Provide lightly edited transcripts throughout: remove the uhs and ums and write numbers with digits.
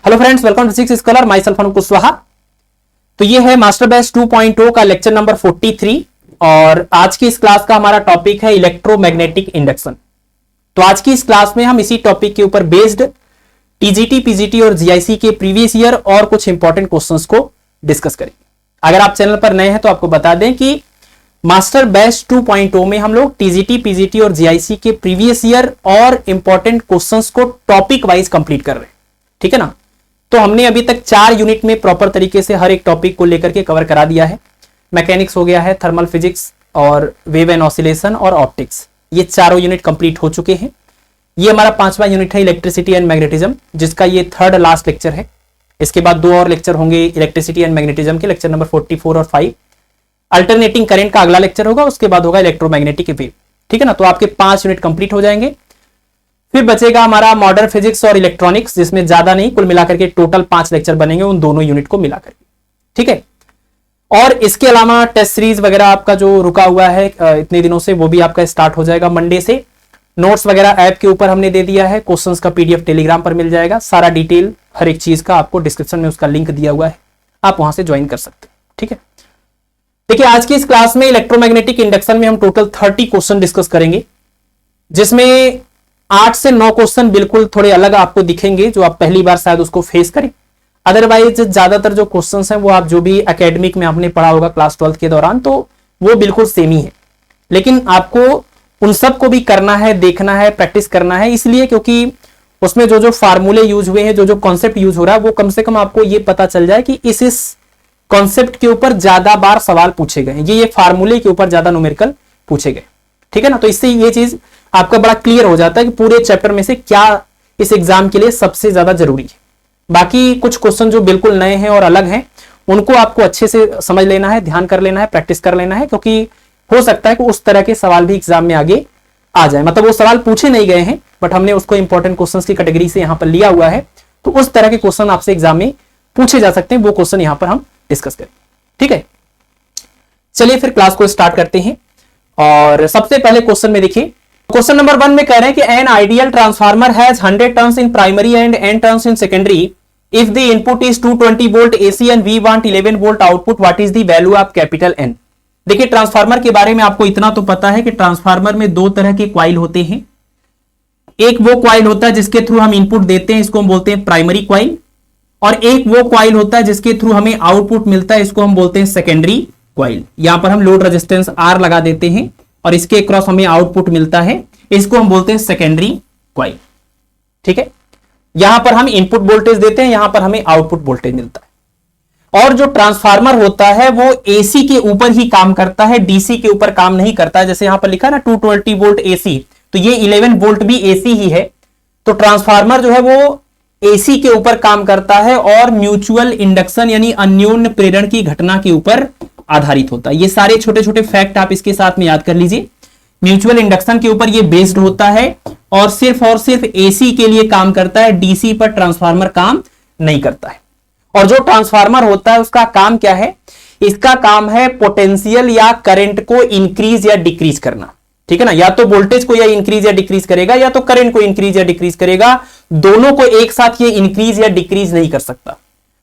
Hello friends, welcome to six scholar. Myself Anup Kushwaha. तो ये है मास्टर बैच 2.0 का लेक्चर नंबर 43 और आज की इस क्लास का हमारा टॉपिक है इलेक्ट्रोमैग्नेटिक इंडक्शन। तो आज की इस क्लास में हम इसी टॉपिक के ऊपर बेस्ड टीजीटी, पीजीटी और जीआईसी के प्रीवियस ईयर और कुछ इंपॉर्टेंट क्वेश्चंस को डिस्कस करेंगे। अगर आप चैनल पर नए हैं तो आपको बता दें कि मास्टर बैच 2.0 में हम लोग टीजीटी, पीजीटी और जीआईसी के प्रीवियस ईयर और इंपॉर्टेंट क्वेश्चंस को टॉपिक वाइज कंप्लीट कर रहे हैं। ठीक है ना। तो हमने अभी तक 4 यूनिट में प्रॉपर तरीके से हर एक टॉपिक को लेकर के कवर करा दिया है। मैकेनिक्स हो गया है, थर्मल फिजिक्स और वेव एंड ऑसिलेशन और ऑप्टिक्स, ये चारों यूनिट कंप्लीट हो चुके हैं। ये हमारा 5वां यूनिट है इलेक्ट्रिसिटी एंड मैग्नेटिज्म, जिसका ये थर्ड लास्ट लेक्चर है। इसके बाद 2 और लेक्चर होंगे इलेक्ट्रिसिटी एंड मैग्नेटिज्म के, लेक्चर नंबर 44 और 5। अल्टरनेटिंग करंट का अगला लेक्चर होगा, उसके बाद होगा इलेक्ट्रोमैग्नेटिक वेव। ठीक है ना। तो आपके 5 यूनिट कंप्लीट हो जाएंगे। फिर बचेगा हमारा मॉडर्न फिजिक्स और इलेक्ट्रॉनिक्स, जिसमें ज्यादा नहीं, कुल मिलाकर के टोटल 5 लेक्चर बनेंगे उन दोनों यूनिट को मिलाकर के। ठीक है। और इसके अलावा टेस्ट सीरीज वगैरह आपका जो रुका हुआ है इतने दिनों से, वो भी आपका स्टार्ट हो जाएगा मंडे से। नोट्स वगैरह ऐप के ऊपर हमने दे दिया है, क्वेश्चंस का पीडीएफ टेलीग्राम पर मिल जाएगा। सारा डिटेल हर एक चीज का आपको डिस्क्रिप्शन में उसका लिंक दिया हुआ है, आप वहां से ज्वाइन कर सकते हैं। ठीक है। देखिए, आज की इस क्लास में इलेक्ट्रोमैग्नेटिक इंडक्शन में हम टोटल 30 क्वेश्चन डिस्कस करेंगे, जिसमें 8 से 9 क्वेश्चन बिल्कुल थोड़े अलग आपको दिखेंगे, जो आप पहली बार शायद उसको फेस करें। अदरवाइज ज्यादातर जो क्वेश्चंस हैं वो आप जो भी एकेडमिक में आपने पढ़ा होगा क्लास 12 के दौरान, तो वो बिल्कुल सेम ही है। लेकिन आपको उन सब को भी करना है, देखना है, प्रैक्टिस करना है, इसलिए क्योंकि उसमें जो जो फार्मूले यूज हुए हैं, जो जो कॉन्सेप्ट यूज हो रहा है, वो कम से कम आपको ये पता चल जाए कि इस कॉन्सेप्ट के ऊपर ज्यादा बार सवाल पूछे गए, ये फार्मूले के ऊपर ज्यादा न्यूमेरिकल पूछे गए। ठीक है ना। तो इससे ये चीज आपका बड़ा क्लियर हो जाता है कि पूरे चैप्टर में से क्या इस एग्जाम के लिए सबसे ज्यादा जरूरी है। बाकी कुछ क्वेश्चन जो बिल्कुल नए हैं और अलग हैं, उनको आपको अच्छे से समझ लेना है, ध्यान कर लेना है, प्रैक्टिस कर लेना है, क्योंकि हो सकता है कि उस तरह के सवाल भी एग्जाम में आगे आ जाए। मतलब वो सवाल पूछे नहीं गए हैं, बट हमने उसको इंपॉर्टेंट क्वेश्चन की कैटेगरी से यहां पर लिया हुआ है, तो उस तरह के क्वेश्चन आपसे एग्जाम में पूछे जा सकते हैं। वो क्वेश्चन यहां पर हम डिस्कस करें। ठीक है। चलिए फिर क्लास को स्टार्ट करते हैं। और सबसे पहले क्वेश्चन में देखिए, क्वेश्चन नंबर 1 में कह रहे हैं कि an ideal transformer has 100 turns in primary and n turns in secondary if the input is 220 volt AC and we want 11 volt output, what is the value of capital N। देखिए, transformer के बारे में आपको इतना तो पता है कि ट्रांसफार्मर में 2 तरह के कॉइल होते हैं। एक वो कॉइल होता है जिसके थ्रू हम इनपुट देते हैं, इसको हम बोलते हैं प्राइमरी कॉइल, और एक वो कॉइल होता है जिसके थ्रू हमें आउटपुट मिलता है, इसको हम बोलते हैं सेकेंडरी कॉइल। यहां पर हम लोड रेजिस्टेंस R लगा देते हैं और इसके क्रॉस हमें आउटपुट मिलता है, इसको हम बोलते हैं सेकेंडरी कॉइल। ठीक है। यहां पर हम इनपुट वोल्टेज देते हैं, यहां पर हमें आउटपुट वोल्टेज मिलता है। और जो ट्रांसफार्मर होता है वो एसी के ऊपर ही काम करता है, डीसी के ऊपर काम नहीं करता है। जैसे यहां पर लिखा ना 220 वोल्ट एसी, तो ये 11 वोल्ट भी एसी ही है। तो ट्रांसफार्मर जो है वो एसी के ऊपर काम करता है और म्यूचुअल इंडक्शन यानी अन्योन्य प्रेरण की घटना के ऊपर आधारित होता है। ये सारे छोटे छोटे फैक्ट आप इसके साथ में याद कर लीजिए। म्यूचुअल इंडक्शन के ऊपर ये बेस्ड होता है और सिर्फ एसी के लिए काम करता है, डीसी पर ट्रांसफार्मर काम नहीं करता है। और जो ट्रांसफार्मर होता है उसका काम क्या है? इसका काम है पोटेंशियल या करंट को इंक्रीज या डिक्रीज करना। ठीक है ना। या तो वोल्टेज को या इंक्रीज या डिक्रीज करेगा, या तो करंट को इंक्रीज या डिक्रीज करेगा। दोनों को एक साथ ये इंक्रीज या डिक्रीज नहीं कर सकता।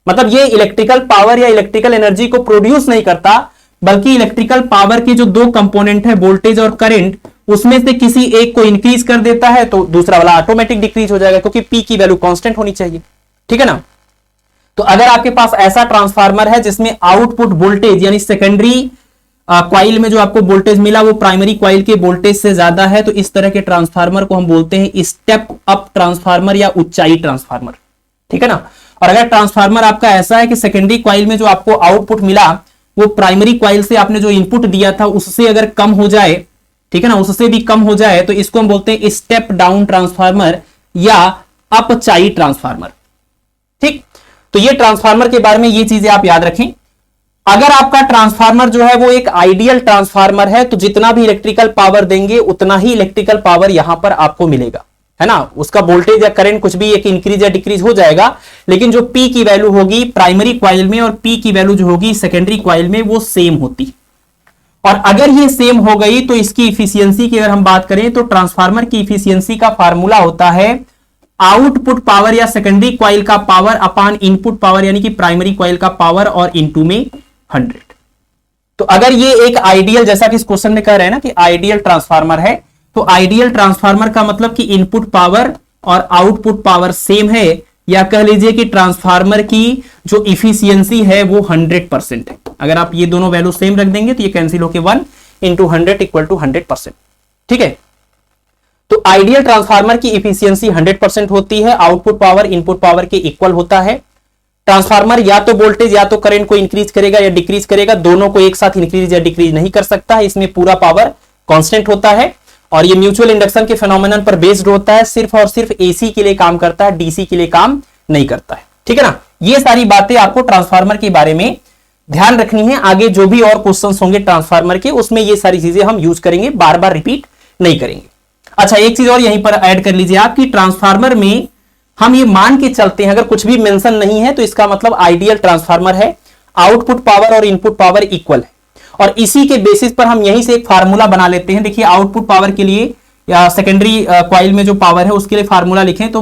मतलब ये इलेक्ट्रिकल पावर या इलेक्ट्रिकल एनर्जी को प्रोड्यूस नहीं करता, बल्कि इलेक्ट्रिकल पावर के जो 2 कंपोनेंट है, वोल्टेज और करंट, उसमें से किसी एक को इंक्रीज कर देता है तो दूसरा वाला ऑटोमेटिक डिक्रीज हो जाएगा, क्योंकि पी की वैल्यू कांस्टेंट होनी चाहिए। ठीक है ना। तो अगर आपके पास ऐसा ट्रांसफार्मर है जिसमें आउटपुट वोल्टेज यानी सेकेंडरी कॉइल में जो आपको वोल्टेज मिला वो प्राइमरी कॉइल के वोल्टेज से ज्यादा है, तो इस तरह के ट्रांसफार्मर को हम बोलते हैं स्टेप अप ट्रांसफार्मर या ऊंचाई ट्रांसफार्मर। ठीक है ना। और अगर ट्रांसफार्मर आपका ऐसा है कि सेकेंडरी कॉइल में जो आपको आउटपुट मिला वो प्राइमरी कॉइल से आपने जो इनपुट दिया था उससे अगर कम हो जाए, ठीक है ना, उससे भी कम हो जाए, तो इसको हम बोलते हैं स्टेप डाउन ट्रांसफार्मर या अपचाई ट्रांसफार्मर। ठीक। तो ये ट्रांसफार्मर के बारे में ये चीजें आप याद रखें। अगर आपका ट्रांसफार्मर जो है वो एक आइडियल ट्रांसफार्मर है, तो जितना भी इलेक्ट्रिकल पावर देंगे उतना ही इलेक्ट्रिकल पावर यहां पर आपको मिलेगा, है ना। उसका वोल्टेज या करंट कुछ भी एक इंक्रीज या डिक्रीज हो जाएगा, लेकिन जो पी की वैल्यू होगी प्राइमरी कॉइल में और पी की वैल्यू जो होगी सेकेंडरी कॉइल में वो सेम होती। और अगर ये सेम हो गई तो इसकी इफिशियंसी की अगर हम बात करें तो ट्रांसफार्मर की इफिशियंसी का फार्मूला होता है आउटपुट पावर या सेकेंडरी कॉइल का पावर अपान इनपुट पावर यानी कि प्राइमरी कॉइल का पावर और इनटू में 100। तो अगर ये एक आइडियल, जैसा कि इस क्वेश्चन में कह रहे हैं ना कि आइडियल ट्रांसफार्मर है, तो आइडियल ट्रांसफार्मर का मतलब कि इनपुट पावर और आउटपुट पावर सेम है, या कह लीजिए कि ट्रांसफार्मर की जो इफिशियंसी है वो 100% है। अगर आप ये दोनों वैल्यू सेम रख देंगे तो ये कैंसिल होकर 1 × 100 = 100%। ठीक है, तो आइडियल ट्रांसफार्मर की इफिशियंसी 100% होती है, आउटपुट पावर इनपुट पावर के इक्वल होता है। ट्रांसफार्मर या तो वोल्टेज या तो करंट को इंक्रीज करेगा या डिक्रीज करेगा, दोनों को एक साथ इंक्रीज या डिक्रीज नहीं कर सकता है, इसमें पूरा पावर कांस्टेंट होता है। और ये म्यूचुअल इंडक्शन के फेनोमेनन पर बेस्ड होता है, सिर्फ और सिर्फ एसी के लिए काम करता है, डीसी के लिए काम नहीं करता है। ठीक है ना, ये सारी बातें आपको ट्रांसफार्मर के बारे में ध्यान रखनी है। आगे जो भी और क्वेश्चंस होंगे ट्रांसफार्मर के, उसमें ये सारी चीजें हम यूज करेंगे, बार बार रिपीट नहीं करेंगे। अच्छा, एक चीज और यहीं पर ऐड कर लीजिए आप कि ट्रांसफार्मर में हम ये मान के चलते हैं, अगर कुछ भी मेंशन नहीं है तो इसका मतलब आइडियल ट्रांसफार्मर है, आउटपुट पावर और इनपुट पावर इक्वल है। और इसी के बेसिस पर हम यहीं से एक फार्मूला बना लेते हैं। देखिए, आउटपुट पावर के लिए या सेकेंडरी कॉइल में जो पावर है उसके लिए फार्मूला लिखें तो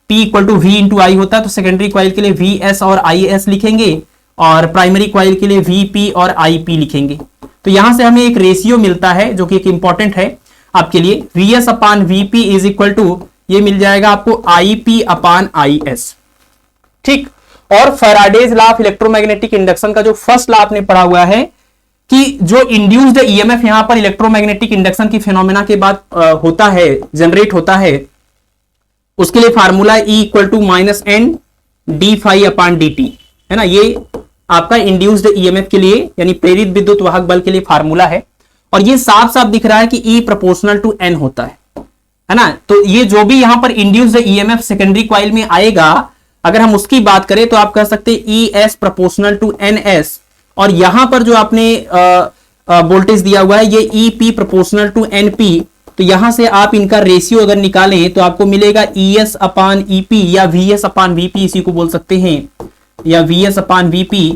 P = V × I होता है, तो सेकेंडरी कॉइल के लिए VS और IS लिखेंगे और प्राइमरी कॉइल के लिए VP और IP लिखेंगे। तो यहां से हमें एक रेशियो मिलता है जो कि एक इंपॉर्टेंट है आपके लिए, VS/VP = ये मिल जाएगा आपको IP/IS। ठीक, और Faraday's law of electromagnetic induction का जो फर्स्ट लॉ आपने पढ़ा हुआ है कि जो इंड्यूस्ड ईएमएफ यहां पर इलेक्ट्रोमैग्नेटिक इंडक्शन की फिनोमेना के बाद होता है, जनरेट होता है, उसके लिए फार्मूला E = -N dφ/dt है ना। ये आपका इंड्यूस्ड ईएमएफ के लिए यानी प्रेरित विद्युत वाहक बल के लिए फार्मूला है। और ये साफ साफ दिख रहा है कि E = N होता है ना। तो ये जो भी यहां पर इंड्यूस्ड ईएमएफ सेकेंडरी कॉइल में आएगा, अगर हम उसकी बात करें तो आप कह सकते हैं ES = NS, और यहां पर जो आपने वोल्टेज दिया हुआ है ये EP = NP, तो यहां से आप इनका रेशियो अगर निकालें तो आपको मिलेगा ES/EP या VS/VP, इसी को बोल सकते हैं, या VS/VP।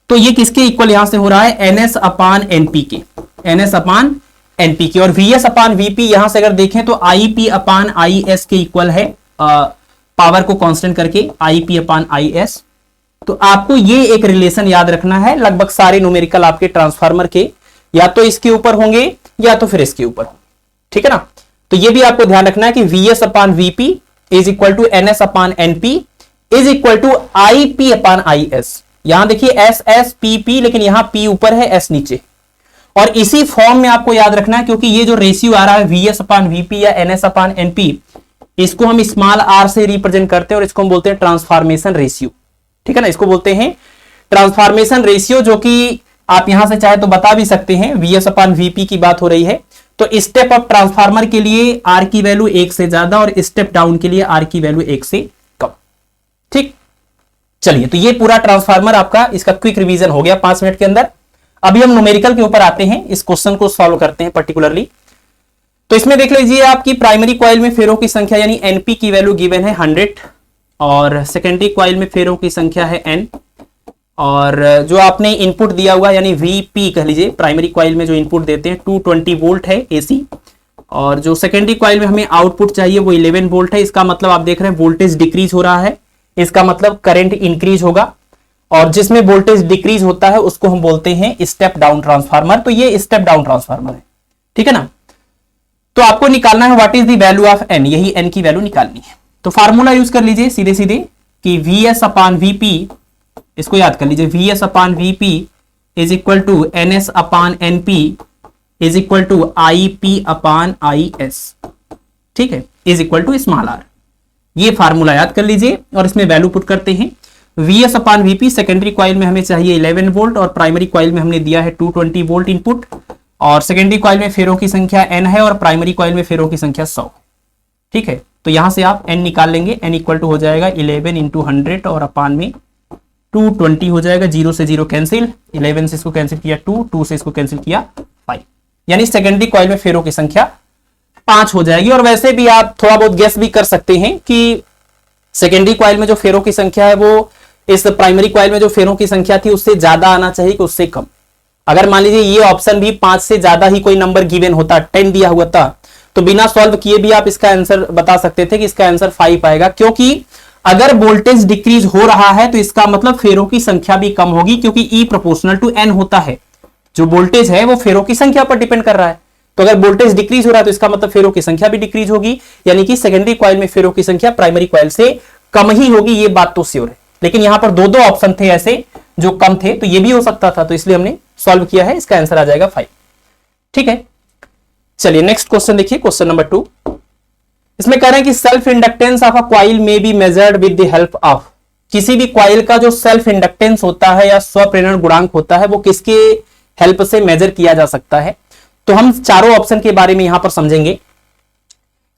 तो ये किसके इक्वल यहां से हो रहा है, NS/NP के, NS/NP के। और VS/VP यहां से अगर देखें तो IP/IS के इक्वल है, पावर को कांस्टेंट करके IP/IS। तो आपको ये एक रिलेशन याद रखना है। लगभग सारे न्यूमेरिकल आपके ट्रांसफार्मर के या तो इसके ऊपर होंगे या तो फिर इसके ऊपर, ठीक है ना। तो ये भी आपको ध्यान रखना है कि VS/VP = NS/NP = IP/IS। यहां देखिए SSPP, लेकिन यहां P ऊपर है, S नीचे, और इसी फॉर्म में आपको याद रखना है, क्योंकि ये जो रेशियो आ रहा है VS/VP या NS/NP, इसको हम स्मॉल r से रिप्रेजेंट करते हैं और इसको हम बोलते हैं ट्रांसफॉर्मेशन रेशियो। ठीक है ना, इसको बोलते हैं ट्रांसफॉर्मेशन रेशियो, जो कि आप यहां से चाहे तो बता भी सकते हैं, VS/VP की बात हो रही है। तो स्टेप अप ट्रांसफार्मर के लिए R की वैल्यू 1 से ज्यादा और स्टेप डाउन के लिए R की वैल्यू 1 से कम। ठीक, चलिए, तो ये पूरा ट्रांसफार्मर आपका, इसका क्विक रिवीजन हो गया 5 मिनट के अंदर। अभी हम न्यूमेरिकल के ऊपर आते हैं, इस क्वेश्चन को सॉल्व करते हैं पर्टिकुलरली। तो इसमें देख लीजिए, आपकी प्राइमरी कॉइल में फेरों की संख्या यानी NP की वैल्यू गिवन है 100, और सेकेंडरी कॉइल में फेरों की संख्या है N, और जो आपने इनपुट दिया हुआ यानी VP कह लीजिए, प्राइमरी कॉइल में जो इनपुट देते हैं 220 वोल्ट है AC, और जो सेकेंडरी कॉइल में हमें आउटपुट चाहिए वो 11 वोल्ट है। इसका मतलब आप देख रहे हैं वोल्टेज डिक्रीज हो रहा है, इसका मतलब करंट इंक्रीज होगा, और जिसमें वोल्टेज डिक्रीज होता है उसको हम बोलते हैं स्टेप डाउन ट्रांसफार्मर। तो ये स्टेप डाउन ट्रांसफार्मर है, ठीक है ना। तो आपको निकालना है what is the value of N, यही N की वैल्यू निकालनी है। तो फार्मूला यूज कर लीजिए सीधे सीधे कि VS/VP, इसको याद कर लीजिए, VS/VP = NS/NP = IP/IS, ठीक है, = r। ये फार्मूला याद कर लीजिए और इसमें वैल्यू पुट करते हैं। VS/VP सेकेंडरी कॉइल में हमें चाहिए 11 वोल्ट और प्राइमरी कॉइल में हमने दिया है 220 वोल्ट इनपुट, और सेकेंडरी कॉइल में फेरों की संख्या N है और प्राइमरी कॉइल में फेरों की संख्या 100, ठीक है। तो यहां से आप N निकाल लेंगे, N = हो जाएगा 11 × 100 और अपान में 220 हो जाएगा, 0 से 0 कैंसिल, 11 से इसको कैंसिल किया 2 से इसको कैंसिल किया 5, यानी सेकेंडरी कॉइल में फेरों की संख्या 5 हो जाएगी। और वैसे भी आप थोड़ा बहुत गेस भी कर सकते हैं कि सेकेंडरी कॉइल में जो फेरों की संख्या है वो इस प्राइमरी कॉइल में जो फेरों की संख्या थी उससे ज्यादा आना चाहिए कि उससे कम। अगर मान लीजिए ये ऑप्शन भी 5 से ज्यादा ही कोई नंबर गिवन होता, 10 दिया हुआ था, तो बिना सॉल्व किए भी आप इसका आंसर बता सकते थे कि इसका आंसर 5 आएगा, क्योंकि अगर वोल्टेज डिक्रीज हो रहा है तो इसका मतलब फेरों की संख्या भी कम होगी, क्योंकि E प्रोपोर्शनल टू N होता है। जो वोल्टेज है वो फेरों की संख्या पर डिपेंड कर रहा है, तो अगर वोल्टेज डिक्रीज हो रहा है तो इसका मतलब फेरों की संख्या भी डिक्रीज होगी, यानी कि सेकेंडरी कॉइल में फेरों की संख्या प्राइमरी कॉइल से कम ही होगी, ये बात तो श्योर है। लेकिन यहां पर दो ऑप्शन थे ऐसे जो कम थे, तो ये भी हो सकता था, तो इसलिए हमने सॉल्व किया है, इसका आंसर आ जाएगा 5। ठीक है, चलिए नेक्स्ट क्वेश्चन देखिए, क्वेश्चन नंबर 2। इसमें कह रहे हैं कि self inductance of a coil में be measured with the help of, किसी भी कॉइल का जो सेल्फ इंडक्टेंस होता है या स्वप्रेरण गुणांक होता है वो किसके हेल्प से मेजर किया जा सकता है। तो हम चारों ऑप्शन के बारे में यहां पर समझेंगे।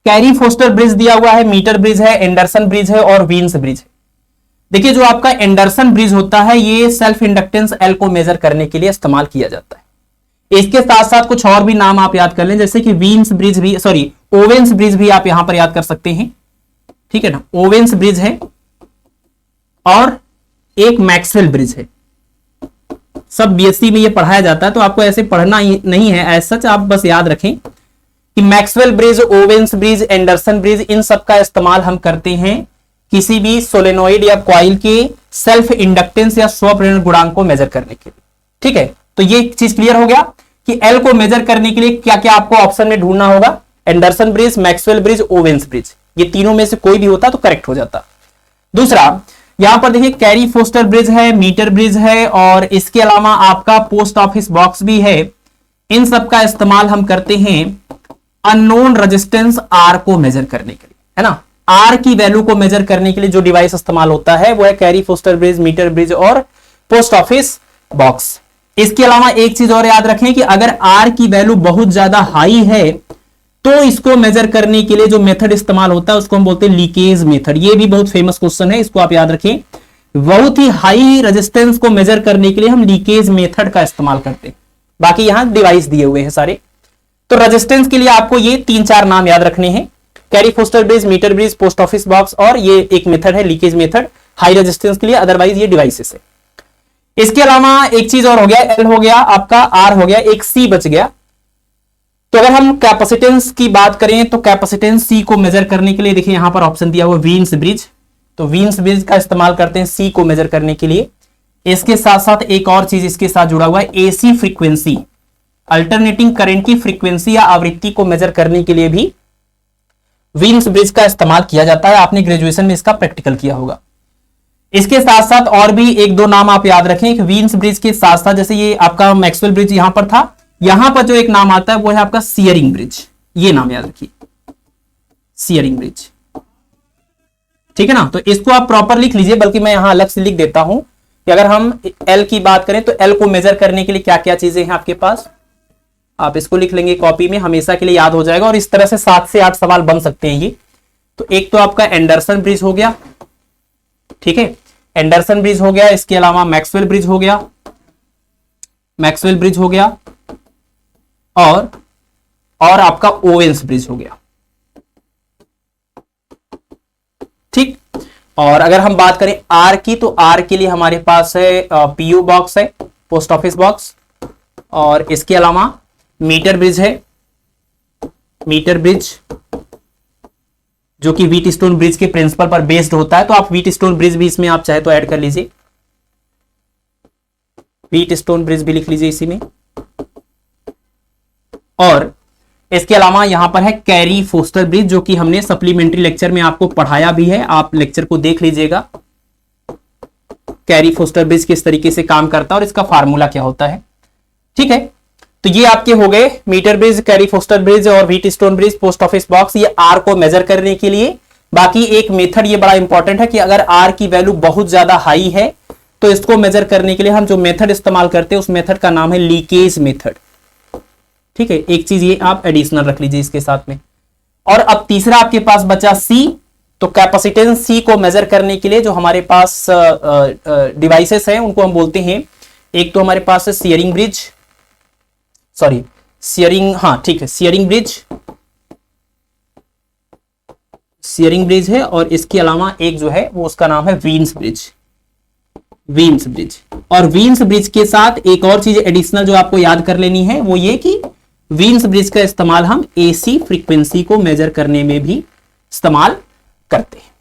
कैरी फोस्टर ब्रिज दिया हुआ है, मीटर ब्रिज है, एंडरसन ब्रिज है और वीन्स ब्रिज है। देखिए जो आपका एंडरसन ब्रिज होता है ये सेल्फ इंडक्टेंस एल को मेजर करने के लिए इस्तेमाल किया जाता है। इसके साथ साथ कुछ और भी नाम आप याद कर लें, जैसे कि वीन्स ब्रिज भी, सॉरी ओवेंस ब्रिज भी आप यहां पर याद कर सकते हैं। ठीक है ना, ओवेंस ब्रिज है और एक मैक्सवेल ब्रिज है। सब बीएससी में ये पढ़ाया जाता है, तो आपको ऐसे पढ़ना नहीं है एज सच, आप बस याद रखें कि Maxwell bridge, Owen's bridge, Anderson bridge, इन सब का इस्तेमाल हम करते हैं किसी भी सोलेनोइड या कॉइल के सेल्फ इंडक्टेंस या स्वप्रेरण गुणांक को मेजर करने के लिए। ठीक है, तो ये चीज क्लियर हो गया कि एल को मेजर करने के लिए क्या क्या आपको ऑप्शन में ढूंढना होगा। Anderson bridge, Maxwell bridge, Owen's bridge, ये तीनों में से कोई भी होता तो करेक्ट हो जाता। दूसरा यहां पर देखिए कैरी फोस्टर ब्रिज है, मीटर ब्रिज है और इसके अलावा आपका पोस्ट ऑफिस बॉक्स भी है। इन सब का इस्तेमाल हम करते हैं अननोन रेजिस्टेंस आर को मेजर करने के लिए, है ना। आर की वैल्यू को मेजर करने के लिए जो डिवाइस इस्तेमाल होता है वो है Carey Foster bridge, meter bridge और पोस्ट ऑफिस बॉक्स। इसके अलावा एक चीज और याद रखें कि अगर आर की वैल्यू बहुत ज्यादा हाई है तो इसको मेजर करने के लिए जो मेथड इस्तेमाल होता है उसको हम बोलते हैं लीकेज मेथड। ये भी बहुत फेमस क्वेश्चन है, इसको आप याद रखें। बहुत ही हाई रेजिस्टेंस को मेजर करने के लिए हम लीकेज मेथड का इस्तेमाल करते हैं। बाकी यहां डिवाइस दिए हुए हैं सारे, तो रेजिस्टेंस के लिए आपको ये 3-4 नाम याद रखने हैं, Carey Foster bridge, meter bridge, post office box और ये एक मेथड है लीकेज मेथड हाई रेजिस्टेंस के लिए, अदरवाइज ये डिवाइसेस है। इसके अलावा एक चीज और हो गया, एल हो गया आपका, आर हो गया, एक सी बच गया। तो अगर हम कैपेसिटेंस की बात करें तो कैपेसिटेंस सी को मेजर करने के लिए देखिए यहां पर ऑप्शन दिया हुआ वीन्स ब्रिज, तो वीन्स ब्रिज का इस्तेमाल करते हैं सी को मेजर करने के लिए। इसके साथ साथ एक और चीज इसके साथ जुड़ा हुआ है, एसी फ्रीक्वेंसी, अल्टरनेटिंग करंट की फ्रीक्वेंसी या आवृत्ति को मेजर करने के लिए भी वीन्स ब्रिज का इस्तेमाल किया जाता है। आपने ग्रेजुएशन में इसका प्रैक्टिकल किया होगा। इसके साथ साथ और भी 1-2 नाम आप याद रखें कि वीन्स ब्रिज के साथ साथ, जैसे ये आपका मैक्सवेल ब्रिज यहां पर था, यहां पर जो एक नाम आता है वो है आपका सियरिंग ब्रिज, ये नाम याद रखिए, सियरिंग ब्रिज। ठीक है ना, तो इसको आप प्रॉपर लिख लीजिए, बल्कि मैं यहां अलग से लिख देता हूं कि अगर हम एल की बात करें तो एल को मेजर करने के लिए क्या क्या चीजें हैं आपके पास, आप इसको लिख लेंगे कॉपी में, हमेशा के लिए याद हो जाएगा। और इस तरह से 7 से 8 सवाल बन सकते हैं ये। तो एक तो आपका एंडरसन ब्रिज हो गया, ठीक है, एंडरसन ब्रिज हो गया। इसके अलावा मैक्सवेल ब्रिज हो गया, मैक्सवेल ब्रिज हो गया और आपका ओवेंस ब्रिज हो गया। ठीक, और अगर हम बात करें आर की तो आर के लिए हमारे पास है पीओ बॉक्स है, पोस्ट ऑफिस बॉक्स, और इसके अलावा मीटर ब्रिज है, मीटर ब्रिज जो कि व्हीट स्टोन ब्रिज के प्रिंसिपल पर बेस्ड होता है। तो आप व्हीट स्टोन ब्रिज भी इसमें आप चाहे तो ऐड कर लीजिए, व्हीट स्टोन ब्रिज भी लिख लीजिए इसी में। और इसके अलावा यहां पर है कैरी फोस्टर ब्रिज, जो कि हमने सप्लीमेंट्री लेक्चर में आपको पढ़ाया भी है, आप लेक्चर को देख लीजिएगा। कैरी फोस्टर ब्रिज किस तरीके से काम करता है और इसका फार्मूला क्या होता है। ठीक है, तो ये आपके हो गए metre bridge, Carey Foster bridge और Wheatstone bridge, post office box, ये आर को मेजर करने के लिए। बाकी एक मेथड ये बड़ा इंपॉर्टेंट है कि अगर आर की वैल्यू बहुत ज्यादा हाई है तो इसको मेजर करने के लिए हम जो मेथड इस्तेमाल करते हैं उस मेथड का नाम है लीकेज मेथड। ठीक है, एक चीज ये आप एडिशनल रख लीजिए इसके साथ में। और अब तीसरा आपके पास बचा सी, तो कैपेसिटेंस सी को मेजर करने के लिए जो हमारे पास डिवाइसेस हैं उनको हम बोलते हैं, एक तो हमारे पास है सियरिंग ब्रिज, सॉरी सियरिंग, हाँ ठीक है, सियरिंग ब्रिज, सियरिंग ब्रिज है, और इसके अलावा एक जो है वो उसका नाम है वीन्स ब्रिज, वीन्स ब्रिज। और वीन्स ब्रिज के साथ एक और चीज एडिशनल जो आपको याद कर लेनी है वो ये कि वीन्स ब्रिज का इस्तेमाल हम एसी फ्रीक्वेंसी को मेजर करने में भी इस्तेमाल करते हैं।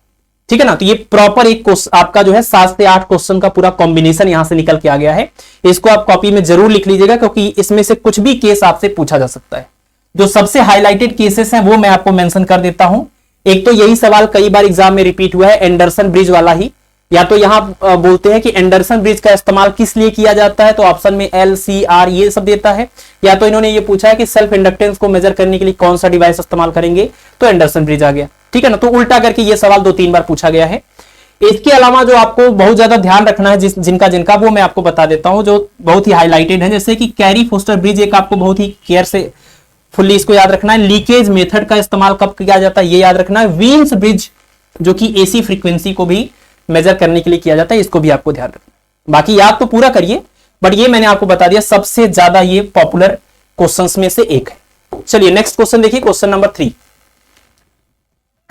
ठीक है ना। तो ये प्रॉपर एक आपका जो है 7 से 8 क्वेश्चन का पूरा कॉम्बिनेशन यहां से निकल के आ गया है। इसको आप कॉपी में जरूर लिख लीजिएगा, क्योंकि इसमें से कुछ भी केस आपसे पूछा जा सकता है। जो सबसे हाईलाइटेड केसेस हैं वो मैं आपको मेंशन कर देता हूं। एक तो यही सवाल कई बार एग्जाम में रिपीट हुआ है, एंडरसन ब्रिज वाला ही। या तो यहां बोलते हैं कि एंडरसन ब्रिज का इस्तेमाल किस लिए किया जाता है, तो ऑप्शन में एल, सी, आर ये सब देता है। या तो इन्होंने ये पूछा है कि सेल्फ इंडक्टेंस को मेजर करने के लिए कौन सा डिवाइस इस्तेमाल करेंगे, तो एंडरसन ब्रिज आ गया। ठीक है ना। तो उल्टा करके ये सवाल 2-3 बार पूछा गया है। इसके अलावा जो आपको बहुत ज्यादा ध्यान रखना है जिनका वो मैं आपको बता देता हूं, जो बहुत ही हाईलाइटेड है। जैसे कि कैरी फोस्टर ब्रिज, एक आपको बहुत ही केयर से फुल्ली इसको याद रखना है। लीकेज मेथड का इस्तेमाल कब किया जाता है ये याद रखना है। वीन्स ब्रिज जो कि एसी फ्रीक्वेंसी को भी मेजर करने के लिए किया जाता है, इसको भी आपको ध्यान रखना। बाकी याद तो पूरा करिए, बट ये मैंने आपको बता दिया सबसे ज्यादा ये पॉपुलर क्वेश्चंस में से एक है। चलिए नेक्स्ट क्वेश्चन देखिए, क्वेश्चन नंबर 3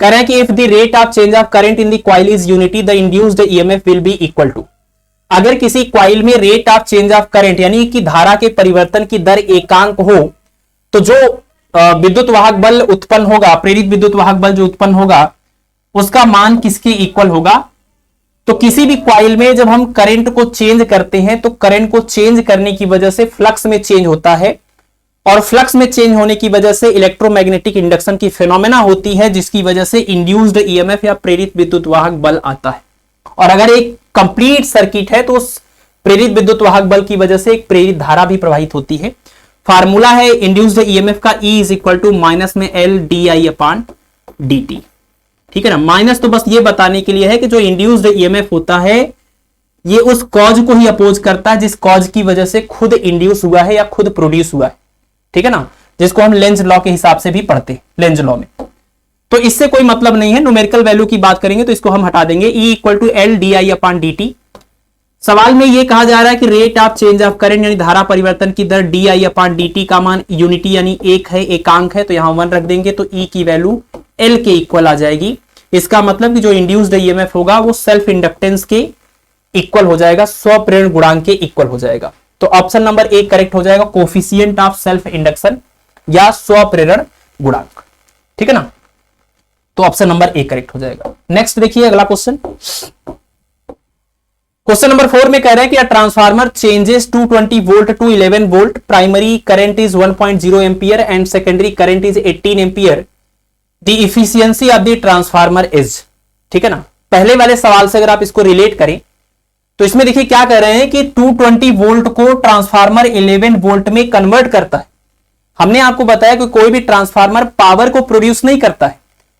कह रहे हैं कि if the rate of change of current in the coil is unity the induced EMF will be equal to. अगर किसी कॉइल में rate of change of current यानी कि धारा के परिवर्तन की दर एकांक हो, तो जो विद्युत वाहक बल उत्पन्न होगा, प्रेरित विद्युत वाहक बल जो उत्पन्न होगा, उसका मान किसके इक्वल होगा। तो किसी भी कॉइल में जब हम करंट को चेंज करते हैं तो करंट को चेंज करने की वजह से फ्लक्स में चेंज होता है, और फ्लक्स में चेंज होने की वजह से इलेक्ट्रोमैग्नेटिक इंडक्शन की फिनोमेना होती है, जिसकी वजह से इंड्यूस्ड ईएमएफ या प्रेरित विद्युत वाहक बल आता है। और अगर एक कंप्लीट सर्किट है तो उस प्रेरित विद्युत वाहक बल की वजह से एक प्रेरित धारा भी प्रवाहित होती है। फार्मूला है इंड्यूस्ड ईएमएफ का, E is equal to minus में L डी अपॉन dt। ठीक है ना। माइनस तो बस ये बताने के लिए है कि जो इंड्यूस्ड ईएमएफ होता है ये उस कॉज को ही अपोज करता है जिस कॉज की वजह से खुद इंड्यूस हुआ है या खुद प्रोड्यूस हुआ है। ठीक है ना, जिसको हम लेंज लॉ के हिसाब से भी पढ़ते हैं, लेंज लॉ में। तो इससे कोई मतलब नहीं है। न्यूमेरिकल वैल्यू की बात करेंगे तो इसको हम हटा देंगे। E equal to L D upon dt। सवाल में यह कहा जा रहा है कि rate of change of current यानी धारा परिवर्तन की दर डी अपॉन dt का मान यूनिटी यानी एक है, एकांक है, तो यहां 1 रख देंगे तो E की वैल्यू L के इक्वल आ जाएगी। इसका मतलब कि जो इंड्यूस्ड ईएमएफ होगा वो सेल्फ इंडक्टेंस के इक्वल हो जाएगा, स्वप्रेरण गुणांक के इक्वल हो जाएगा। तो ऑप्शन नंबर 1 करेक्ट हो जाएगा, कोफिशिएंट ऑफ सेल्फ इंडक्शन या स्वप्रेरण गुणांक। ठीक है ना। तो ऑप्शन नंबर 1 करेक्ट हो जाएगा। नेक्स्ट देखिए अगला क्वेश्चन। क्वेश्चन नंबर 4 में कह रहे हैं कि transformer changes 220 volt to 11 volt, primary current is 1.0 ampere and secondary current is 18 ampere. The efficiency of the transformer is. ठीक है ना। पहले वाले सवाल से अगर आप इसको रिलेट करें तो इसमें देखिए क्या कह रहे हैं कि 220 वोल्ट को ट्रांसफार्मर 11 वोल्ट में कन्वर्ट करता है। हमने आपको बताया कि कोई भी ट्रांसफार्मर पावर को प्रोड्यूस नहीं करता है,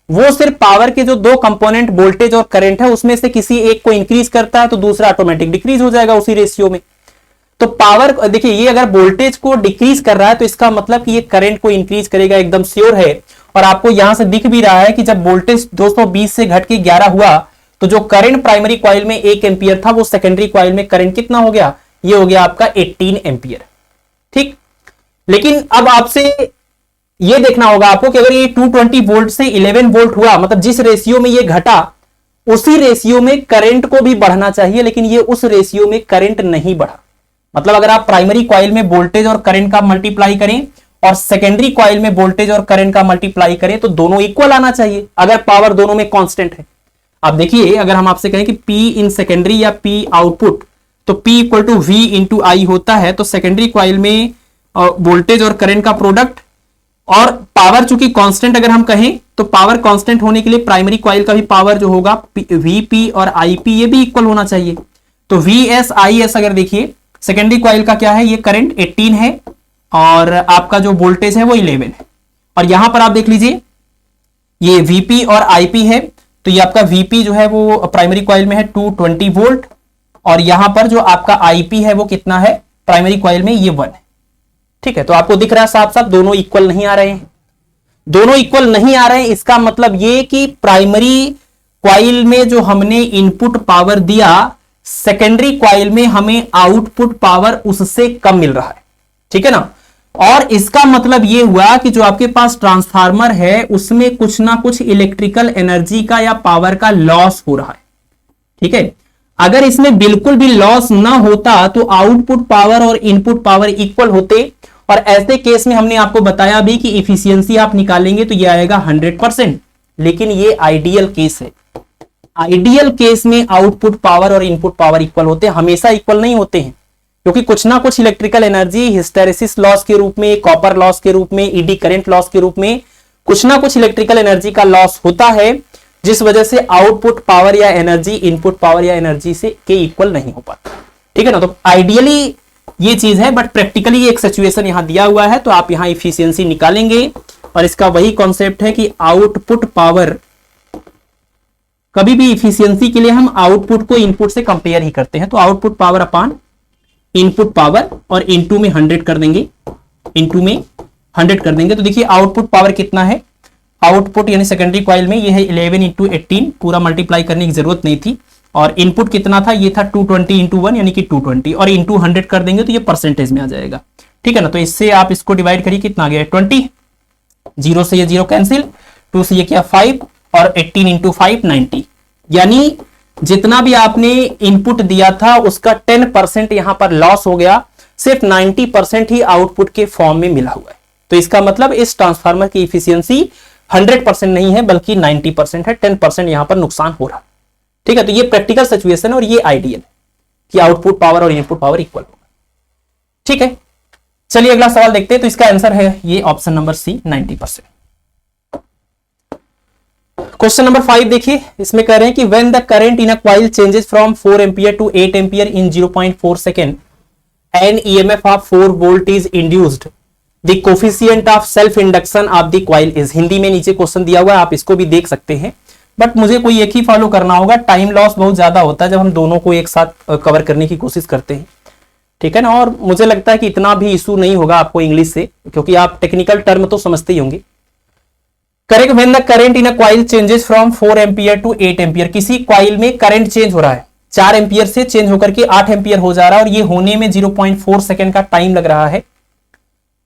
वो सिर्फ पावर के जो 2 कंपोनेंट वोल्टेज और करंट है उसमें से किसी एक को इंक्रीज करता है तो दूसरा ऑटोमेटिक डिक्रीज हो जाएगा उसी रेशियो में। तो पावर देखिए ये अगर वोल्टेज को डिक्रीज कर रहा है तो इसका मतलब कि ये करंट को इंक्रीज करेगा, एकदम श्योर है। और आपको यहां से दिख भी रहा है कि जब वोल्टेज 220 से घट के 11 हुआ तो जो करंट प्राइमरी कॉइल में 1 एम्पियर था वो सेकेंडरी कॉइल में करंट कितना हो गया, ये हो गया आपका 18 एम्पियर। ठीक। लेकिन अब आपसे ये देखना होगा आपको कि अगर ये 220 वोल्ट से 11 वोल्ट हुआ, मतलब जिस रेशियो में ये घटा उसी रेशियो में करंट को भी बढ़ना चाहिए, लेकिन ये उस रेशियो में करंट नहीं बढ़ा। मतलब अगर आप प्राइमरी कॉइल में वोल्टेज और करंट का मल्टीप्लाई करें और सेकेंडरी कॉइल में वोल्टेज और करंट का मल्टीप्लाई करें तो दोनों इक्वल आना चाहिए अगर पावर दोनों में कांस्टेंट है। अब देखिए अगर हम आपसे कहें कि P इन सेकेंडरी या P आउटपुट, तो P equal to V into I होता है, तो सेकेंडरी कॉइल में वोल्टेज और करंट का प्रोडक्ट और पावर चूंकि कांस्टेंट अगर हम कहें तो पावर कांस्टेंट होने के लिए प्राइमरी कॉइल का भी पावर जो होगा VP और IP ये भी इक्वल होना चाहिए। तो VS IS अगर देखिए सेकेंडरी कॉइल का क्या है, ये करंट 18 है और आपका जो वोल्टेज है वो 11 है। और यहां पर आप देख लीजिए ये VP और IP है, तो ये आपका VP जो है वो प्राइमरी कॉइल में है 220 वोल्ट और यहां पर जो आपका IP है वो कितना है प्राइमरी कॉइल में, ये 1 है। ठीक है। तो आपको दिख रहा है साफ साफ दोनों इक्वल नहीं आ रहे हैं, दोनों इक्वल नहीं आ रहे हैं। इसका मतलब ये कि प्राइमरी कॉइल में जो हमने इनपुट पावर दिया सेकेंडरी कॉइल में हमें आउटपुट पावर उससे कम मिल रहा है। ठीक है ना। और इसका मतलब ये हुआ कि जो आपके पास ट्रांसफार्मर है उसमें कुछ ना कुछ इलेक्ट्रिकल एनर्जी का या पावर का लॉस हो रहा है। ठीक है। अगर इसमें बिल्कुल भी लॉस ना होता तो आउटपुट पावर और इनपुट पावर इक्वल होते और ऐसे केस में हमने आपको बताया भी कि इफिशियंसी आप निकालेंगे तो ये आएगा 100%, लेकिन ये आइडियल केस है। आइडियल केस में आउटपुट पावर और इनपुट पावर इक्वल होते हैं, हमेशा इक्वल नहीं होते हैं, क्योंकि कुछ ना कुछ इलेक्ट्रिकल एनर्जी हिस्टैरिसीस लॉस के रूप में, कॉपर लॉस के रूप में, ईडी करंट लॉस के रूप में कुछ ना कुछ इलेक्ट्रिकल एनर्जी का लॉस होता है, जिस वजह से आउटपुट पावर या एनर्जी इनपुट पावर या एनर्जी से के इक्वल नहीं हो पाता। ठीक है ना, तो आइडियली ये चीज है, बट प्रैक्टिकली एक सिचुएशन यहां दिया हुआ है, तो आप यहां इफिशियंसी निकालेंगे और इसका वही कॉन्सेप्ट है कि आउटपुट पावर, कभी भी इफिशियंसी के लिए हम आउटपुट को इनपुट से कंपेयर ही करते हैं, तो आउटपुट पावर अपान इनपुट पावर और इनटू में 100 कर देंगे, इनटू में 100 कर देंगे। तो देखिए आउटपुट पावर कितना है, आउटपुट यानी सेकेंडरी कॉइल में ये है 11 इंटू 18, पूरा मल्टीप्लाई करने की जरूरत नहीं थी, और इनपुट कितना था, ये था 220 इंटू 1 यानी कि 220, और इंटू 100 कर देंगे तो ये परसेंटेज में आ जाएगा। ठीक है ना, तो इससे आप इसको डिवाइड करिए, कितना गया 20, 0 से ये 0 कैंसिल, 2 से ये क्या 5, और 18 इंटू 5 90, यानी जितना भी आपने इनपुट दिया था उसका 10% यहां पर लॉस हो गया, सिर्फ 90% ही आउटपुट के फॉर्म में मिला हुआ है। तो इसका मतलब इस ट्रांसफार्मर की इफिशियंसी 100% नहीं है बल्कि 90% है, 10% यहां पर नुकसान हो रहा है। ठीक है, तो ये प्रैक्टिकल सिचुएशन है और ये आइडियल है कि आउटपुट पावर और इनपुट पावर इक्वल होगा। ठीक है, चलिए अगला सवाल देखते हैं। तो इसका आंसर है ये option number C, 90%। Question number 5 देखिए, इसमें कह रहे हैं कि when the current in a coil changes from 4 ampere to 8 ampere in 0.4 second and EMF of 4 volt is induced, the coefficient of self induction of the coil is. Hindi में नीचे question दिया हुआ है, आप इसको भी देख सकते हैं, बट मुझे कोई एक ही फॉलो करना होगा, टाइम लॉस बहुत ज्यादा होता है जब हम दोनों को एक साथ कवर करने की कोशिश करते हैं। ठीक है ना, और मुझे लगता है कि इतना भी इशू नहीं होगा आपको इंग्लिश से, क्योंकि आप टेक्निकल टर्म तो समझते ही होंगे। Correct, when the current in a coil changes from 4 ampere to 8 ampere, किसी कॉइल में करंट चेंज हो रहा है, 4 एम्पियर से चेंज होकर के 8 एम्पियर हो जा रहा है, और ये होने में 0.4 सेकेंड का टाइम लग रहा है।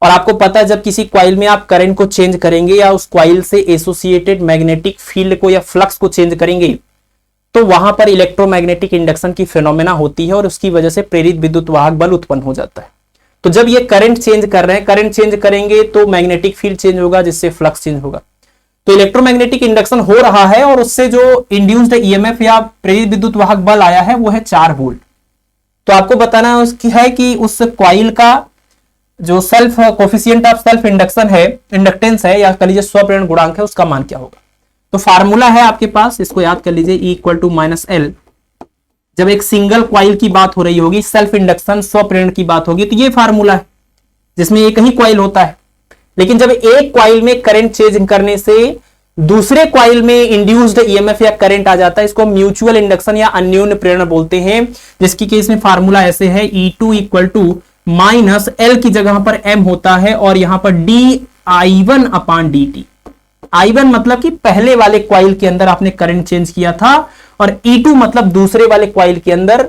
और आपको पता है जब किसी कॉइल में आप करंट को चेंज करेंगे या उस कॉइल से एसोसिएटेड मैग्नेटिक फील्ड को या फ्लक्स को चेंज करेंगे, तो वहां पर इलेक्ट्रोमैग्नेटिक इंडक्शन की फिनोमेना होती है और उसकी वजह से प्रेरित विद्युत वाहक बल उत्पन्न हो जाता है। तो जब ये करंट चेंज कर रहे हैं, करंट चेंज करेंगे तो मैग्नेटिक फील्ड चेंज होगा, जिससे फ्लक्स चेंज होगा। तो इलेक्ट्रोमैग्नेटिक इंडक्शन हो रहा है और उससे जो इंड्यूस्ड ईएमएफ या प्रेरित विद्युत वाहक बल आया है वो है 4 वोल्ट। तो आपको बताना है कि उस कॉइल का जो self coefficient of self induction है, इंडक्टेंस है, या कह लीजिए स्वप्रेरण गुणांक है, उसका मान क्या होगा। तो फार्मूला है आपके पास, इसको याद कर लीजिए, E equal to minus L. जब एक सिंगल कॉइल की बात हो रही होगी, सेल्फ इंडक्शन स्वप्रेरण की बात होगी, तो ये फार्मूला है जिसमें एक ही कॉइल होता है। लेकिन जब एक कॉइल में करंट चेंज करने से दूसरे कॉइल में इंड्यूस्ड ईएमएफ या करंट आ जाता है, इसको म्यूचुअल इंडक्शन या अन्योन्य प्रेरण बोलते हैं, जिसकी केस में फार्मूला ऐसे है, E2 equal to minus L की जगह पर एम होता है, और यहां पर डी I1 अपान dt। I1 मतलब कि पहले वाले कॉइल के अंदर आपने करंट चेंज किया था, और E2 मतलब दूसरे वाले कॉइल के अंदर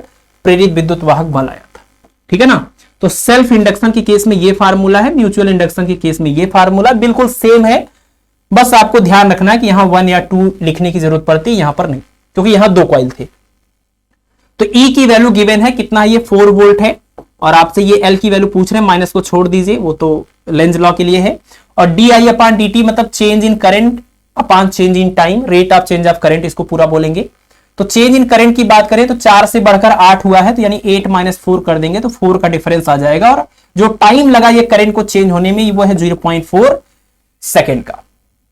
प्रेरित विद्युत वाहक बल आया था। ठीक है ना, तो सेल्फ इंडक्शन की केस में ये फार्मूला है, म्यूचुअल इंडक्शन की केस में ये फार्मूला बिल्कुल सेम है। बस आपको ध्यान रखना है कि यहां 1 या 2 लिखने की जरूरत पड़ती है, यहां पर नहीं, क्योंकि यहां 2 कॉइल थे। तो E की वैल्यू गिवन है, कितना है, ये 4 वोल्ट है, और आपसे ये L की वैल्यू पूछ रहे हैं, माइनस को छोड़ दीजिए, वो तो लेंज लॉ के लिए है। और DI अपान dt मतलब change in current upon change in time, rate of change of current, इसको पूरा बोलेंगे। तो चेंज इन करंट की बात करें तो 4 से बढ़कर 8 हुआ है, तो यानी 8 माइनस 4 कर देंगे तो 4 का डिफरेंस आ जाएगा, और जो टाइम लगा ये करंट को चेंज होने में वो है 0.4 सेकेंड का।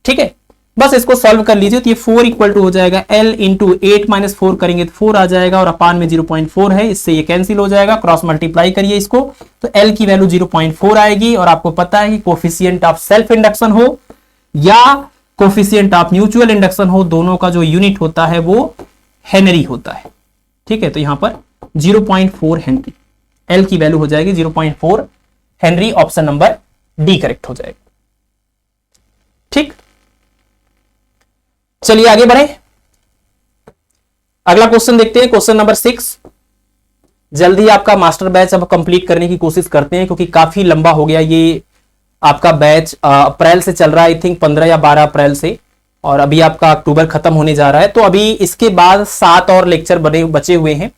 ठीक है, बस इसको सॉल्व कर लीजिए, तो ये 4 इक्वल टू हो जाएगा L इंटू 8 माइनस 4 करेंगे तो 4 आ जाएगा, और अपान में 0.4 है, इससे ये कैंसिल हो जाएगा, क्रॉस मल्टीप्लाई करिए इसको, तो L की वैल्यू 0.4 आएगी। और आपको पता है कि कोफिशिएंट ऑफ सेल्फ इंडक्शन हो या कोफिशिएंट ऑफ म्यूचुअल इंडक्शन हो, दोनों का जो यूनिट होता है वो हेनरी होता है। ठीक है, तो यहां पर 0.4 हेनरी, L की वैल्यू हो जाएगी 0.4 Henry, option number D correct हो जाएगा। ठीक, चलिए आगे बढ़े, अगला क्वेश्चन देखते हैं, क्वेश्चन नंबर 6। जल्दी आपका मास्टर बैच अब कंप्लीट करने की कोशिश करते हैं, क्योंकि काफी लंबा हो गया ये आपका बैच। अप्रैल से चल रहा है, आई थिंक 15 या 12 अप्रैल से, और अभी आपका अक्टूबर खत्म होने जा रहा है। तो अभी इसके बाद 7 और लेक्चर बचे हुए हैं,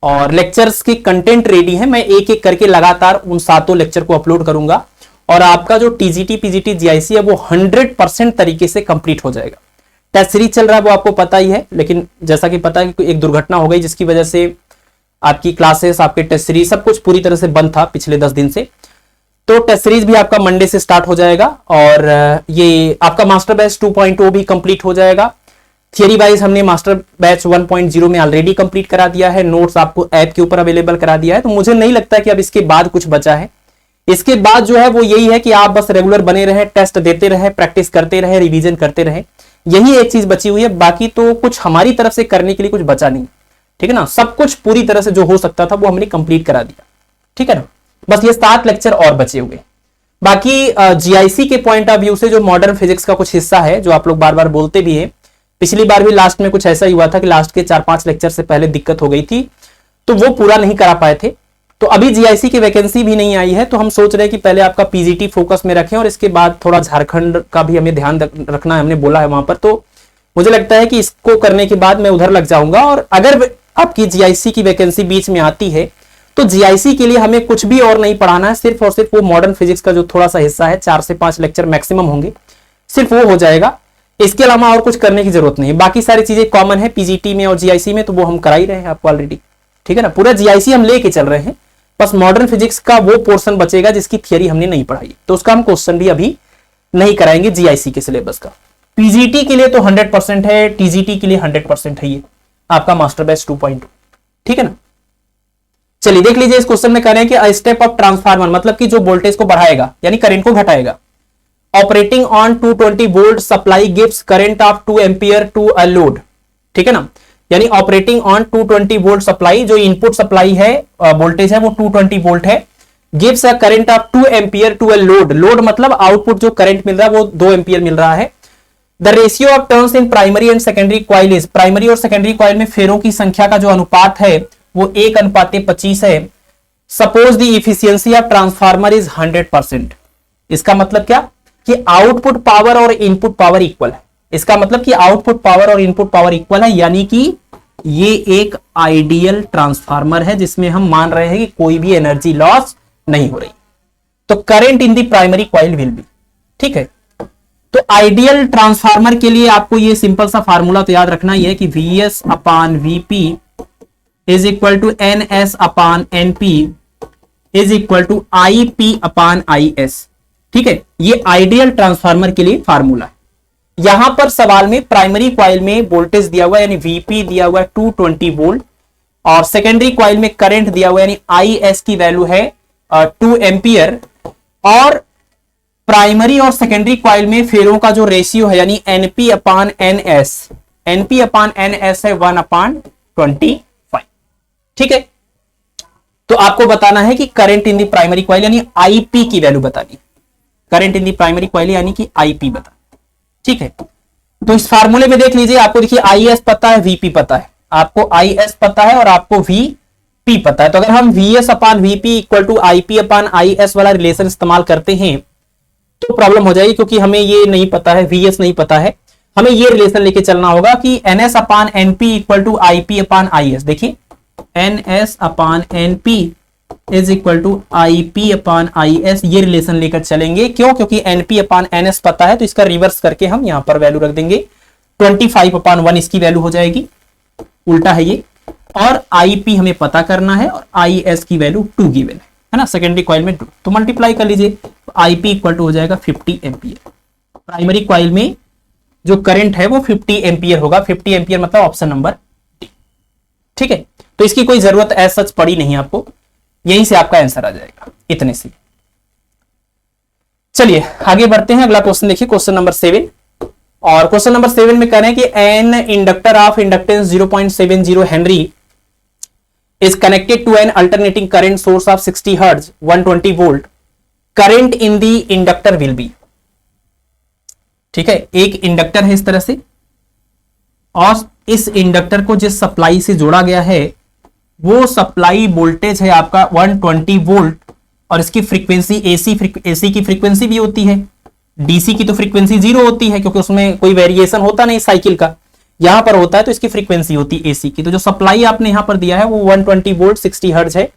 और लेक्चर्स की कंटेंट रेडी है। मैं एक एक करके लगातार उन 7 लेक्चर को अपलोड करूंगा, और आपका जो टीजीटी पीजीटी जीआईसी है वो 100% तरीके से कंप्लीट हो जाएगा। टेस्ट सीरीज चल रहा है वो आपको पता ही है, लेकिन जैसा कि पता है कि एक दुर्घटना हो गई जिसकी वजह से आपकी क्लासेस, आपके टेस्ट सीरीज सब कुछ पूरी तरह से बंद था पिछले 10 दिन से। तो टेस्ट सीरीज भी आपका मंडे से स्टार्ट हो जाएगा और ये आपका मास्टर बैच 2.0 भी कंप्लीट हो जाएगा। थियरी वाइज हमने मास्टर बैच 1.0 में ऑलरेडी कंप्लीट करा दिया है, नोट्स आपको ऐप के ऊपर अवेलेबल करा दिया है। तो मुझे नहीं लगता कि अब इसके बाद कुछ बचा है। इसके बाद जो है वो यही है कि आप बस रेगुलर बने रहे, टेस्ट देते रहे, प्रैक्टिस करते रहे, रिवीजन करते रहे, यही एक चीज बची हुई है। बाकी तो कुछ हमारी तरफ से करने के लिए कुछ बचा नहीं, ठीक है ना। सब कुछ पूरी तरह से जो हो सकता था वो हमने कंप्लीट करा दिया, ठीक है ना। बस ये 7 लेक्चर और बचे हुए। बाकी जीआईसी के पॉइंट ऑफ व्यू से जो मॉडर्न फिजिक्स का कुछ हिस्सा है, जो आप लोग बार बार बोलते भी हैं, पिछली बार भी लास्ट में कुछ ऐसा ही हुआ था कि लास्ट के 4-5 लेक्चर से पहले दिक्कत हो गई थी, तो वो पूरा नहीं करा पाए थे। तो अभी जीआईसी की वैकेंसी भी नहीं आई है, तो हम सोच रहे हैं कि पहले आपका पीजीटी फोकस में रखें और इसके बाद थोड़ा झारखंड का भी हमें ध्यान रखना है, हमने बोला है वहां पर। तो मुझे लगता है कि इसको करने के बाद मैं उधर लग जाऊंगा। और अगर आपकी जीआईसी की वैकेंसी बीच में आती है तो जीआईसी के लिए हमें कुछ भी और नहीं पढ़ाना है, सिर्फ और सिर्फ वो मॉडर्न फिजिक्स का जो थोड़ा सा हिस्सा है, 4 से 5 लेक्चर मैक्सिमम होंगे, सिर्फ वो हो जाएगा। इसके अलावा और कुछ करने की जरूरत नहीं है। बाकी सारी चीजें कॉमन है पीजीटी में और जीआईसी में, तो वो हम करा ही रहे हैं आपको ऑलरेडी, ठीक है ना। पूरा जीआईसी हम लेके चल रहे हैं, बस मॉडर्न फिजिक्स का वो पोर्शन बचेगा जिसकी थियरी हमने नहीं पढ़ाई, तो उसका हम क्वेश्चन भी अभी नहीं कराएंगे जीआईसी के सिलेबस का। पीजीटी के लिए तो 100% है, टीजीटी के लिए 100% है ये आपका मास्टर बैच 2.2, ठीक है ना। चलिए देख लीजिए, इस क्वेश्चन में कह रहे हैं कि अ स्टेप ऑफ ट्रांसफार्मर, मतलब कि जो वोल्टेज को बढ़ाएगा यानी करंट को घटाएगा, operating on 220 volt supply gives current of 2 ampere to a load, ठीक है ना। यानी ऑपरेटिंग ऑन 220 वोल्ट सप्लाई, जो इनपुट सप्लाई है वोल्टेज है वो 220 वोल्ट है, gives a current of 2 ampere to a load. Load मतलब आउटपुट जो करंट मिल रहा है वो 2 एम्पियर मिल रहा है। The ratio of turns in primary and secondary coil is, primary और सेकेंडरी कॉइल में फेरों की संख्या का जो अनुपात है वो 1:25 है। Suppose the efficiency of transformer is 100%। इसका मतलब क्या कि आउटपुट पावर और इनपुट पावर इक्वल है। इसका मतलब कि आउटपुट पावर और इनपुट पावर इक्वल है, यानी कि ये एक आइडियल ट्रांसफार्मर है जिसमें हम मान रहे हैं कि कोई भी एनर्जी लॉस नहीं हो रही। तो current in the primary coil will be, ठीक है। तो आइडियल ट्रांसफार्मर के लिए आपको ये सिंपल सा फार्मूला तो याद रखना ही है कि Vs upon Vp is equal to NS upon NP is equal to IP upon IS, ठीक है। ये आइडियल ट्रांसफार्मर के लिए फार्मूला है। यहां पर सवाल में प्राइमरी कॉइल में वोल्टेज दिया हुआ है यानी Vp दिया हुआ है 220 वोल्ट, और सेकेंडरी कॉइल में करंट दिया हुआ है यानी IS की वैल्यू है 2 एम्पियर, और प्राइमरी और सेकेंडरी कॉइल में फेरों का जो रेशियो है यानी NP upon NS, NP upon NS है 1/25, ठीक है। तो आपको बताना है कि current in the primary coil यानी IP की वैल्यू बतानी, current in the primary coil यानी कि IP बता, ठीक है। तो इस फार्मूले में देख लीजिए, आपको देखिए IS पता है, VP पता है, आपको IS पता है और आपको VP पता है। तो अगर हम VS upon VP equal to IP upon IS वाला रिलेशन इस्तेमाल करते हैं तो प्रॉब्लम हो जाएगी, क्योंकि हमें ये नहीं पता है, VS नहीं पता है, हमें ये रिलेशन लेके चलना होगा कि NS upon NP equal to IP upon IS। देखिए NS upon NP is equal to IP upon IS, ये रिलेशन लेकर चलेंगे। क्यों? क्योंकि NP अपॉन NS पता है, तो इसका रिवर्स करके हम यहां पर वैल्यू रख देंगे, 25 अपॉन 1 इसकी वैल्यू हो जाएगी, उल्टा है ये। और IP हमें पता करना है और IS की वैल्यू 2 गिवन है ना, सेकेंडरी कॉइल में 2, तो मल्टीप्लाई कर लीजिए, IP इक्वल टू हो जाएगा 50 एम्पियर। प्राइमरी कॉइल में जो करंट है वो 50 एम्पियर होगा, 50 एम्पियर मतलब ऑप्शन नंबर डी, ठीक है। तो इसकी कोई जरूरत एज सच पड़ी नहीं आपको, यहीं से आपका आंसर आ जाएगा, इतने से। चलिए आगे बढ़ते हैं, अगला क्वेश्चन देखिए, क्वेश्चन नंबर 7। और क्वेश्चन नंबर 7 में कह रहे हैं कि N inductor of inductance 0.70 Henry is connected to an alternating current source of 60 Hz 120 volt, current in the inductor will be, ठीक है। एक इंडक्टर है इस तरह से, और इस इंडक्टर को जिस सप्लाई से जोड़ा गया है वो सप्लाई वोल्टेज है आपका 120 वोल्ट, और इसकी फ्रीक्वेंसी AC की फ्रीक्वेंसी भी होती है, DC की तो फ्रीक्वेंसी 0 होती है क्योंकि उसमें कोई वेरिएशन होता नहीं साइकिल का, यहां पर होता है तो इसकी फ्रीक्वेंसी होती है AC की। तो जो सप्लाई आपने यहां पर दिया है वो 120 वोल्ट 60 हर्ट्ज है,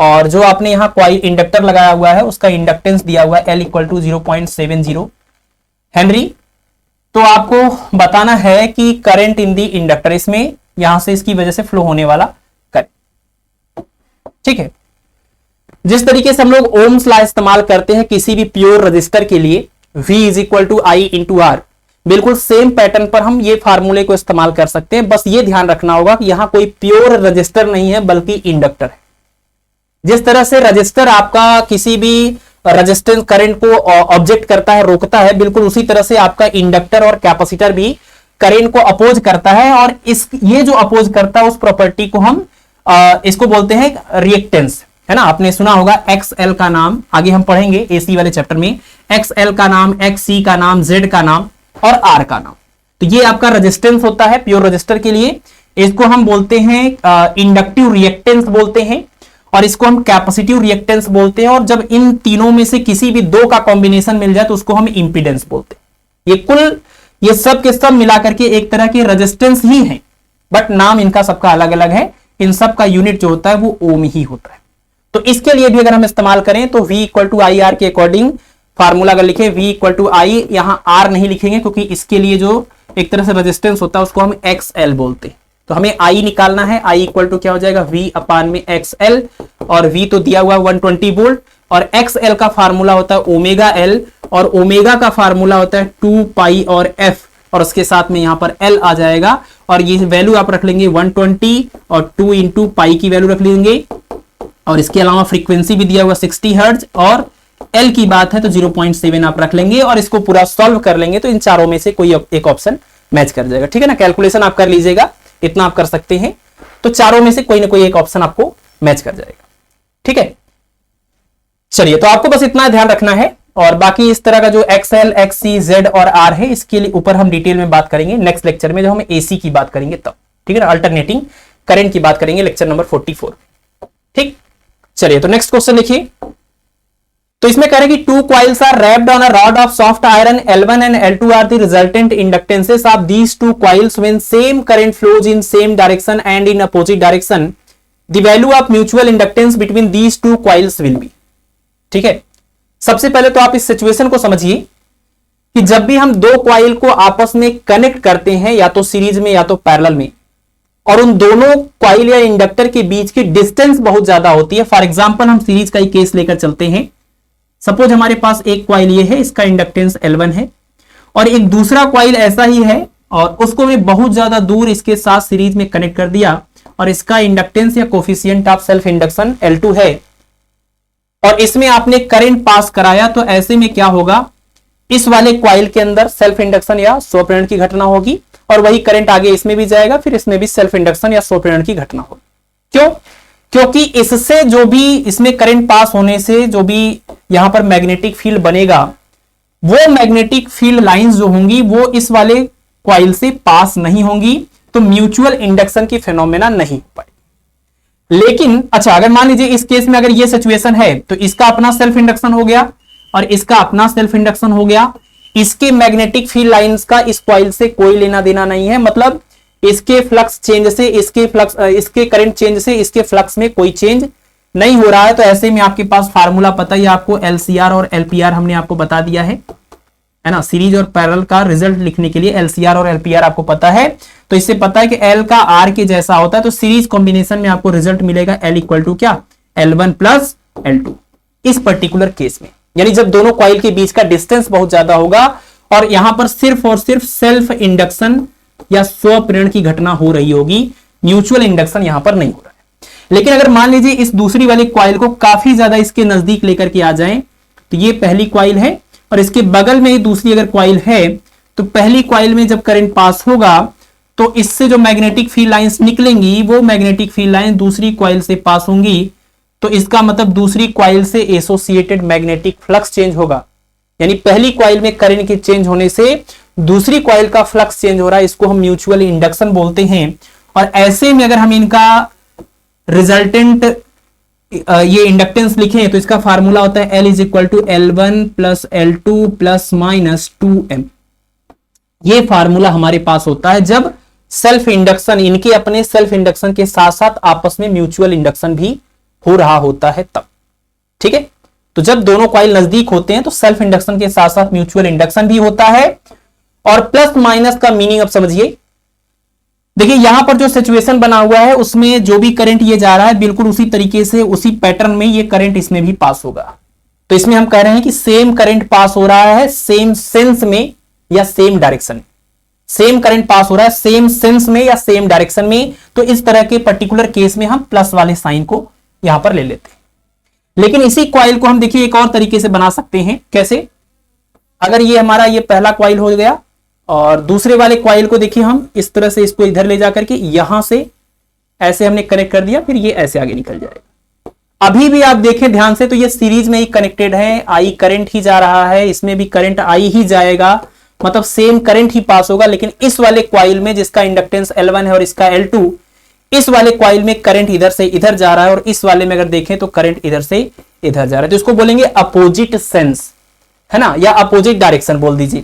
और जो आपने यहाँ कॉइल इंडक्टर लगाया हुआ है उसका इंडक्टेंस दिया हुआ है L इक्वल टू 0.70 हेनरी। तो आपको बताना है कि करंट इन दी इंडक्टर, इसमें यहां से इसकी वजह से फ्लो होने वाला करंट। ठीक है, जिस तरीके से हम लोग ओम्स लॉ इस्तेमाल करते हैं किसी भी प्योर रजिस्टर के लिए, V is equal to I into R, बिल्कुल सेम पैटर्न पर हम ये फार्मूले को इस्तेमाल कर सकते हैं। बस ये ध्यान रखना होगा कि यहां कोई प्योर रजिस्टर नहीं है बल्कि इंडक्टर है। जिस तरह से रजिस्टर आपका किसी भी रेजिस्टेंस करंट को ऑब्जेक्ट करता है, रोकता है, बिल्कुल उसी तरह से आपका इंडक्टर और कैपेसिटर भी करंट को अपोज करता है। और ये जो अपोज करता है उस प्रॉपर्टी को हम इसको बोलते हैं रिएक्टेंस, है ना। आपने सुना होगा XL का नाम, आगे हम पढ़ेंगे AC वाले चैप्टर में, XL का नाम, XC का नाम, Z का नाम और R का नाम। तो ये आपका रेजिस्टेंस होता है प्योर रजिस्टर के लिए। इसको हम बोलते हैं इंडक्टिव रिएक्टेंस बोलते हैं, और इसको हम कैपेसिटिव रिएक्टेंस बोलते हैं। और जब इन तीनों में से किसी भी दो का कॉम्बिनेशन मिल जाए तो उसको हम इंपीडेंस बोलते हैं। ये सब के सब मिलाकर के एक तरह के रेजिस्टेंस ही है, बट नाम इनका सबका अलग अलग है। इन सब का यूनिट जो होता है वो ओम ही होता है। तो इसके लिए भी अगर हम इस्तेमाल करें तो V equal to I R के अकॉर्डिंग फार्मूला अगर लिखे, V इक्वल टू आई, यहां R नहीं लिखेंगे क्योंकि इसके लिए जो एक तरह से रेजिस्टेंस होता है उसको हम XL बोलते हैं। तो हमें I निकालना है, I इक्वल टू क्या हो जाएगा, V अपान में XL, और V तो दिया हुआ 120 वोल्ट, और XL का फार्मूला होता है ओमेगा L, और ओमेगा का फार्मूला होता है 2 पाई और F, और उसके साथ में यहां पर L आ जाएगा। और ये वैल्यू आप रख लेंगे 120 और 2 इंटू पाई की वैल्यू रख लेंगे, और इसके अलावा फ्रीक्वेंसी भी दिया हुआ 60 हर्ट्ज, और L की बात है तो 0.7 आप रख लेंगे, और इसको पूरा सॉल्व कर लेंगे तो इन चारों में से कोई एक ऑप्शन मैच कर जाएगा। ठीक है ना, कैलकुलेशन आप कर लीजिएगा, इतना आप कर सकते हैं। तो चारों में से कोई ना कोई एक ऑप्शन आपको मैच कर जाएगा। ठीक है, चलिए, तो आपको बस इतना ध्यान रखना है, और बाकी इस तरह का जो XL, XC, Z और R है इसके लिए ऊपर हम डिटेल में बात करेंगे नेक्स्ट लेक्चर में, जो हम AC की बात करेंगे तब। ठीक है ना, अल्टरनेटिंग करंट की बात करेंगे लेक्चर नंबर 44। ठीक, चलिए, तो नेक्स्ट क्वेश्चन लिखिए। तो इसमें कह रहे हैं कि 2 coils are wrapped on a rod of soft iron, L1 and L2 are the resultant inductances of these 2 coils when same current flows in same direction and in opposite direction. The value of mutual inductance between these 2 coils will be. ठीक है, सबसे पहले तो आप इस situation को समझिए कि जब भी हम दो कॉइल को आपस में कनेक्ट करते हैं, या तो सीरीज में या तो पैरेलल में, और उन दोनों कॉइल या इंडक्टर के बीच की डिस्टेंस बहुत ज्यादा होती है। फॉर एग्जांपल हम सीरीज का ही केस लेकर चलते हैं। सपोज हमारे पास एक कॉइल ये है, इसका इंडक्टेंस L1 है, और एक दूसरा कॉइल ऐसा ही है, और उसको मैं बहुत ज्यादा दूर इसके साथ सीरीज में कनेक्ट कर दिया, और इसका इंडक्टेंस या coefficient of self induction L2 है, और इसमें आपने करंट पास कराया। तो ऐसे में क्या होगा, इस वाले कॉइल के अंदर सेल्फ इंडक्शन या स्वप्रेरण की घटना होगी, और वही करंट आगे इसमें भी जाएगा, फिर इसमें भी सेल्फ इंडक्शन या स्वप्रेरण की घटना होगी। क्यों? क्योंकि इससे जो भी, इसमें करंट पास होने से जो भी यहां पर मैग्नेटिक फील्ड बनेगा, वो मैग्नेटिक फील्ड लाइंस जो होंगी वो इस वाले कॉइल से पास नहीं होंगी, तो म्यूचुअल इंडक्शन की फिनोमेना नहीं हो पाएगी। लेकिन अच्छा, अगर मान लीजिए इस केस में अगर ये सिचुएशन है, तो इसका अपना सेल्फ इंडक्शन हो गया और इसका अपना सेल्फ इंडक्शन हो गया, इसके मैग्नेटिक फील्ड लाइंस का इस कॉइल से कोई लेना देना नहीं है। मतलब इसके फ्लक्स चेंज से, इसके करंट चेंज से इसके फ्लक्स में कोई चेंज नहीं हो रहा है। तो ऐसे में आपके पास फार्मूला पता ही आपको, LCR और LPR हमने आपको बता दिया है ना। सीरीज और पैरेलल का रिजल्ट लिखने के लिए LCR और LPR आपको पता है। तो इससे पता है कि L का R के जैसा होता है, तो सीरीज कॉम्बिनेशन में आपको रिजल्ट मिलेगा L इक्वल टू क्या, L1 प्लस L2 इस पर्टिकुलर केस में। यानी जब दोनों कॉइल के बीच का डिस्टेंस बहुत ज्यादा होगा और यहां पर सिर्फ और सिर्फ सेल्फ इंडक्शन या स्वप्रेरण की घटना हो रही होगी, म्यूचुअल इंडक्शन यहां पर नहीं हो रहा है। लेकिन अगर मान लीजिए इस दूसरी वाली कॉइल को काफी ज्यादा इसके नजदीक लेकर के आ जाएं, तो ये पहली कॉइल है और इसके बगल में दूसरी अगर कॉइल है, तो पहली कॉइल में जब करंट पास होगा तो इससे जो मैग्नेटिक फील्ड लाइंस निकलेंगी, वो मैग्नेटिक फील्ड लाइन दूसरी कॉइल से पास होंगी। तो इसका मतलब दूसरी कॉइल से एसोसिएटेड मैग्नेटिक फ्लक्स चेंज होगा। यानी पहली कॉइल में करंट के चेंज होने से दूसरी कॉइल का फ्लक्स चेंज हो रहा है, इसको हम म्यूचुअल इंडक्शन बोलते हैं। और ऐसे में अगर हम इनका रिजल्टेंट ये इंडक्टेंस लिखें, तो इसका फार्मूला होता है L is equal to L1 plus L2 plus minus 2M। ये फार्मूला हमारे पास होता है जब सेल्फ इंडक्शन, इनके अपने सेल्फ इंडक्शन के साथ साथ आपस में म्यूचुअल इंडक्शन भी हो रहा होता है तब। ठीक है, तो जब दोनों कॉइल नजदीक होते हैं तो सेल्फ इंडक्शन के साथ साथ म्यूचुअल इंडक्शन भी होता है। और प्लस माइनस का मीनिंग अब समझिए, देखिए यहां पर जो सिचुएशन बना हुआ है उसमें जो भी करंट ये जा रहा है बिल्कुल उसी तरीके से उसी पैटर्न में ये करंट इसमें भी पास होगा। तो इसमें हम कह रहे हैं कि सेम करंट पास हो रहा है सेम सेंस में या सेम डायरेक्शन में। सेम करंट पास हो रहा है सेम सेंस में या सेम डायरेक्शन में, तो इस तरह के पर्टिकुलर केस में हम प्लस वाले साइन को यहां पर ले लेते हैं। लेकिन इसी कॉइल को हम देखिए एक और तरीके से बना सकते हैं। कैसे? अगर ये हमारा ये पहला कॉइल हो गया और दूसरे वाले कॉइल को देखिए हम इस तरह से इसको इधर ले जाकर के यहां से ऐसे हमने कनेक्ट कर दिया, फिर ये ऐसे आगे निकल जाएगा। अभी भी आप देखें ध्यान से तो ये सीरीज में ही कनेक्टेड है, आई करंट ही जा रहा है, इसमें भी करंट आई ही जाएगा, मतलब सेम करंट ही पास होगा। लेकिन इस वाले कॉइल में जिसका इंडक्टेंस L1 है और इसका L2, इस वाले कॉइल में करंट इधर से इधर जा रहा है और इस वाले में अगर देखें तो करंट इधर से इधर जा रहा है। तो इसको बोलेंगे अपोजिट सेंस, है ना, या अपोजिट डायरेक्शन बोल दीजिए।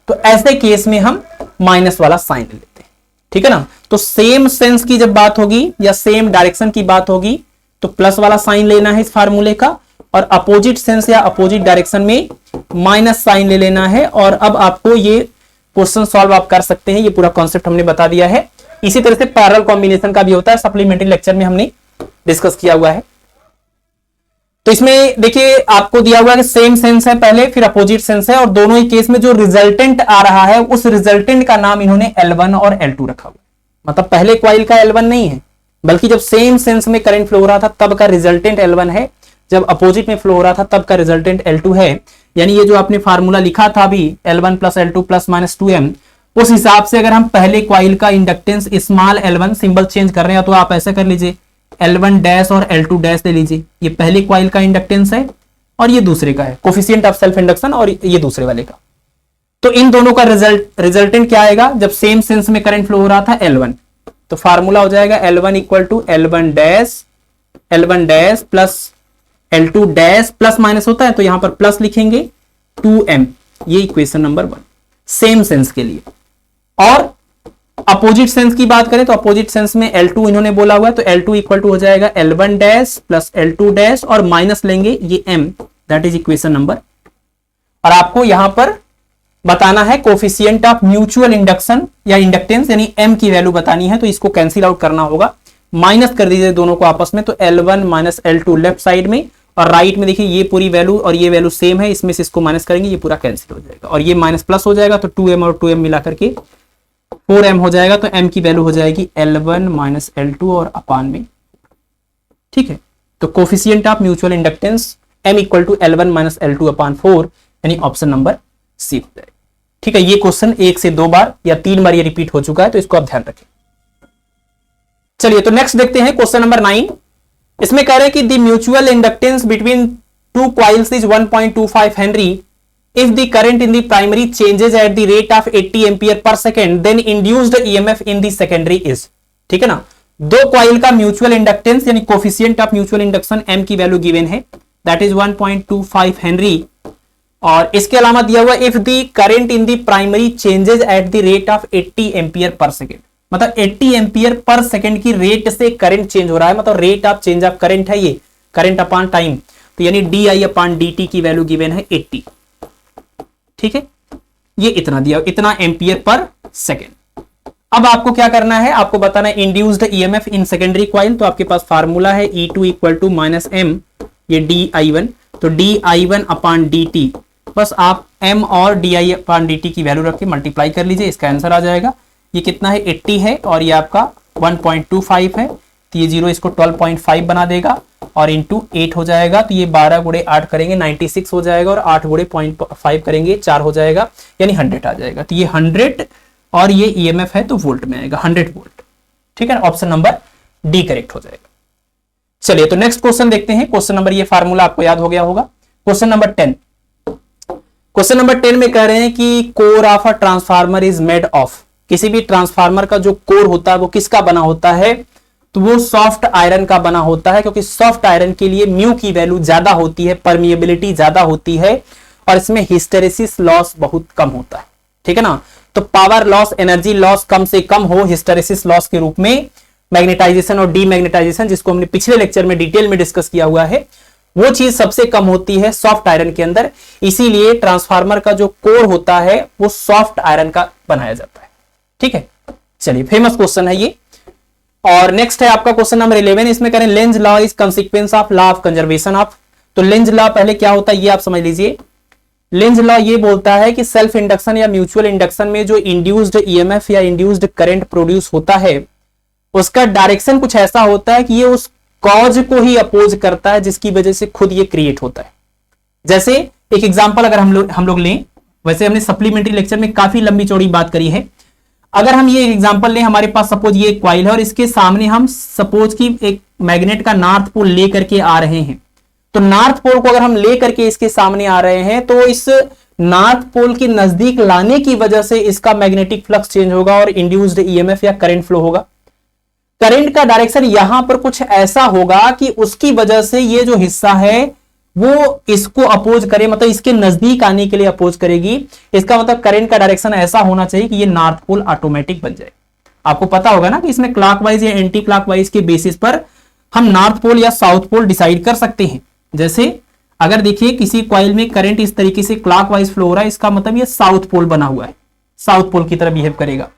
तो ऐसे केस में हम माइनस वाला साइन ले लेते हैं। ठीक है ना, तो सेम सेंस की जब बात होगी या सेम डायरेक्शन की बात होगी तो प्लस वाला साइन लेना है इस फार्मूले का, और अपोजिट सेंस या अपोजिट डायरेक्शन में माइनस साइन ले लेना है। और अब आपको ये क्वेश्चन सॉल्व आप कर सकते हैं, ये पूरा कॉन्सेप्ट हमने बता दिया है। इसी तरह से पैरेलल कॉम्बिनेशन का भी होता है, सप्लीमेंट्री लेक्चर में हमने डिस्कस किया हुआ है। तो इसमें देखिए आपको दिया हुआ है कि सेम सेंस है पहले, फिर अपोजिट सेंस है, और दोनों ही केस में जो रिजल्टेंट आ रहा है उस रिजल्टेंट का नाम इन्होंने L1 और L2 रखा हुआ है। मतलब पहले कॉइल का L1 नहीं है, बल्कि जब सेम सेंस में करंट फ्लो हो रहा था तब का रिजल्टेंट L1 है, जब अपोजिट में फ्लो हो रहा था तब का रिजल्टेंट L2 है। यानी ये जो आपने फार्मूला लिखा था अभी L1 plus L2 plus minus 2m, उस हिसाब से अगर हम पहले कॉइल का inductance small L1 symbol change कर रहे हैं तो आप ऐसा कर लीजिए L1 डैश और L2 डैश ले लीजिए। ये पहले कॉइल का इंडक्टेंस है और ये दूसरे का है, कोफिशिएंट ऑफ सेल्फ इंडक्शन, और ये दूसरे वाले का। तो इन दोनों का रिजल्टेंट क्या आएगा? जब सेम सेंस में करंट फ्लो हो रहा था L1, तो फार्मूला हो जाएगा L1 equal to L1 dash plus L2 dash, plus minus होता है तो यहां पर प्लस लिखेंगे 2m। ये इक्वेशन नंबर 1 सेम सेंस के लिए। और अपोजिट सेंस की बात करें तो अपोजिट सेंस में L2 इन्होंने बोला हुआ है, तो L2 इक्वल टू हो जाएगा L1 dash plus L2 dash और माइनस लेंगे ये m, that is equation number. और आपको यहां पर बताना है कोफिशिएंट ऑफ म्यूचुअल इंडक्शन या इंडक्टेंस, यानी m की वैल्यू बतानी है, तो इसको कैंसिल आउट करना होगा। माइनस कर दीजिए दोनों को आपस में, तो L1 minus L2 left side में, और राइट में देखिए ये पूरी वैल्यू और ये वैल्यू सेम है, इसमें से इसको माइनस करेंगे ये पूरा कैंसिल हो जाएगा, और ये माइनस प्लस हो जाएगा तो 2m और 2m मिला करके 4m हो जाएगा। तो m की वैल्यू हो जाएगी L1 माइनस L2 और अपान में। ठीक है, तो coefficient of mutual inductance m equal to L1 minus L2 upon 4, यानी ऑप्शन नंबर सी हो जाएगा। ठीक है, ये क्वेश्चन 1 से 2 बार या 3 बार ये रिपीट हो चुका है, तो इसको आप ध्यान रखें। चलिए तो नेक्स्ट देखते हैं क्वेश्चन नंबर 9। इसमें कह रहे हैं कि the mutual inductance between two coils is 1.25 Henry if the current in the primary changes at the rate of 80 ampere per second then induced EMF in the secondary is। ठीक है ना, दो coil का म्यूचुअल इंडक्टेंस यानी coefficient of mutual induction m की value given है, that is 1.25 Henry. और इसके अलावा दिया हुआ if the current in the primary changes at the rate of 80 ampere per second, मतलब 80 एम्पियर पर सेकेंड की रेट से करंट चेंज हो रहा है, मतलब rate of change of current है ये, करंट अपॉन टाइम, तो यानी डी अपॉन dt की वैल्यू गिवन है 80। ठीक है, ये इतना दिया, इतना एम्पियर पर सेकेंड। अब आपको क्या करना है, आपको बताना है induced EMF in secondary coil, तो आपके पास फार्मूला है E2 equal to minus m, ये di1, तो di1 अपॉन dt, बस आप m और di अपॉन dt की वैल्यू रख के मल्टीप्लाई कर लीजिए, इसका आंसर आ जाएगा। ये कितना है 80 है और ये आपका 1.25 है, तो ये 0 इसको 12.5 बना देगा और इंटू 8 हो जाएगा, तो ये 12 गुणे 8 करेंगे 96 हो जाएगा, और 8 गुणे 0.5 करेंगे 4 हो जाएगा, यानी 100 आ जाएगा। तो ये 100 और ये ईएमएफ है तो वोल्ट में आएगा, 100 वोल्ट। ठीक है, ऑप्शन नंबर डी करेक्ट हो जाएगा। चलिए तो नेक्स्ट क्वेश्चन देखते हैं। क्वेश्चन नंबर, ये फार्मूला आपको याद हो गया होगा। क्वेश्चन नंबर 10, क्वेश्चन नंबर 10 में कह रहे हैं कि core of a transformer is made of, किसी भी ट्रांसफार्मर का जो कोर होता है वो किसका बना होता है, तो वो सॉफ्ट आयरन का बना होता है, क्योंकि सॉफ्ट आयरन के लिए म्यू की वैल्यू ज्यादा होती है, परमिएबिलिटी ज्यादा होती है, और इसमें हिस्टेरेसिस लॉस बहुत कम होता है। ठीक है ना, तो पावर लॉस, एनर्जी लॉस कम से कम हो हिस्टेरेसिस लॉस के रूप में, मैग्नेटाइजेशन और डीमैग्नेटाइजेशन, जिसको हमने पिछले लेक्चर में डिटेल में डिस्कस किया हुआ है, वो चीज सबसे कम होती है सॉफ्ट आयरन के अंदर। इसीलिए ट्रांसफार्मर का जो कोर होता है वो सॉफ्ट आयरन का बनाया जाता है। ठीक है, चलिए फेमस क्वेश्चन है ये। और नेक्स्ट है आपका क्वेश्चन नंबर 11। इसमें करें Lenz law is consequence of law of conservation of. तो लेंज लॉ पहले क्या होता है ये आप समझ लीजिए। लेंज लॉ ये बोलता है कि सेल्फ इंडक्शन या म्यूचुअल इंडक्शन में जो इंड्यूस्ड ईएमएफ या इंड्यूस्ड करंट प्रोड्यूस होता है उसका डायरेक्शन कुछ ऐसा होता है कि ये उस कॉज को ही अपोज करता है जिसकी वजह से खुद ये क्रिएट होता है। जैसे एक एग्जांपल अगर हम लोग लें, वैसे हमने सप्लीमेंट्री लेक्चर में काफी लंबी चौड़ी बात करी है। अगर हम ये एग्जांपल लें, हमारे पास सपोज ये एक कॉइल है और इसके सामने हम सपोज की एक मैग्नेट का नॉर्थ पोल लेकर के आ रहे हैं। तो नॉर्थ पोल को अगर हम लेकर के इसके सामने आ रहे हैं तो इस नॉर्थ पोल के नजदीक लाने की वजह से इसका मैग्नेटिक फ्लक्स चेंज होगा और इंड्यूस्ड ईएमएफ या करंट फ्लो होगा। करंट का डायरेक्शन यहां पर कुछ ऐसा होगा कि उसकी वजह से ये जो हिस्सा है वो इसको अपोज करे, मतलब इसके नजदीक आने के लिए अपोज करेगी। इसका मतलब करंट का डायरेक्शन ऐसा होना चाहिए कि ये नॉर्थ पोल ऑटोमेटिक बन जाए। आपको पता होगा ना कि इसमें क्लॉकवाइज या एंटी क्लॉकवाइज के बेसिस पर हम नॉर्थ पोल या साउथ पोल डिसाइड कर सकते हैं। जैसे अगर देखिए किसी कॉइल में करंट इस तरीके से क्लॉकवाइज फ्लो हो रहा है, इसका मतलब ये साउथ पोल बना हुआ है, साउथ पोल की तरह बिहेव करेगा।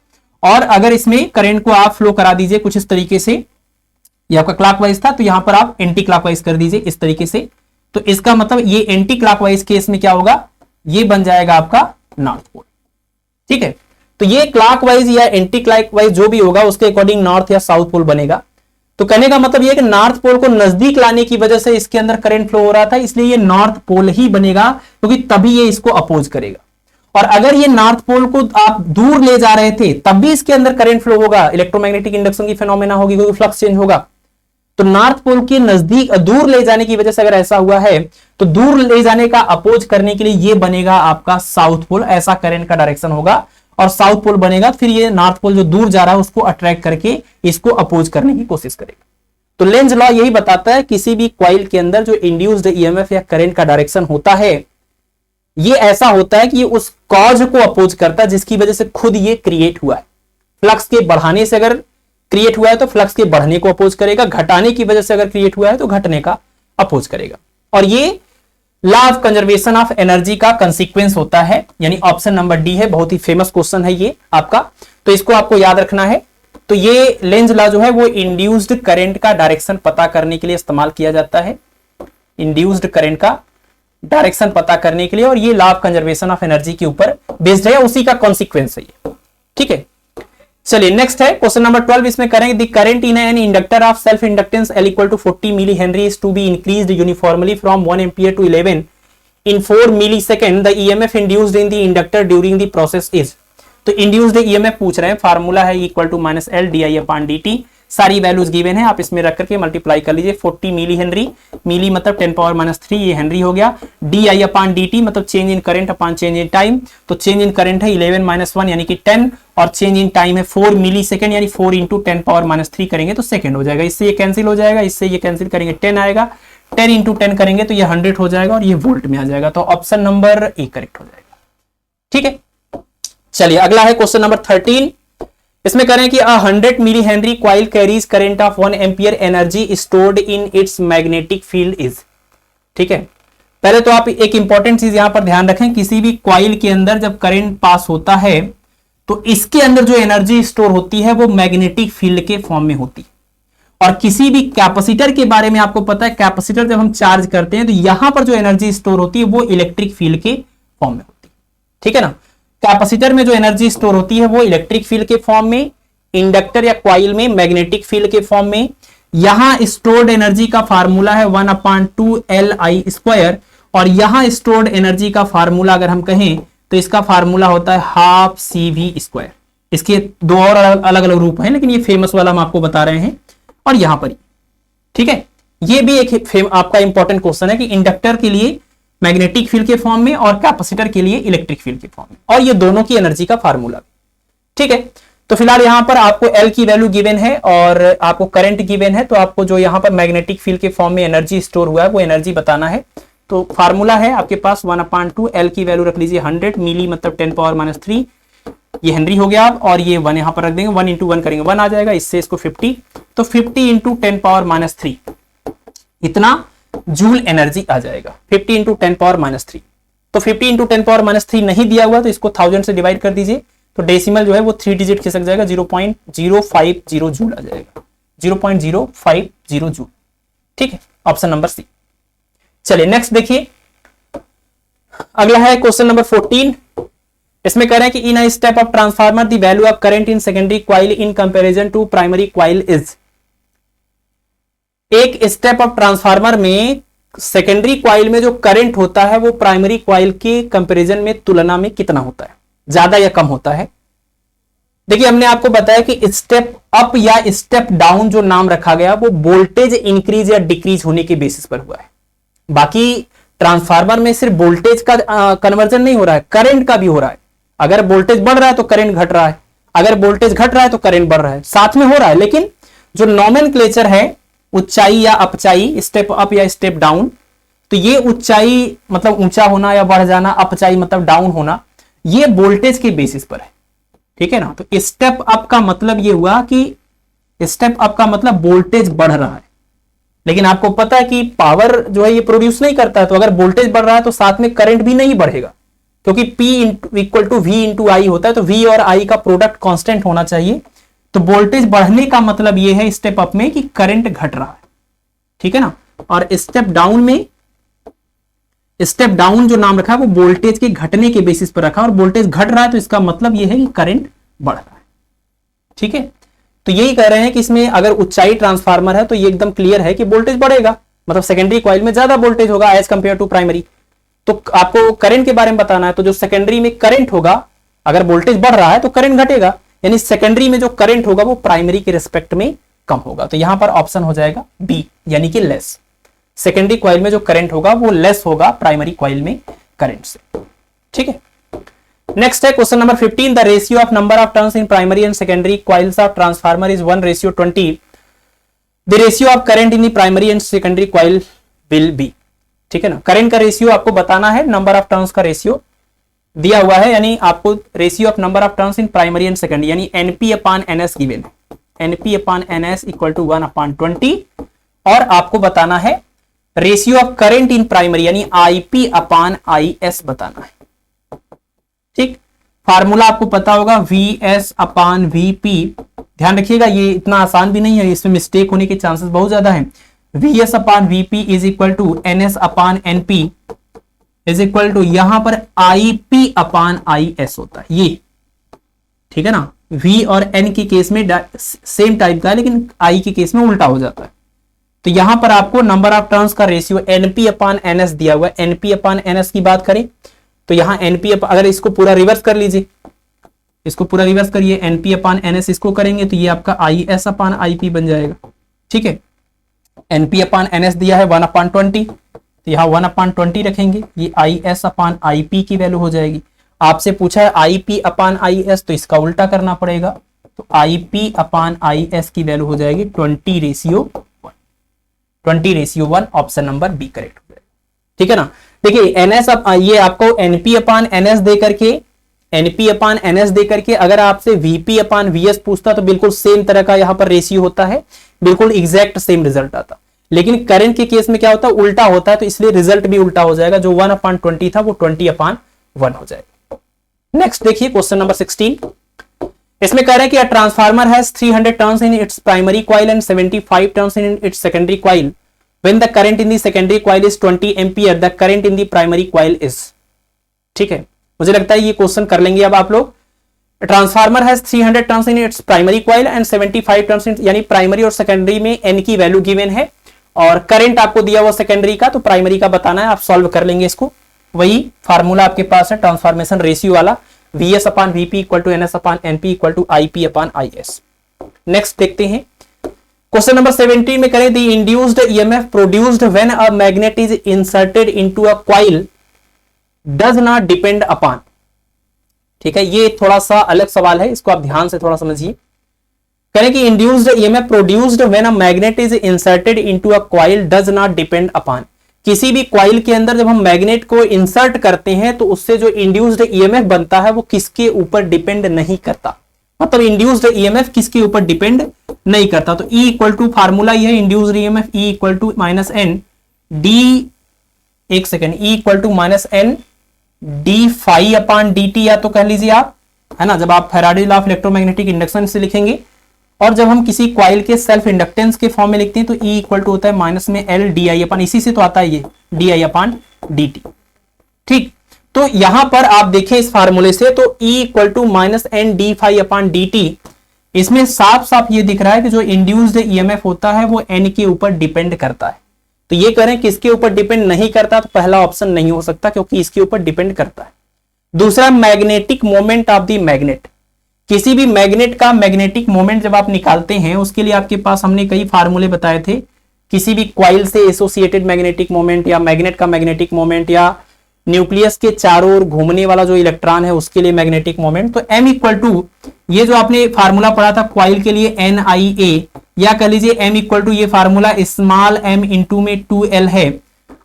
और अगर इसमें करंट को आप फ्लो करा दीजिए कुछ इस तरीके से, ये आपका क्लॉकवाइज था तो यहां पर आप एंटी क्लॉकवाइज कर दीजिए इस तरीके से, तो इसका मतलब ये एंटी क्लॉकवाइज केस में क्या होगा, ये बन जाएगा आपका नॉर्थ पोल। ठीक है, तो ये क्लॉकवाइज या एंटी क्लॉकवाइज जो भी होगा उसके अकॉर्डिंग नॉर्थ या साउथ पोल बनेगा। तो कहने का मतलब ये कि नॉर्थ पोल को नजदीक लाने की वजह से इसके अंदर करंट फ्लो हो रहा था, इसलिए ये नॉर्थ पोल ही बनेगा क्योंकि तभी ये इसको अपोज करेगा। और अगर ये नॉर्थ पोल को आप दूर ले जा रहे थे तब भी इसके अंदर करंट फ्लो होगा, इलेक्ट्रोमैग्नेटिक इंडक्शन की फिनोमेना होगी क्योंकि फ्लक्स चेंज होगा। तो नॉर्थ पोल के नजदीक दूर ले जाने की वजह से अगर ऐसा हुआ है तो दूर ले जाने का अपोज करने के लिए ये बनेगा आपका साउथ पोल, ऐसा करंट का डायरेक्शन होगा। और साउथ पोल बनेगा फिर ये नॉर्थ पोल जो दूर जा रहा है उसको अट्रैक्ट करके इसको अपोज करने की कोशिश करेगा। तो लेंज लॉ यही बताता है किसी भी कॉइल के अंदर जो इंड्यूस्ड ईएमएफ या करंट का डायरेक्शन होता है ये ऐसा होता है कि ये उस कॉज को अपोज करता है जिसकी वजह से खुद ये क्रिएट हुआ है। फ्लक्स के बढ़ाने से अगर क्रिएट हुआ है तो फ्लक्स के बढ़ने को अपोज करेगा, घटाने की वजह से अगर क्रिएट हुआ है तो घटने का अपोज करेगा। और ये law of conservation of energy का कंसीक्वेंस होता है, यानी ऑप्शन नंबर डी है। बहुत ही फेमस क्वेश्चन है ये आपका, तो इसको आपको याद रखना है। तो ये लेंज लॉ जो है वो इंड्यूस्ड करंट का डायरेक्शन पता करने के लिए इस्तेमाल किया जाता है, इंड्यूस्ड करंट का डायरेक्शन पता करने के लिए, और ये law of conservation of energy के ऊपर बेस्ड है, उसी का कॉन्सिक्वेंस है ये। ठीक है, चलिए नेक्स्ट है क्वेश्चन नंबर 12। इसमें करेंगे the current in an inductor of self inductance L equal to 40 millihenry is to be increased uniformly from 1 ampere to 11 in 4 millisecond. The EMF induced in the inductor during the process is. तो induced EMF पूछ रहे हैं, formula है equal to minus L D I upon D T. सारी values given है, आप इसमें रख करके मल्टीप्लाई कर लीजिए। 40 मिली हेनरी, मिली मतलब 10 पावर माइनस 3, ये हेनरी हो गया। डी आई अपॉन डी टी मतलब change in current upon change in time. तो चेंज इन करंट है 11 माइनस 1 यानी कि 10, और चेंज इन टाइम है 4 मिली सेकेंड यानी 4 इंटू 10 पावर माइनस 3 करेंगे तो सेकेंड हो जाएगा। इससे ये कैंसिल हो जाएगा, इससे ये कैंसिल करेंगे 10 आएगा, 10 इंटू 10 करेंगे तो ये 100 हो जाएगा और ये वोल्ट में आ जाएगा। तो ऑप्शन नंबर ए करेक्ट हो जाएगा। ठीक है, चलिए अगला है क्वेश्चन नंबर 13। इसमें करें कि 100 millihenry coil carries current of 1 ampere energy stored in its magnetic field is. ठीक है, पहले तो आप एक इंपॉर्टेंट चीज यहां पर ध्यान रखें, किसी भी कॉइल के अंदर जब करंट पास होता है तो इसके अंदर जो एनर्जी स्टोर होती है वो मैग्नेटिक फील्ड के फॉर्म में होती है। और किसी भी कैपेसिटर के बारे में आपको पता है, कैपेसिटर जब हम चार्ज करते हैं तो यहां पर जो एनर्जी स्टोर होती है वो इलेक्ट्रिक फील्ड के फॉर्म में होती है। ठीक है ना, कैपेसिटर में जो एनर्जी स्टोर होती है वो इलेक्ट्रिक फील्ड के फॉर्म में, इंडक्टर या कॉइल में मैग्नेटिक फील्ड के फॉर्म में। यहां स्टोर्ड एनर्जी का फार्मूला है 1/2 Li², और यहां स्टोर्ड एनर्जी का फार्मूला अगर हम कहें तो इसका फार्मूला होता है हाफ CV²। इसके दो और अलग अलग रूप हैं लेकिन ये फेमस वाला हम आपको बता रहे हैं, और यहां पर ही। ठीक है, ये भी एक आपका इंपॉर्टेंट क्वेश्चन है कि इंडक्टर के लिए मैग्नेटिक फील्ड के फॉर्म में और कैपेसिटर के लिए इलेक्ट्रिक फील्ड के फॉर्म में, और ये दोनों की एनर्जी का फार्मूला। ठीक है, तो फिलहाल यहां पर आपको L की वैल्यू गिवन है और आपको करंट गिवन है, तो आपको जो यहां पर मैग्नेटिक फील्ड के फॉर्म में एनर्जी स्टोर हुआ है वो एनर्जी बताना है। तो फार्मूला है आपके पास 1/2 L की वैल्यू रख लीजिए 100, मिली मतलब 10 पावर माइनस 3, ये हेनरी हो गया अब, और ये 1 यहां पर रख देंगे, 1 इंटू 1 करेंगे 1 आ जाएगा, इससे इसको 50, तो 50 इंटू 10 पावर माइनस 3 इतना जूल एनर्जी आ जाएगा, 50 इंटू 10 पावर माइनस 3। तो 50 इंटू 10 पावर माइनस 3 नहीं दिया हुआ तो इसको 1000 से डिवाइड कर दीजिए, तो डेसिमल जो है वो 3 डिजिट खिसक जाएगा, 0.050 जूल आ जाएगा, 0.050 जूल। ठीक है, ऑप्शन नंबर सी। चलिए नेक्स्ट देखिए, अगला है क्वेश्चन नंबर 14। इसमें कह रहे हैं कि in a step up transformer the value of current in secondary coil in comparison to primary coil is. एक स्टेप ऑफ ट्रांसफार्मर में सेकेंडरी क्वाइल में जो करंट होता है वो प्राइमरी क्वाइल के कंपैरिजन में तुलना में कितना होता है, ज्यादा या कम होता है। देखिए हमने आपको बताया कि स्टेप अप या स्टेप डाउन जो नाम रखा गया वो वोल्टेज इंक्रीज या डिक्रीज होने के बेसिस पर हुआ है। बाकी ट्रांसफार्मर में सिर्फ वोल्टेज का कन्वर्जन नहीं हो रहा है, करंट का भी हो रहा है। अगर वोल्टेज बढ़ रहा है तो करंट घट रहा है, अगर वोल्टेज घट रहा है तो करंट बढ़ रहा है, साथ में हो रहा है। लेकिन जो नॉमेनक्लेचर है ऊंचाई या अपचाई, स्टेप अप या स्टेप डाउन, तो ये ऊंचाई मतलब ऊंचा होना या बढ़ जाना, अपचाई मतलब डाउन होना, ये वोल्टेज के बेसिस पर है। ठीक है ना, तो स्टेप अप का मतलब ये हुआ कि स्टेप अप का मतलब वोल्टेज बढ़ रहा है, लेकिन आपको पता है कि पावर जो है ये प्रोड्यूस नहीं करता है, तो अगर वोल्टेज बढ़ रहा है तो साथ में करंट भी नहीं बढ़ेगा, क्योंकि P equal to V into I होता है, तो V और I का प्रोडक्ट कांस्टेंट होना चाहिए। तो वोल्टेज बढ़ने का मतलब ये है स्टेप अप में कि करंट घट रहा है। ठीक है ना, और स्टेप डाउन में, स्टेप डाउन जो नाम रखा है वो वोल्टेज के घटने के बेसिस पर रखा, और वोल्टेज घट रहा है तो इसका मतलब यह है कि करंट बढ़ रहा है। ठीक है, तो यही कह रहे हैं कि इसमें अगर ऊंचाई ट्रांसफार्मर है तो ये एकदम क्लियर है कि वोल्टेज बढ़ेगा, मतलब सेकेंडरी कॉइल में ज्यादा वोल्टेज होगा एज कंपेयर टू प्राइमरी। तो आपको करंट के बारे में बताना है, तो जो सेकेंडरी में करंट होगा, अगर वोल्टेज बढ़ रहा है तो करंट घटेगा, यानी सेकेंडरी में जो करंट होगा वो प्राइमरी के रिस्पेक्ट में कम होगा। तो यहां पर ऑप्शन हो जाएगा बी, यानी कि लेस। सेकेंडरी कॉइल में जो करंट होगा वो लेस होगा प्राइमरी कॉइल में करंट से। ठीक है, नेक्स्ट है question number 15। The ratio of number of turns in primary and secondary coils of transformer is 1:20। The ratio of current in the primary and secondary coil will be. ठीक है ना, current का ratio आपको बताना है, number of turns का ratio दिया हुआ है, यानी आपको ratio of number of turns in primary and secondary यानी NP/NS गिवन है, NP/NS इक्वल टू 1/20, और आपको बताना है ratio of current in primary यानी IP/IS बताना है। ठीक, फार्मूला आपको पता होगा VS/VP। ध्यान रखिएगा ये इतना आसान भी नहीं है, इसमें मिस्टेक होने के चांसेस बहुत ज्यादा हैं। VS/VP is equal to NS/NP is equal to यहां पर IP/IS होता है ये। ठीक है ना, V और N के केस में सेम टाइप का है, लेकिन I के केस में उल्टा हो जाता है। तो यहां पर आपको नंबर ऑफ टर्न्स का रेशियो NP/NS दिया हुआ है। NP/NS की बात करें तो यहां NP, अगर इसको पूरा रिवर्स कर लीजिए, इसको पूरा रिवर्स करिए, NP/NS इसको करेंगे तो ये आपका IS/IP बन जाएगा। ठीक है, NP/NS दिया है 1/20, तो यहां 1/20 रखेंगे, ये IS/IP की वैल्यू हो जाएगी। आपसे पूछा है IP/IS, तो इसका उल्टा करना पड़ेगा, तो IP/IS की वैल्यू हो जाएगी 20:1। 20:1 ऑप्शन नंबर बी करेक्ट हो जाएगा। ठीक है ना, देखिए NS ये आपको NP/NS दे करके अगर आपसे VP/VS पूछता तो बिल्कुल सेम तरह का यहां पर रेशियो होता है, बिल्कुल एग्जैक्ट सेम रिजल्ट आता। लेकिन करंट के केस में क्या होता है, उल्टा होता है, तो इसलिए रिजल्ट भी उल्टा हो जाएगा, जो 1/20 था वो 20/1 हो जाएगा। नेक्स्ट देखिए क्वेश्चन नंबर 16। इसमें कह रहे हैं कि a transformer has 300 turns in its primary coil and 75 turns in its secondary coil. When the current in the secondary coil is 20 ampere, the current in the primary coil is। ठीक है, मुझे लगता है ये क्वेश्चन कर लेंगे अब आप लोग। Transformer has 300 turns in its primary coil and 75 turns in, यानी प्राइमरी और सेकेंडरी में N की वैल्यू गिवन है, और करंट आपको दिया हुआ सेकेंडरी का, तो प्राइमरी का बताना है, आप सॉल्व कर लेंगे इसको। वही फार्मूला आपके पास है ट्रांसफॉर्मेशन रेशियो वाला, VS/VP equal to NS/NP equal to IP/IS। Next देखते हैं क्वेश्चन नंबर 17 में करें, the induced EMF produced when a magnet is inserted into a coil does not depend upon. ठीक है, ये थोड़ा सा अलग सवाल है, इसको आप ध्यान से थोड़ा समझिए। करें कि induced EMF produced when a magnet is inserted into a coil does not depend upon, किसी भी कॉइल के अंदर जब हम मैग्नेट को इंसर्ट करते हैं तो उससे जो इंड्यूस्ड ईएमएफ बनता है वो किसके ऊपर डिपेंड नहीं करता, मतलब इंड्यूस्ड ईएमएफ किसके ऊपर डिपेंड नहीं करता। तो E इक्वल टू फार्मूला ये है induced EMF, E equal to minus N d, एक second, E equal to minus N D phi upon D t, या तो कह लीजिए आप, है ना, जब आप Faraday law of electromagnetic induction से लिखेंगे। और जब हम किसी कॉइल के सेल्फ इंडक्टेंस के फॉर्म में लिखते हैं तो E इक्वल टू होता है माइनस में एल डी आई अपॉन, इसी से तो आता है ये D I upon D T. ठीक, तो यहां पर आप देखें इस फार्मूले से तो E equal to minus N D phi upon D T, इसमें साफ साफ ये दिख रहा है कि जो इंड्यूस्ड ईएमएफ होता है वो एन के ऊपर डिपेंड करता है। तो ये करें किसके ऊपर डिपेंड नहीं करता, तो पहला ऑप्शन नहीं हो सकता क्योंकि इसके ऊपर डिपेंड करता है। दूसरा, magnetic moment of the magnet, किसी भी मैग्नेट का मैग्नेटिक मोमेंट जब आप निकालते हैं उसके लिए आपके पास हमने कई फार्मूले बताए थे। किसी भी कॉइल से एसोसिएटेड मैग्नेटिक मोमेंट या मैग्नेट का मैग्नेटिक मोमेंट या न्यूक्लियस के चारों ओर घूमने वाला जो इलेक्ट्रॉन है उसके लिए मैग्नेटिक मोमेंट। तो M इक्वल टू, ये जो आपने फार्मूला पढ़ा था कॉइल के लिए NIA, या कह लीजिए M इक्वल टू ये फार्मूला स्मॉल m इंटू में 2L है।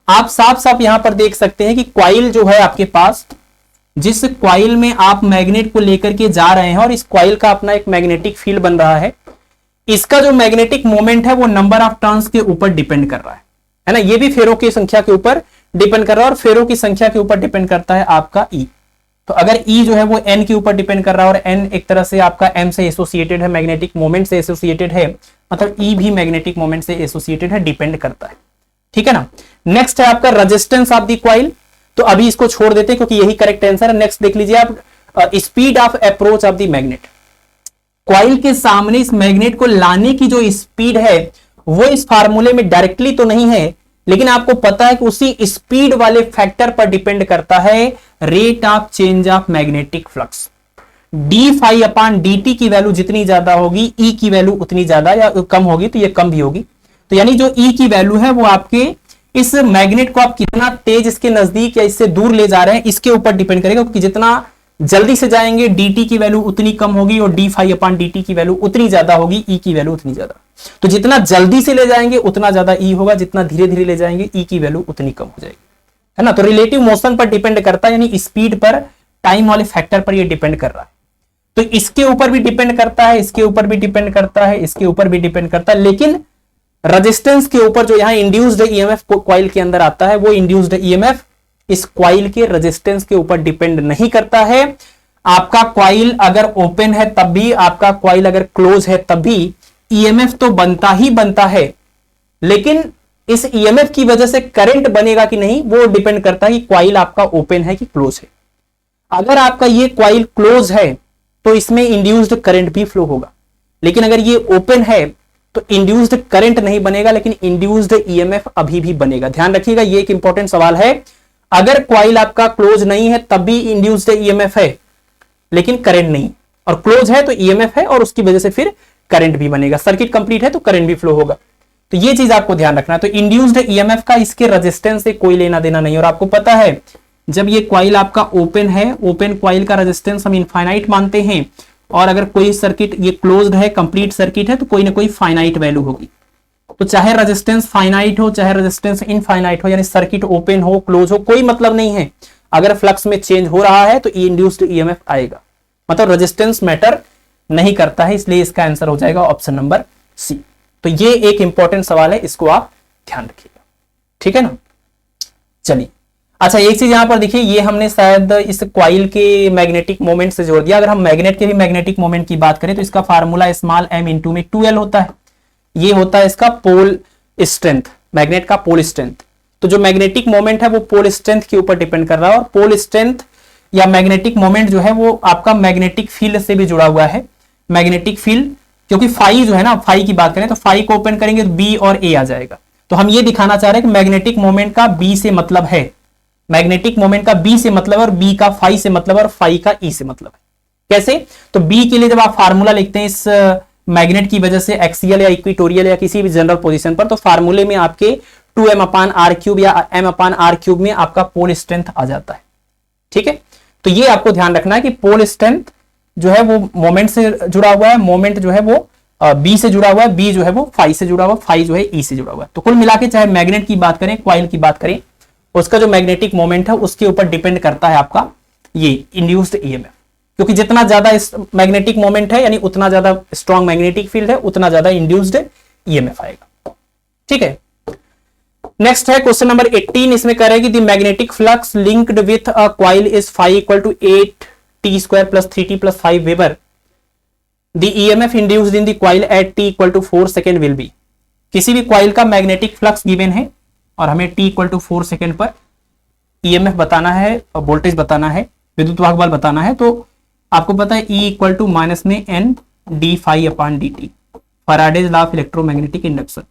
आप साफ साफ यहां पर देख सकते हैं कि कॉइल जो है आपके पास, जिस कॉइल में आप मैग्नेट को लेकर के जा रहे हैं और इस कॉइल का अपना एक मैग्नेटिक फील्ड बन रहा है, इसका जो मैग्नेटिक मोमेंट है वो नंबर ऑफ टर्न्स के ऊपर डिपेंड कर रहा है ना। ये भी फेरों की संख्या के ऊपर डिपेंड कर रहा है और फेरों की संख्या के ऊपर डिपेंड करता है आपका E। तो अगर E जो है वो N के ऊपर डिपेंड कर रहा है और N एक तरह से आपका M से एसोसिएटेड है, मैग्नेटिक मोमेंट से एसोसिएटेड है, मतलब E भी मैग्नेटिक मोमेंट से एसोसिएटेड है, डिपेंड करता है। ठीक है ना। नेक्स्ट है आपका रेजिस्टेंस ऑफ द कॉइल, तो अभी इसको छोड़ देते हैं क्योंकि यही करेक्ट आंसर है। नेक्स्ट देख लीजिए आप, speed of approach of the magnet, coil के सामने इस मैग्नेट को लाने की जो स्पीड है वो इस फार्मूले में डायरेक्टली तो नहीं है, लेकिन आपको पता है कि उसी स्पीड वाले फैक्टर पर डिपेंड करता है rate of change of magnetic flux. D phi upon D T की वैल्यू जितनी ज्यादा होगी E की वैल्यू उतनी ज्यादा या कम होगी, तो ये कम भी होगी। तो यानी जो E की वैल्यू है वो आपके इस मैग्नेट को आप कितना तेज इसके नजदीक या इससे दूर ले जा रहे हैं इसके ऊपर डिपेंड करेगा, क्योंकि जितना जल्दी से जाएंगे dt की वैल्यू उतनी कम होगी और डी फाई अपॉन dt की वैल्यू उतनी ज्यादा होगी, E की वैल्यू उतनी ज्यादा। तो जितना जल्दी से ले जाएंगे उतना ज्यादा E होगा, जितना धीरे धीरे ले जाएंगे E की वैल्यू उतनी कम हो जाएगी, है ना। तो रिलेटिव मोशन पर डिपेंड करता है, यानी स्पीड पर, टाइम वाले फैक्टर पर ये डिपेंड कर रहा है। तो इसके ऊपर भी डिपेंड करता है, इसके ऊपर भी डिपेंड करता है, इसके ऊपर भी डिपेंड करता है, लेकिन रेजिस्टेंस के ऊपर जो यहां इंड्यूस्ड ईएमएफ कॉइल के अंदर आता है वो इंड्यूस्ड ईएमएफ इस कॉइल के रेजिस्टेंस के ऊपर डिपेंड नहीं करता है। आपका कॉइल अगर ओपन है तब भी, आपका कॉइल अगर क्लोज है तब भी ईएमएफ तो बनता ही बनता है, लेकिन इस ईएमएफ की वजह से करंट बनेगा कि नहीं वो डिपेंड करता है कि कॉइल आपका ओपन है कि क्लोज है। अगर आपका ये कॉइल क्लोज है तो इसमें इंड्यूस्ड करंट भी फ्लो होगा, लेकिन अगर ये ओपन है तो इंड्यूस्ड करंट नहीं बनेगा, लेकिन इंड्यूस्ड ईएमएफ अभी भी बनेगा। ध्यान रखिएगा, ये एक इंपॉर्टेंट सवाल है। अगर कॉइल आपका क्लोज नहीं है तब भी इंड्यूस्ड ईएमएफ है लेकिन करंट नहीं, और क्लोज है तो ईएमएफ है और उसकी वजह से फिर करंट भी बनेगा। सर्किट कंप्लीट है तो करंट भी फ्लो होगा। तो ये चीज आपको ध्यान रखना है। तो इंड्यूस्ड ईएमएफ का इसके रेजिस्टेंस से कोई लेना देना नहीं। और आपको पता है जब ये कॉइल आपका ओपन है, ओपन कॉइल का रेजिस्टेंस हम इनफाइनाइट मानते हैं, और अगर कोई सर्किट ये क्लोज्ड है, कंप्लीट सर्किट है, तो कोई ना कोई फाइनाइट वैल्यू होगी। तो चाहे रेजिस्टेंस फाइनाइट हो चाहे रेजिस्टेंस इनफाइनाइट हो, यानी सर्किट ओपन हो क्लोज हो, कोई मतलब नहीं है। अगर फ्लक्स में चेंज हो रहा है तो इंड्यूस्ड ईएमएफ आएगा, मतलब रेजिस्टेंस मैटर नहीं करता है। इसलिए इसका आंसर हो जाएगा ऑप्शन नंबर सी। तो ये एक इंपॉर्टेंट सवाल है, इसको आप ध्यान रखिएगा, ठीक है ना। चलिए, अच्छा एक चीज यहां पर देखिए, ये हमने शायद इस कॉइल के मैग्नेटिक मोमेंट से जोड़ दिया। अगर हम मैग्नेट के भी मैग्नेटिक मोमेंट की बात करें तो इसका फार्मूला स्मॉल m इंटू में 2L होता है। ये होता है इसका पोल स्ट्रेंथ, मैग्नेट का पोल स्ट्रेंथ। तो जो मैग्नेटिक मोमेंट है वो पोल स्ट्रेंथ के ऊपर डिपेंड कर रहा है, और पोल स्ट्रेंथ या मैग्नेटिक मोमेंट जो है वो आपका मैग्नेटिक फील्ड से भी जुड़ा हुआ है। मैग्नेटिक फील्ड, क्योंकि फाई जो है ना, फाई की बात करें तो फाई को ओपन करेंगे तो बी और ए आ जाएगा। तो हम ये दिखाना चाह रहे हैं कि मैग्नेटिक मोमेंट का बी से मतलब है, मैग्नेटिक मोमेंट का बी से मतलब है, और बी का फाई से मतलब है, और फाई का ई से मतलब है। कैसे? तो बी के लिए जब आप फार्मूला लिखते हैं इस मैग्नेट की वजह से एक्सियल या इक्वेटोरियल या किसी भी जनरल पोजीशन पर, तो फार्मूले में आपके 2m/r³ या m/r³ में आपका पोल स्ट्रेंथ आ जाता है, ठीक है। तो ये आपको ध्यान रखना है कि पोल स्ट्रेंथ जो है वो मोमेंट से जुड़ा हुआ है, मोमेंट जो है वो बी से जुड़ा हुआ है, बी जो है वो फाई से जुड़ा हुआ है, फाई जो है ई से जुड़ा हुआ है। तो कुल मिला के चाहे मैग्नेट की बात करें, क्वाइल की बात करें, उसका जो मैग्नेटिक मोमेंट है उसके ऊपर डिपेंड करता है आपका ये इंड्यूस्ड ईएमएफ, क्योंकि जितना ज्यादा मैग्नेटिक मोमेंट है यानी उतना ज्यादा स्ट्रॉन्ग मैग्नेटिक फील्ड है, उतना ज्यादा इंड्यूस्ड ईएमएफ आएगा। ठीक है, नेक्स्ट है क्वेश्चन नंबर 18। इसमें कह रहे हैं कि the magnetic flux linked with a coil is phi equal to 8t square plus 3t plus 5 weber. The EMF induced in the coil at t equal to 4 second will be. किसी भी coil का magnetic flux given है और हमें t equal to 4 second पर EMF बताना है और वोल्टेज बताना है, विद्युत वाहक बल बताना है। तो आपको पता है E इक्वल टू माइनस में n D phi upon D T, Faraday's law of electromagnetic induction.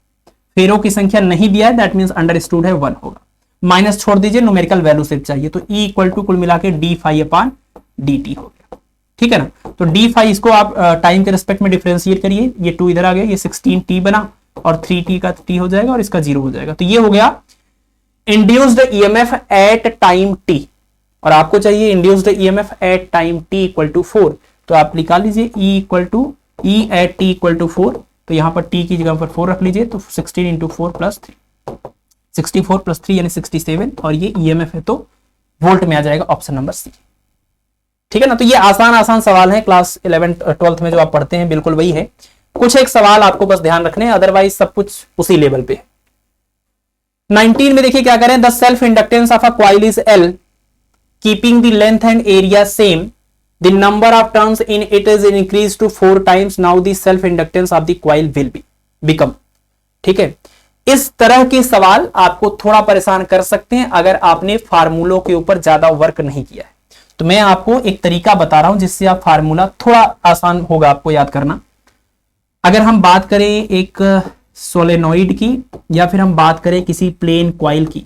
फेरों की संख्या नहीं दिया है, दैट मींस अंडरस्टूड है 1 होगा, माइनस छोड़ दीजिए, न्यूमेरिकल वैल्यू सिर्फ चाहिए। तो E इक्वल टू कुल मिला के D phi upon D T हो गया। ठीक है ना, तो डी फाई इसको आप टाइम के रिस्पेक्ट में डिफरेंशिएट करिए, ये 2 इधर आ गया, ये 16t बना और 3t का t हो जाएगा और इसका 0 हो जाएगा। तो ये हो गया induced EMF at time t, और आपको चाहिए induced EMF at time t equal to 4। तो आप निकाल लीजिए E equal to E at t equal to 4, तो यहां पर t की जगह पर 4 रख लीजिए, तो 16 इंटू 4 प्लस 3, 64 प्लस 3 यानी 67, और ये ईएमएफ है तो वोल्ट में आ जाएगा, ऑप्शन नंबर सी। ठीक है ना, तो ये आसान सवाल है, क्लास 11th 12th में जो आप पढ़ते हैं बिल्कुल वही है। कुछ एक सवाल आपको बस ध्यान रखने हैं, अदरवाइज सब कुछ उसी लेवल पे है। 19 में देखिए क्या करें, the self inductance of a coil is L, keeping the length and area same, the number of turns in it is increased to 4 times, now the self inductance of the coil will become। ठीक है, इस तरह के सवाल आपको थोड़ा परेशान कर सकते हैं अगर आपने फार्मूलों के ऊपर ज्यादा वर्क नहीं किया है। तो मैं आपको एक तरीका बता रहा हूं जिससे आप फार्मूला थोड़ा आसान होगा आपको याद करना। अगर हम बात करें एक सोलेनोइड की या फिर हम बात करें किसी प्लेन कॉइल की,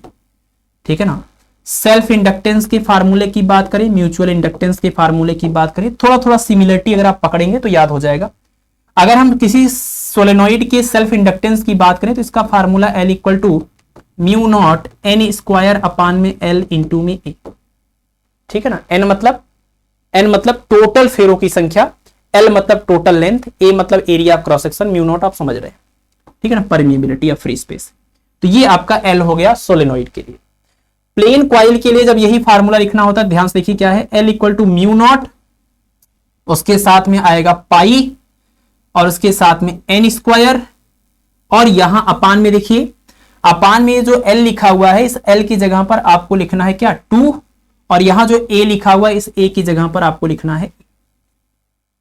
ठीक है ना, सेल्फ इंडक्टेंस के फार्मूले की बात करें, म्यूचुअल इंडक्टेंस के फार्मूले की बात करें, थोड़ा थोड़ा सिमिलरिटी अगर आप पकड़ेंगे तो याद हो जाएगा। अगर हम किसी सोलेनोइड के सेल्फ इंडक्टेंस की बात करें तो इसका formula L equal to mu naught N square upon में L इंटू में ए। ठीक है ना, N मतलब टोटल फेरों की संख्या, L मतलब टोटल लेंथ, A मतलब area cross section, mu naught आप समझ रहे हैं। ठीक है ना, परमिएबिलिटी ऑफ फ्री स्पेस। तो ये आपका L हो गया सोलेनोइड के लिए। प्लेन कॉइल के लिए जब यही फार्मूला लिखना होता है, ध्यान से देखिए क्या है, L equal to mu naught, उसके साथ में आएगा पाई और उसके साथ में एन स्क्वायर, और यहां अपान में देखिए, अपान में जो L लिखा हुआ है इस L की जगह पर आपको लिखना है क्या 2, और यहां जो A लिखा हुआ है इस A की जगह पर आपको लिखना है।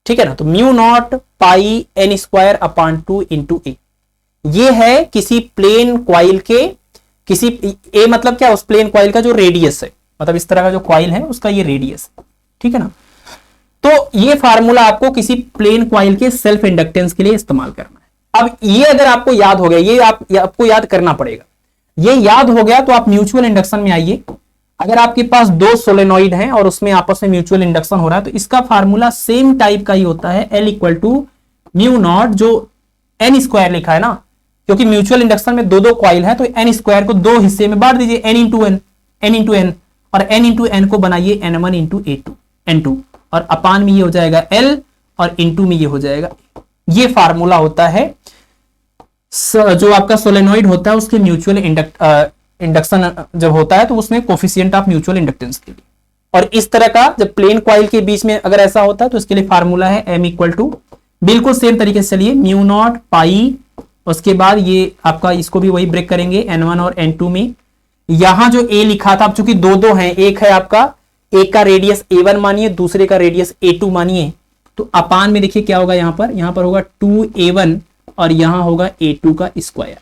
ठीक है ना, तो म्यू नॉट पाई एन स्क्वायर अपान 2 इंटू ए। ये है किसी प्लेन कॉइल के, किसी ए मतलब क्या, उस प्लेन कॉइल का जो रेडियस है, मतलब इस तरह का जो कॉइल है उसका ये रेडियस। ठीक है ना, तो ये फार्मूला आपको किसी प्लेन कॉइल के सेल्फ इंडक्टेंस के लिए इस्तेमाल करना है। अब ये अगर आपको याद हो गया, ये आपको याद करना पड़ेगा, ये याद हो गया तो आप म्यूचुअल इंडक्शन में आइए। अगर आपके पास 2 सोलेनोइड हैं और उसमें आपस में म्यूचुअल इंडक्शन हो रहा है तो इसका फार्मूला सेम टाइप का ही होता है, L equal to mu naught, जो एन स्क्वायर लिखा है ना, क्योंकि म्यूचुअल इंडक्शन में 2 कॉइल है तो एन स्क्वायर को 2 हिस्से में बांट दीजिए, n इंटू एन, और n इंटू एन को बनाइए n1 इंटू n2, और अपान में ये हो जाएगा L और इंटू में ये हो जाएगा। ये फार्मूला होता है जो आपका सोलेनोइड होता है उसके म्यूचुअल इंडक्शन जब होता है तो उसमें कोफिशिएंट ऑफ म्यूचुअल इंडक्टेंस के लिए। और इस तरह का जब प्लेन कॉइल के बीच में अगर ऐसा होता है तो इसके लिए फार्मूला है M इक्वल टू, बिल्कुल सेम तरीके से चलिए, म्यू नॉट पाई, उसके बाद ये आपका इसको भी वही ब्रेक करेंगे n1 और n2 में। यहां जो A लिखा था, अब चूंकि 2 हैं, एक है आपका, एक का रेडियस A1 मानिए, दूसरे का रेडियस A2 मानिए, तो अपान में देखिए क्या होगा, यहां पर होगा 2A1 और यहां होगा A2 का स्क्वायर।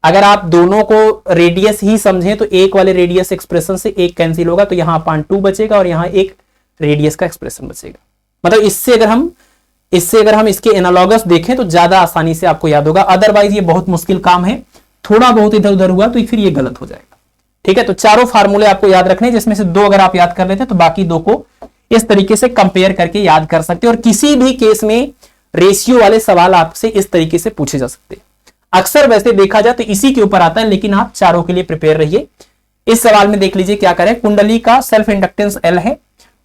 अगर आप दोनों को रेडियस ही समझें तो एक वाले रेडियस एक्सप्रेशन से एक कैंसिल होगा, तो यहां अपान 2 बचेगा और यहां एक रेडियस का एक्सप्रेशन बचेगा। मतलब इससे अगर हम इसके एनालॉगस देखें तो ज्यादा आसानी से आपको याद होगा, अदरवाइज ये बहुत मुश्किल काम है, थोड़ा बहुत इधर उधर हुआ तो फिर ये गलत हो जाएगा। ठीक है, तो चारों फार्मूले आपको याद रखने, जिसमें से 2 अगर आप याद कर लेते तो बाकी 2 को इस तरीके से कंपेयर करके याद कर सकते हैं। और किसी भी केस में रेशियो वाले सवाल आपसे इस तरीके से पूछे जा सकते हैं। अक्सर वैसे देखा जाए तो इसी के ऊपर आता है, लेकिन आप चारों के लिए प्रिपेयर रहिए। इस सवाल में देख लीजिए क्या करें, कुंडली का सेल्फ इंडक्टेंस L है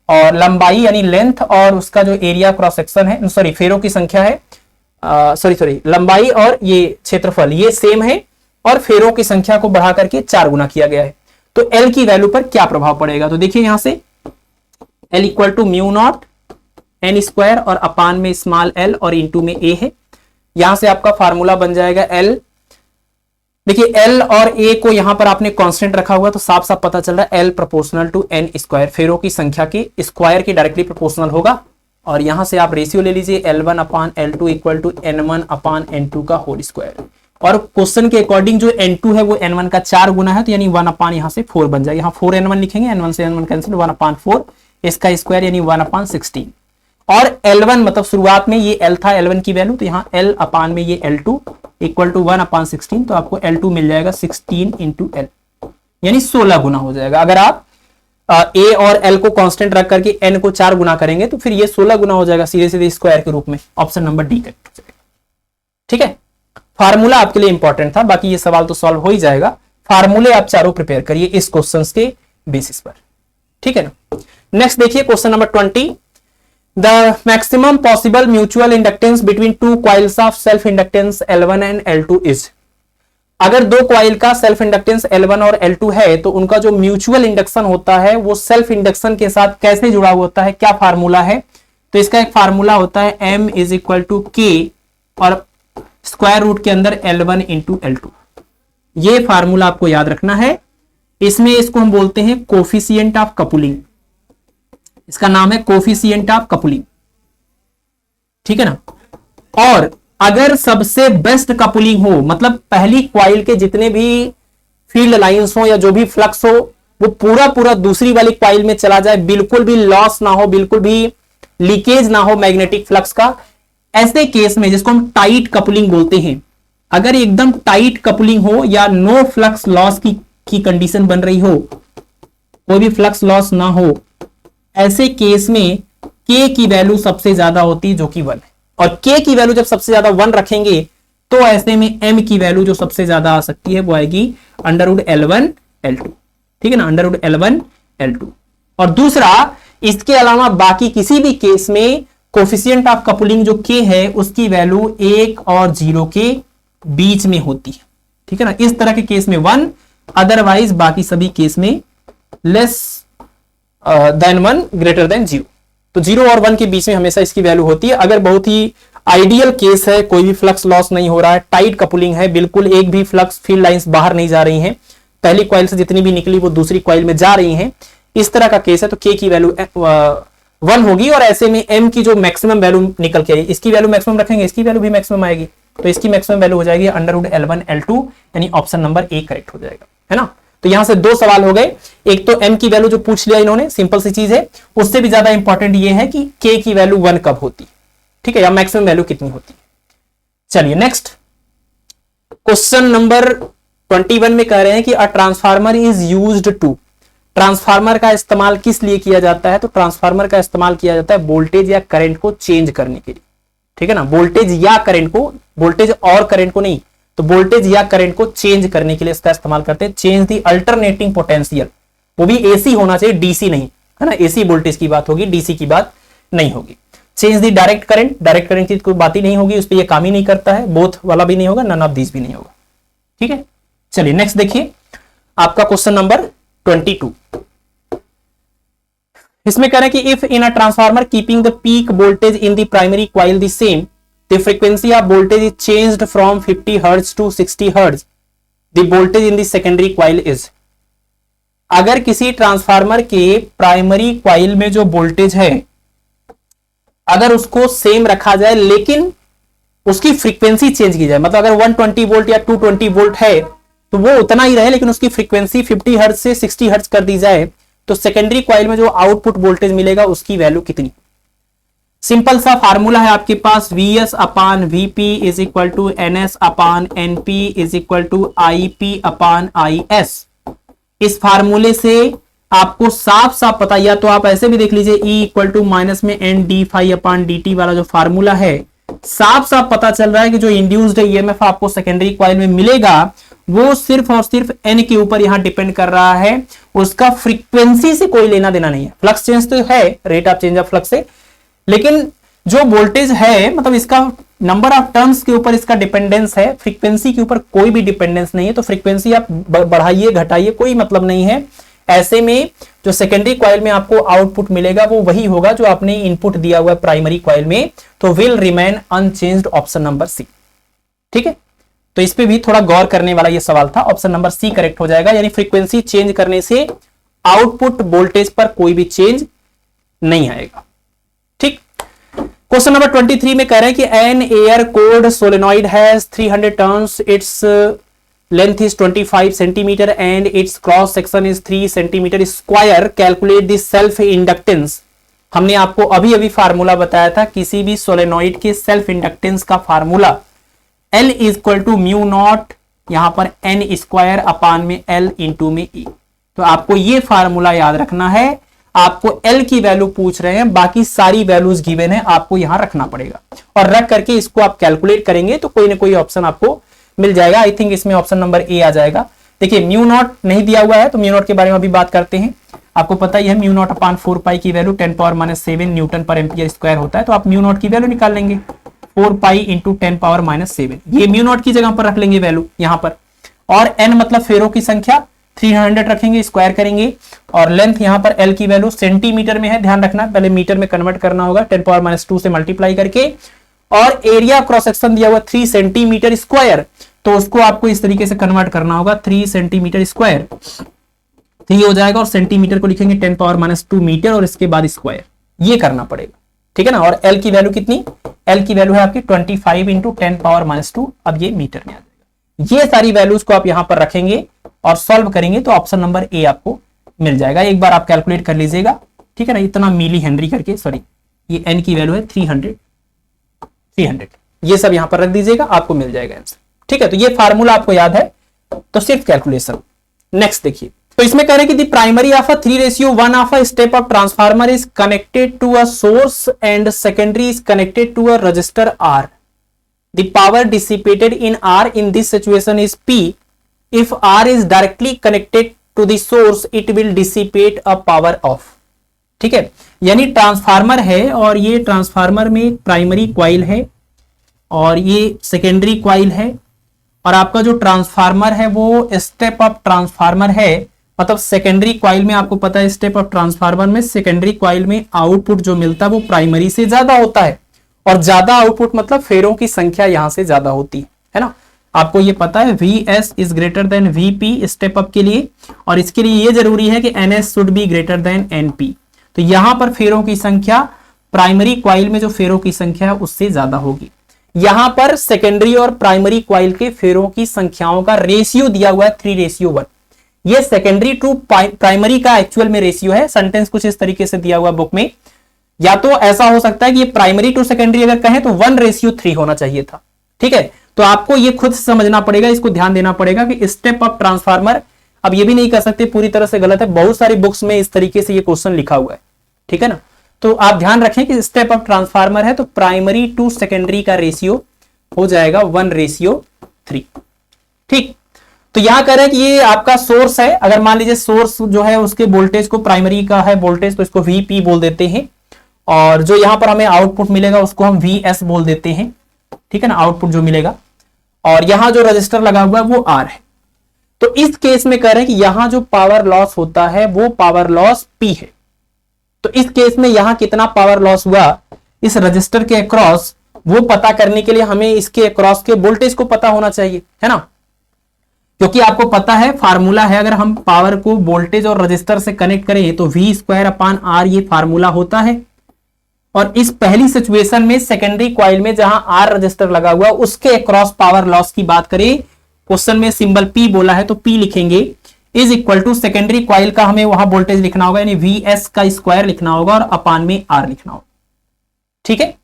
और लंबाई यानी लेंथ और उसका जो एरिया क्रॉस सेक्शन है, सॉरी फेरों की संख्या है सॉरी लंबाई और ये क्षेत्रफल ये सेम है और फेरों की संख्या को बढ़ा करके 4 गुना किया गया है, तो एल की वैल्यू पर क्या प्रभाव पड़ेगा? तो देखिए यहां से L equal to mu naught N square और अपान में स्मॉल एल और इंटू में ए है। यहां से आपका फार्मूला बन जाएगा एल, देखिए एल और ए को यहां पर आपने कांस्टेंट रखा हुआ तो साफ साफ पता चल रहा है L proportional to N square, फेरों की संख्या के स्क्वायर के डायरेक्टली प्रोपोर्शनल होगा। और यहां से आप रेशियो ले लीजिए L1 upon L2 equal to N1 upon N2 का होल स्क्वायर। और क्वेश्चन के अकॉर्डिंग जो N2 है वो N1 का 4 गुना है, तो यानी 1 अपान यहां से 4 बन जाएगा। यहां 4N1 लिखेंगे, N1 से N1 कैंसिल, 1 अपान 4 इसका स्क्वायर यानी 1 अपान 16। और L1 मतलब शुरुआत में ये L था L1 की वैल्यू, तो यहाँ L अपान में ये L2 इक्वल टू 1 अपान 16, तो आपको L2 मिल जाएगा 16 इंटू L यानी 16 गुना हो जाएगा। अगर आप A और L को कांस्टेंट रख करके N को 4 गुना करेंगे तो फिर ये 16 गुना हो जाएगा सीधे सीधे स्क्वायर के रूप में। ऑप्शन नंबर डी करेक्ट हो जाएगा। ठीक है, फार्मूला आपके लिए इंपॉर्टेंट था, बाकी ये सवाल तो सॉल्व हो ही जाएगा। फार्मूले आप चारों प्रिपेयर करिए इस क्वेश्चंस के बेसिस पर, ठीक है ना। नेक्स्ट देखिए question number 20, the maximum possible mutual inductance between two coils of self inductance L1 and L2 is. अगर दो कॉइल का सेल्फ इंडक्टेंस L1 और L2 है तो उनका जो म्यूचुअल इंडक्शन होता है वो सेल्फ इंडक्शन के साथ कैसे जुड़ा हुआ होता है, क्या फार्मूला है? तो इसका एक फार्मूला होता है M is equal to K और स्क्वायर रूट के अंदर L1 इंटू L2। ये फार्मूला आपको याद रखना है। इसमें इसको हम बोलते हैं कोफिशिएंट ऑफ कपुलिंग, इसका नाम है कोफिशिएंट ऑफ कपुलिंग, ठीक है ना। और अगर सबसे बेस्ट कपुलिंग हो, मतलब पहली क्वाइल के जितने भी फील्ड लाइंस हो या जो भी फ्लक्स हो वो पूरा पूरा दूसरी वाली क्वाइल में चला जाए, बिल्कुल भी लॉस ना हो, बिल्कुल भी लीकेज ना हो मैग्नेटिक फ्लक्स का, ऐसे केस में जिसको हम टाइट कपुलिंग बोलते हैं, अगर एकदम टाइट कपुलिंग हो या नो फ्लक्स लॉस की कंडीशन बन रही हो, कोई भी फ्लक्स लॉस ना हो, ऐसे केस में K की वैल्यू सबसे ज्यादा होती है जो कि 1 है। और K की वैल्यू जब सबसे ज्यादा 1 रखेंगे तो ऐसे में M की वैल्यू जो सबसे ज्यादा आ सकती है वो आएगी अंडरवुड L1 L2, ठीक है ना, अंडरवुड L1 L2। और दूसरा, इसके अलावा बाकी किसी भी केस में कोफिशिएंट ऑफ कपुलिंग जो K है उसकी वैल्यू 1 और 0 के बीच में होती है, ठीक है ना। इस तरह के केस में 1, अदरवाइज बाकी सभी केस में लेस देन 1 ग्रेटर देन 0। तो 0 और 1 के बीच में हमेशा इसकी वैल्यू होती है। अगर बहुत ही आइडियल केस है, कोई भी फ्लक्स लॉस नहीं हो रहा है, टाइट कपुलिंग है, बिल्कुल एक भी फ्लक्स फील्ड लाइंस बाहर नहीं जा रही हैं, पहली कॉइल से जितनी भी निकली वो दूसरी कॉइल में जा रही हैं, इस तरह का केस है तो K की वैल्यू 1 होगी। और ऐसे में M की जो मैक्सिमम वैल्यू निकल के आई, इसकी वैल्यू मैक्सिमम रखेंगे, इसकी वैल्यू भी मैक्सिमम आएगी, तो इसकी मैक्सिमम वैल्यू हो जाएगी अंडरवुड L1 L2, यानी ऑप्शन नंबर A करेक्ट हो जाएगा, है ना। तो यहां से 2 सवाल हो गए, एक तो M की वैल्यू जो पूछ लिया इन्होंने, सिंपल सी चीज है। उससे भी ज्यादा इंपॉर्टेंट ये है कि K की वैल्यू 1 कब होती, ठीक है, या मैक्सिमम वैल्यू कितनी होती। चलिए नेक्स्ट क्वेश्चन नंबर 21 में कह रहे हैं कि a transformer is used to, transformer का इस्तेमाल किस लिए किया जाता है? तो ट्रांसफार्मर का इस्तेमाल किया जाता है वोल्टेज या करंट को चेंज करने के लिए, ठीक है ना। वोल्टेज या करंट को, वोल्टेज और करंट को नहीं, तो वोल्टेज या करंट को चेंज करने के लिए इसका इस्तेमाल करते हैं। चेंज दी अल्टरनेटिंग पोटेंशियल, वो भी एसी होना चाहिए, डीसी नहीं, है ना। एसी वोल्टेज की बात होगी, डीसी की बात नहीं होगी। Change the direct current, direct current की कोई बात ही नहीं होगी, उस पर ये काम ही नहीं करता है, बोथ वाला भी नहीं होगा, नन ऑफ दिस भी नहीं होगा, ठीक है। चलिए नेक्स्ट देखिए आपका क्वेश्चन नंबर 22। इसमें कह रहे हैं कि if in a transformer keeping the peak voltage in the primary coil the same, the frequency of voltage is changed from 50 Hz to 60 Hz, the voltage in the secondary coil is। अगर किसी transformer के primary coil में जो voltage है अगर उसको same रखा जाए लेकिन उसकी फ्रीक्वेंसी चेंज की जाए, मतलब अगर 120 वोल्ट या 220 वोल्ट है तो वो उतना ही रहे लेकिन उसकी फ्रीक्वेंसी 50 हर्ट्ज से 60 हर्ट्ज कर दी जाए, तो सेकेंडरी कॉइल में जो आउटपुट वोल्टेज मिलेगा उसकी वैल्यू कितनी। सिंपल सा फार्मूला है आपके पास, Vs upon Vp is equal to Ns upon Np is equal to Ip upon Is। इस फार्मूले से आपको साफ साफ पता, या तो आप ऐसे भी देख लीजिए E इक्वल टू माइनस में N डी फाई अपान dt वाला जो फार्मूला है, साफ साफ पता चल रहा है कि जो इंड्यूस्ड ईएमएफ आपको सेकेंडरी कॉइल में मिलेगा वो सिर्फ और सिर्फ N के ऊपर यहां डिपेंड कर रहा है, उसका फ्रीक्वेंसी से कोई लेना देना नहीं है। फ्लक्स चेंज तो है, rate of change of flux से, लेकिन जो वोल्टेज है मतलब इसका नंबर ऑफ टर्न्स के ऊपर इसका डिपेंडेंस है, फ्रीक्वेंसी के ऊपर कोई भी डिपेंडेंस नहीं है। तो फ्रीक्वेंसी आप बढ़ाइए घटाइए कोई मतलब नहीं है। ऐसे में जो सेकेंडरी कॉइल में आपको आउटपुट मिलेगा वो वही होगा जो आपने इनपुट दिया हुआ है प्राइमरी कॉइल में, तो will remain unchanged, option number C. ठीक है, तो इस पे भी थोड़ा गौर करने वाला ये सवाल था, ऑप्शन नंबर सी करेक्ट हो जाएगा। यानी फ्रीक्वेंसी चेंज करने से आउटपुट वोल्टेज पर कोई भी चेंज नहीं आएगा। ठीक, क्वेश्चन नंबर 23 में कह रहे हैं कि an air cored solenoid has 300 turns, its length is 25 centimetre and its cross section is 3 centimetre square, calculate the self inductance. हमने आपको अभी अभी फार्मूला बताया था किसी भी सोलेनॉइड के सेल्फ इंडक्टेंस का formula L is equal to mu naught, यहां पर n स्क्वायर अपान में L इंटू में E। तो आपको ये फार्मूला याद रखना है। आपको L की वैल्यू पूछ रहे हैं, बाकी सारी वैल्यूज गिवन है, आपको यहां रखना पड़ेगा और रख करके इसको आप कैलकुलेट करेंगे तो कोई ना कोई ऑप्शन आपको मिल जाएगा। आई थिंक इसमें ऑप्शन नंबर ए आ जाएगा। देखिए म्यू नॉट नहीं दिया हुआ है तो म्यू नॉट के बारे में अभी बात करते हैं। आपको पता ही है म्यू नॉट अपान 4 पाई की वैल्यू 10 पावर -7 न्यूटन पर एम्पियर स्क्वायर होता है। तो आप म्यू नॉट की वैल्यू निकाल लेंगे 4 पाई इंटू 10 पावर -7, ये म्यू नॉट की जगह पर रख लेंगे वैल्यू यहां पर। और n मतलब फेरों की संख्या 300 रखेंगे, स्क्वायर करेंगे और लेंथ यहां पर L की वैल्यू सेंटीमीटर में है, ध्यान रखना पहले मीटर में कन्वर्ट करना होगा 10 पावर -2 से मल्टीप्लाई करके। और एरिया क्रॉस सेक्शन दिया हुआ 3 सेंटीमीटर स्क्वायर, तो उसको आपको इस तरीके से कन्वर्ट करना होगा 3 सेंटीमीटर स्क्वायर 3 हो जाएगा और सेंटीमीटर को लिखेंगे 10 पावर -2 मीटर और इसके बाद स्क्वायर, ये करना पड़ेगा। ठीक है ना। और L की वैल्यू कितनी, L की वैल्यू है आपकी 25 इंटू 10 पावर -2, अब ये मीटर में आ जाएगा। ये सारी वैल्यूज को आप यहां पर रखेंगे और सॉल्व करेंगे तो ऑप्शन नंबर ए आपको मिल जाएगा। एक बार आप कैलकुलेट कर लीजिएगा, ठीक है ना। इतना मिली हेनरी करके, सॉरी ये n की वैल्यू है 300, ये सब यहां पर रख दीजिएगा, आपको मिल जाएगा आंसर। ठीक है, तो ये फार्मूला आपको याद है तो सिर्फ कैलकुलेशन। नेक्स्ट देखिए, तो इसमें कह रहे हैं कि the primary of a 3:1 of a step up transformer is connected to a source and secondary is connected to a resistor R. The power dissipated in R in this situation is P. If R is directly connected to the source, it will dissipate a power of. ठीक है, यानी transformer है और ये transformer में primary coil है और ये सेकेंडरी क्वाइल है और आपका जो ट्रांसफार्मर है वो स्टेप अप ट्रांसफार्मर है। मतलब सेकेंडरी क्वाइल में आपको पता है स्टेप अप ट्रांसफार्मर में सेकेंडरी क्वाइल में आउटपुट जो मिलता है वो प्राइमरी से ज्यादा होता है और ज्यादा आउटपुट मतलब फेरों की संख्या यहां से ज्यादा होती है ना। आपको ये पता है Vs is greater than Vp step up के लिए, और इसके लिए ये जरूरी है कि Ns should be greater than Np। तो यहां पर फेरों की संख्या प्राइमरी क्वाइल में जो फेरों की संख्या है उससे ज्यादा होगी। यहां पर सेकेंडरी और प्राइमरी क्वाइल के फेरों की संख्याओं का रेशियो दिया हुआ है 3:1। ये सेकेंडरी टू प्राइमरी का एक्चुअल में रेशियो है। सेंटेंस कुछ इस तरीके से दिया हुआ बुक में, या तो ऐसा हो सकता है कि ये प्राइमरी टू सेकेंडरी अगर कहें तो 1:3 होना चाहिए था। ठीक है, तो आपको ये खुद समझना पड़ेगा, इसको ध्यान देना पड़ेगा कि स्टेप अप ट्रांसफार्मर, अब ये भी नहीं कर सकते पूरी तरह से गलत है, बहुत सारी बुक्स में इस तरीके से ये क्वेश्चन लिखा हुआ है। ठीक है ना, तो आप ध्यान रखें कि स्टेप अप ट्रांसफार्मर है तो प्राइमरी टू सेकेंडरी का रेशियो हो जाएगा 1:3। ठीक, तो यहां कह रहे हैं कि ये आपका सोर्स है। अगर मान लीजिए सोर्स जो है उसके वोल्टेज को प्राइमरी का है वोल्टेज तो इसको Vp बोल देते हैं, और जो यहां पर हमें आउटपुट मिलेगा उसको हम Vs बोल देते हैं। ठीक है ना, आउटपुट जो मिलेगा, और यहां जो रजिस्टर लगा हुआ है वो R है। तो इस केस में कह रहे हैं कि यहां जो पावर लॉस होता है वो पावर लॉस P है। तो इस केस में यहां कितना पावर लॉस हुआ इस रजिस्टर के अक्रॉस, वो पता करने के लिए हमें इसके अक्रॉस के वोल्टेज को पता होना चाहिए, है ना। क्योंकि आपको पता है फार्मूला है, अगर हम पावर को वोल्टेज और रजिस्टर से कनेक्ट करें तो V²/R ये फार्मूला होता है। और इस पहली सिचुएशन में सेकेंडरी क्वाइल में जहां R रजिस्टर लगा हुआ उसके अक्रॉस पावर लॉस की बात करें, क्वेश्चन में सिंबल P बोला है तो P लिखेंगे is equal to secondary coil का हमें वहां वोल्टेज लिखना होगा यानी Vs का स्क्वायर लिखना होगा और अपान में R लिखना होगा। ठीक है,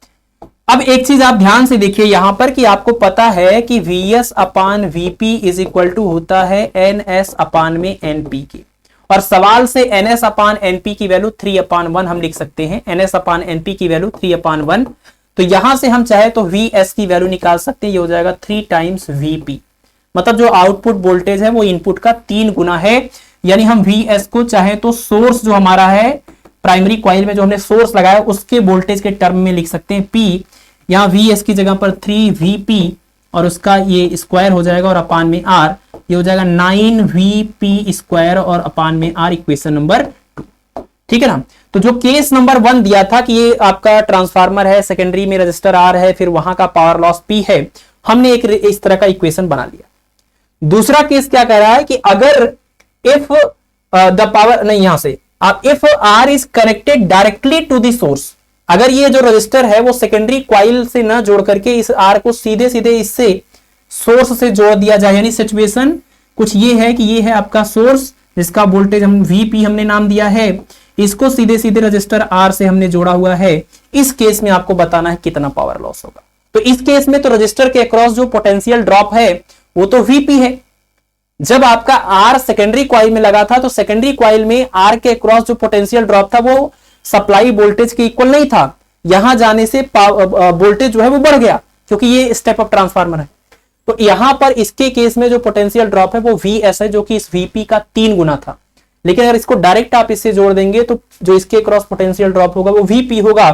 अब एक चीज आप ध्यान से देखिए यहां पर कि आपको पता है कि Vs upon Vp is equal to होता है Ns अपान में Np के, और सवाल से Ns अपान Np की वैल्यू 3/1 हम लिख सकते हैं। Ns अपान Np की वैल्यू 3/1, तो यहां से हम चाहे तो Vs की वैल्यू निकाल सकते हैं, ये हो जाएगा 3 टाइम्स Vp। मतलब जो आउटपुट वोल्टेज है वो इनपुट का 3 गुना है। यानी हम Vs को चाहे तो सोर्स जो हमारा है प्राइमरी कॉइल में जो हमने सोर्स लगाया उसके वोल्टेज के टर्म में लिख सकते हैं P, यहाँ VS की जगह पर 3VP और उसका ये स्क्वायर हो जाएगा और अपान में R, ये हो जाएगा 9VP स्क्वायर और अपान में R, इक्वेशन नंबर 2। ठीक है ना। तो जो केस नंबर 1 दिया था कि ये आपका ट्रांसफार्मर है, सेकेंडरी में रजिस्टर R है, फिर वहां का पावर लॉस P है, हमने एक इस तरह का इक्वेशन बना लिया। दूसरा केस क्या कह रहा है कि अगर इफ द पावर नहीं, यहां से आप if R is connected directly to the source, अगर ये जो रजिस्टर है वो सेकेंडरी क्वाइल से ना जोड़ करके इस R को सीधे सीधे इससे सोर्स से जोड़ दिया जाए, यानी सिचुएशन कुछ ये है कि ये है आपका सोर्स जिसका वोल्टेज हम VP हमने नाम दिया है, इसको सीधे सीधे रजिस्टर R से हमने जोड़ा हुआ है। इस केस में आपको बताना है कितना पावर लॉस होगा। तो इस केस में तो रजिस्टर के अक्रॉस जो पोटेंशियल ड्रॉप है वो तो VP है। जब आपका R सेकेंडरी क्वाइल में लगा था तो सेकेंडरी क्वाइल में R के अक्रॉस जो पोटेंशियल ड्रॉप था वो सप्लाई वोल्टेज के इक्वल नहीं था, यहां जाने से वोल्टेज जो है वो बढ़ गया क्योंकि ये स्टेप अप ट्रांसफार्मर है। तो यहां पर इसके केस में जो पोटेंशियल ड्रॉप है वो VS है जो कि इस VP का 3 गुना था। लेकिन अगर इसको डायरेक्ट आप इससे जोड़ देंगे तो जो इसके क्रॉस पोटेंशियल ड्रॉप होगा वो VP होगा।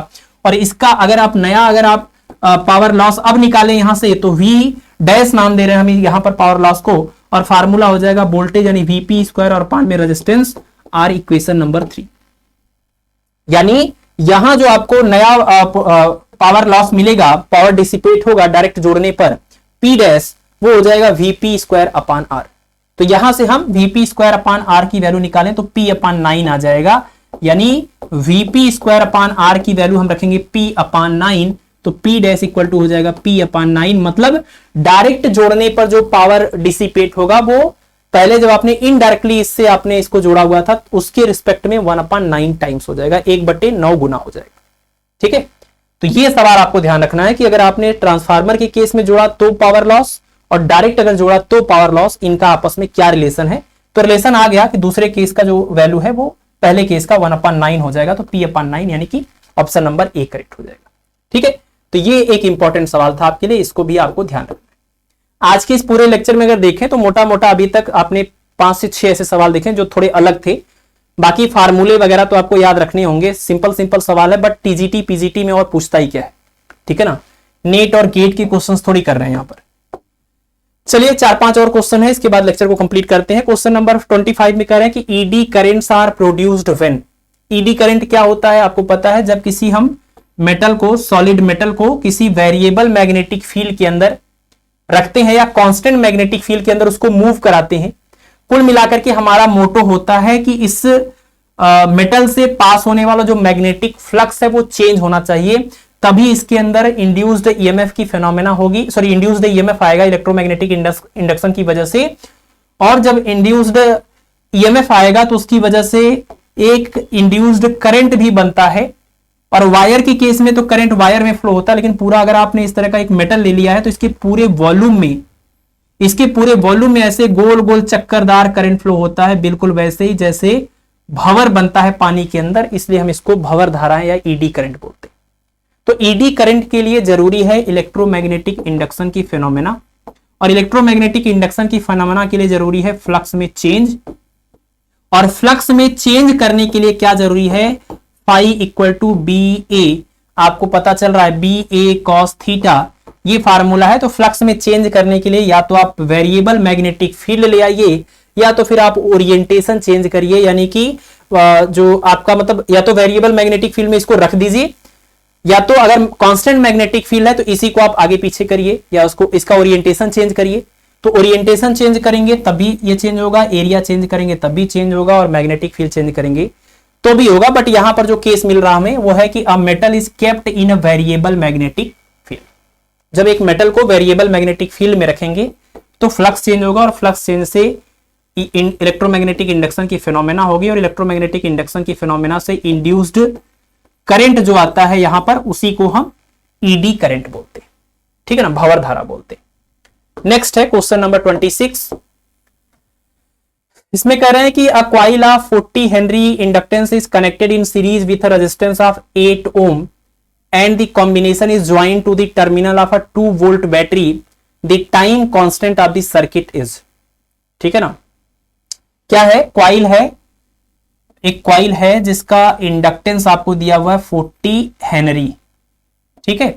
और इसका अगर आप पावर लॉस अब निकालें यहां से तो V डैश नाम दे रहे हैं हम यहां पर पावर लॉस को, और फार्मूला हो जाएगा वोल्टेज यानी VP स्क्वायर और पान में रेजिस्टेंस R, इक्वेशन नंबर 3। यानी यहां जो आपको नया पावर लॉस मिलेगा, पावर डिसिपेट होगा डायरेक्ट जोड़ने पर, P डैश वो हो जाएगा VP स्क्वायर अपान R। तो यहां से हम VP स्क्वायर अपान R की वैल्यू निकालें तो P अपान 9 आ जाएगा, यानी VP स्क्वायर अपान R की वैल्यू हम रखेंगे P अपान 9, तो P डैश इक्वल टू हो जाएगा P अपान 9। मतलब डायरेक्ट जोड़ने पर जो पावर डिसिपेट होगा वो पहले जब आपने इनडायरेक्टली इससे आपने इसको जोड़ा हुआ था उसके रिस्पेक्ट में 1/9 टाइम्स हो जाएगा, 1/9 गुना हो जाएगा। ठीक है, तो ये सवाल आपको ध्यान रखना है कि अगर आपने ट्रांसफार्मर के केस में जोड़ा तो पावर लॉस और डायरेक्ट अगर जोड़ा तो पावर लॉस, इनका आपस में क्या रिलेशन है। तो रिलेशन आ गया कि दूसरे केस का जो वैल्यू है वो पहले केस का 1/9 हो जाएगा, तो P/9 यानी कि ऑप्शन नंबर ए करेक्ट हो जाएगा। ठीक है, तो ये एक इंपॉर्टेंट सवाल था आपके लिए, इसको भी आपको ध्यान रखना है। आज के इस पूरे लेक्चर में अगर देखें तो मोटा मोटा अभी तक आपने 5 से 6 ऐसे सवाल देखे जो थोड़े अलग थे। बाकी फार्मूले वगैरह तो आपको याद रखने होंगे, सिंपल सवाल है, बट TGT PGT में और पूछता ही क्या है। ठीक है ना, नेट और गेट के क्वेश्चंस थोड़ी कर रहे हैं यहां पर। चलिए 4-5 और क्वेश्चन है, इसके बाद लेक्चर को कंप्लीट करते हैं। क्वेश्चन नंबर 25 में कह रहे हैं कि eddy currents are produced when. Eddy current क्या होता है आपको पता है, जब किसी हम मेटल को, सॉलिड मेटल को किसी वेरिएबल मैग्नेटिक फील्ड के अंदर रखते हैं या कांस्टेंट मैग्नेटिक फील्ड के अंदर उसको मूव कराते हैं। कुल मिलाकर के हमारा मोटो होता है कि इस मेटल से पास होने वाला जो मैग्नेटिक फ्लक्स है वो चेंज होना चाहिए, तभी इसके अंदर इंड्यूस्ड ईएमएफ की फिनोमेना होगी, सॉरी इंड्यूस्ड ईएमएफ आएगा इलेक्ट्रोमैग्नेटिक इंडक्शन की वजह से। और जब इंड्यूस्ड ईएमएफ आएगा तो उसकी वजह से एक इंड्यूस्ड करंट भी बनता है। और वायर के केस में तो करंट वायर में फ्लो होता है, लेकिन पूरा अगर आपने इस तरह का एक मेटल ले लिया है तो इसके पूरे वॉल्यूम में ऐसे गोल गोल चक्करदार करंट फ्लो होता है, बिल्कुल वैसे ही जैसे भंवर बनता है पानी के अंदर, इसलिए हम इसको भंवर धारा या ईडी करंट बोलते हैं। तो ईडी करंट के लिए जरूरी है इलेक्ट्रोमैग्नेटिक इंडक्शन की फिनोमेना, और इलेक्ट्रोमैग्नेटिक इंडक्शन की फिनोमेना के लिए जरूरी है फ्लक्स में चेंज, और फ्लक्स में चेंज करने के लिए क्या जरूरी है, फाई इक्वल टू BA। आपको पता चल रहा है BA cos थीटा, ये फार्मूला है। तो फ्लक्स में चेंज करने के लिए या तो आप वेरिएबल मैग्नेटिक फील्ड ले आइए या तो फिर आप ओरिएंटेशन चेंज करिए, यानी कि जो आपका मतलब या तो वेरिएबल मैग्नेटिक फील्ड में इसको रख दीजिए, या तो अगर कांस्टेंट मैग्नेटिक फील्ड है तो इसी को आप आगे पीछे करिए या उसको इसका ओरिएंटेशन चेंज करिए। तो ओरिएंटेशन चेंज करेंगे तभी ये चेंज होगा, एरिया चेंज करेंगे तब भी चेंज होगा, और मैग्नेटिक फील्ड चेंज करेंगे तो भी होगा। बट यहां पर जो केस मिल रहा हमें वो है कि a metal is kept in a variable magnetic field. जब एक मेटल को वेरिएबल मैग्नेटिक फील्ड में रखेंगे तो फ्लक्स चेंज होगा, और फ्लक्स चेंज से इलेक्ट्रोमैग्नेटिक इंडक्शन की फिनोमेना होगी, और इलेक्ट्रोमैग्नेटिक इंडक्शन की फिनोमेना से इंड्यूस्ड करंट जो आता है यहां पर उसी को हम ईडी करंट बोलते हैं। ठीक है ना, भंवर धारा बोलते हैं। नेक्स्ट है क्वेश्चन नंबर 26। इसमें कह रहे हैं कि a coil of 40 henry inductance is connected in series with a resistance of 8 ohm and the combination is joined to the terminal of a 2 volt battery, the time constant of the circuit is. ठीक है ना, क्या है, coil है, एक coil है जिसका inductance आपको दिया हुआ है 40 हेनरी, ठीक है,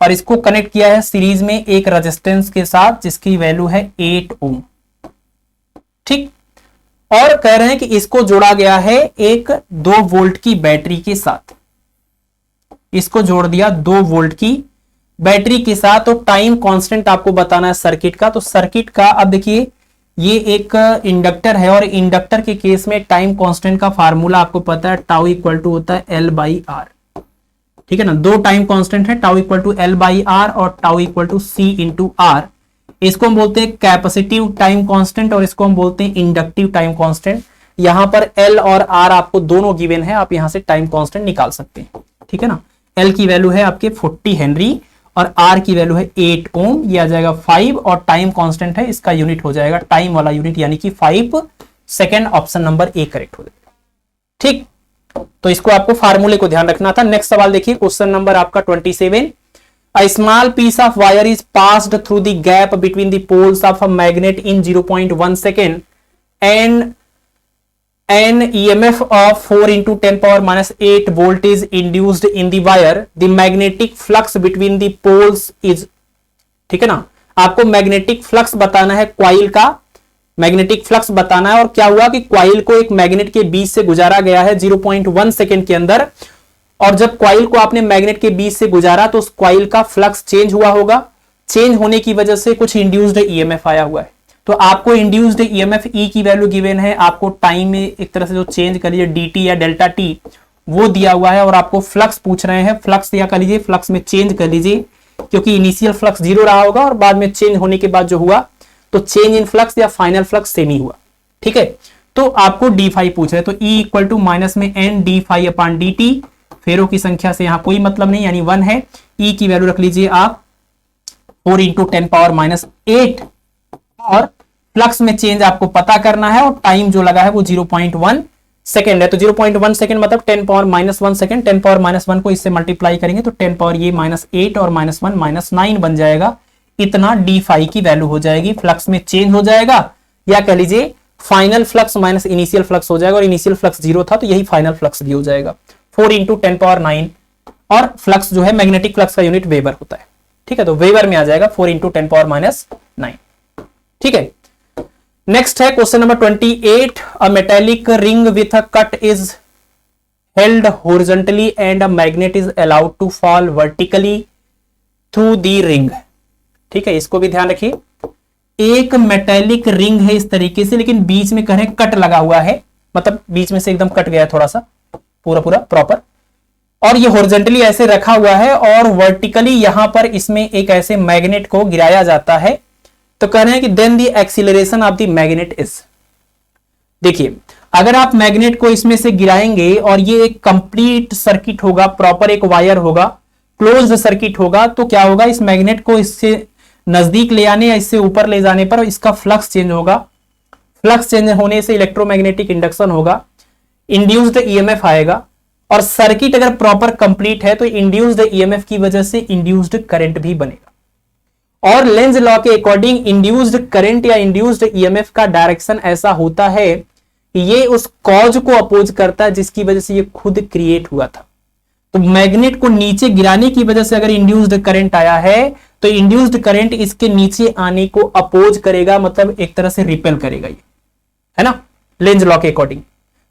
और इसको कनेक्ट किया है सीरीज में एक रेजिस्टेंस के साथ जिसकी वैल्यू है 8 ओम, ठीक। और कह रहे हैं कि इसको जोड़ा गया है एक 2 वोल्ट की बैटरी के साथ, इसको जोड़ दिया 2 वोल्ट की बैटरी के साथ। तो टाइम कांस्टेंट आपको बताना है सर्किट का। तो सर्किट का अब देखिए ये एक इंडक्टर है और इंडक्टर के केस में टाइम कांस्टेंट का फार्मूला आपको पता है, टाउ इक्वल टू होता है L बाई आर, ठीक है ना। 2 टाइम कांस्टेंट है, tau equal to L by R और tau equal to C into R. इसको हम बोलते हैं कैपेसिटिव टाइम कांस्टेंट और इसको हम बोलते हैं इंडक्टिव टाइम कांस्टेंट। यहां पर L और R आपको दोनों गिवन है, आप यहां से टाइम कांस्टेंट निकाल सकते हैं, ठीक है ना। L की वैल्यू है आपके 40 हेनरी और R की वैल्यू है 8 ओम, ये आ जाएगा 5 और टाइम कांस्टेंट है, इसका यूनिट हो जाएगा टाइम वाला यूनिट यानी कि 5 second. Option number A correct हो जाएगा, ठीक। तो इसको आपको फार्मूले को ध्यान रखना था। नेक्स्ट सवाल देखिए, क्वेश्चन नंबर आपका 27। A small piece of wire is passed through the gap between the poles of a magnet in 0.1 second and an EMF of 4 into 10 power minus 8 volt is induced in the wire. The magnetic flux between the poles is, ठीक है ना। आपको magnetic flux बताना है, coil का magnetic flux बताना है। और क्या हुआ कि कॉइल को एक मैग्नेट के बीच से गुजारा गया है 0.1 सेकेंड के अंदर, और जब कॉइल को आपने मैग्नेट के बीच से गुजारा तो उस कॉइल का फ्लक्स चेंज हुआ होगा, चेंज होने की वजह से कुछ इंड्यूस्ड ईएमएफ आया हुआ है। तो आपको इंड्यूस्ड ईएमएफ ई की वैल्यू गिवन है, आपको टाइम में एक तरह से जो चेंज कर लीजिए dt या डेल्टा टी वो दिया हुआ है, और आपको फ्लक्स पूछ रहे हैं, फ्लक्स या कर लीजिए फ्लक्स में चेंज कर लीजिए, क्योंकि इनिशियल फ्लक्स 0 रहा होगा और बाद में चेंज होने के बाद जो हुआ तो चेंज इन फ्लक्स या फाइनल फ्लक्स सेम ही हुआ, ठीक है। तो आपको d5 पूछ रहे हैं, तो E इक्वल टू माइनस में n d5 अपॉन dt, फेरों की संख्या से यहां कोई मतलब नहीं यानी 1 है। E की वैल्यू रख लीजिए आप 4 इंटू 10 पावर माइनस 8, और फ्लक्स में चेंज आपको पता करना है, और टाइम जो लगा है वो 0.1 सेकेंड है। तो 0.1 सेकेंड मतलब 10 power minus 1 second, 10 power minus 1 को इससे मल्टीप्लाई करेंगे तो 10 पावर ये माइनस 8 और माइनस 1 माइनस 9 बन जाएगा। इतना d5 की वैल्यू हो जाएगी, फ्लक्स में चेंज हो जाएगा, या कह लीजिए final flux minus initial flux हो जाएगा, और इनिशियल फ्लक्स 0 था तो यही फाइनल फ्लक्स भी हो जाएगा 4 इंटू 10 पावर 9, और फ्लक्स जो है मैग्नेटिक फ्लक्स का यूनिट वेबर होता है, ठीक है। तो वेबर में आ जाएगा 4 इंटू 10 पावर माइनस 9, ठीक है। नेक्स्ट है question number 28। A metallic ring with a cut is held horizontally and a magnet is allowed to fall vertically through the ring, ठीक है। इसको भी ध्यान रखिए, एक मेटेलिक रिंग है इस तरीके से, लेकिन बीच में करें कट लगा हुआ है, मतलब बीच में से एकदम कट गया थोड़ा सा, पूरा प्रॉपर, और ये हॉरिजॉन्टली ऐसे रखा हुआ है, और वर्टिकली यहां पर इसमें एक ऐसे मैग्नेट को गिराया जाता है। तो कह रहे हैं कि then the acceleration of the magnet is, देखिए अगर आप मैग्नेट को इसमें से गिराएंगे और ये एक कंप्लीट सर्किट होगा, प्रॉपर एक वायर होगा, क्लोज्ड सर्किट होगा, तो क्या होगा, इस मैग्नेट को इससे नजदीक ले आने या इससे ऊपर ले जाने पर इसका फ्लक्स चेंज होगा, फ्लक्स चेंज होने से इलेक्ट्रोमैग्नेटिक इंडक्शन होगा, इंड्यूस्ड ईएमएफ आएगा, और सर्किट अगर प्रॉपर कंप्लीट है तो इंड्यूस्ड ईएमएफ की वजह से इंड्यूस्ड करंट भी बनेगा। और लेंज लॉ के अकॉर्डिंग इंड्यूस्ड करंट या इंड्यूस्ड ईएमएफ का डायरेक्शन ऐसा होता है कि ये उस कॉज को अपोज करता है जिसकी वजह से ये खुद क्रिएट हुआ था। तो मैग्नेट को नीचे गिराने की वजह से अगर इंड्यूस्ड करंट आया है तो इंड्यूस्ड करंट इसके नीचे आने को अपोज करेगा, मतलब एक तरह से रिपेल करेगा, ये है ना, लेंज लॉ के अकॉर्डिंग।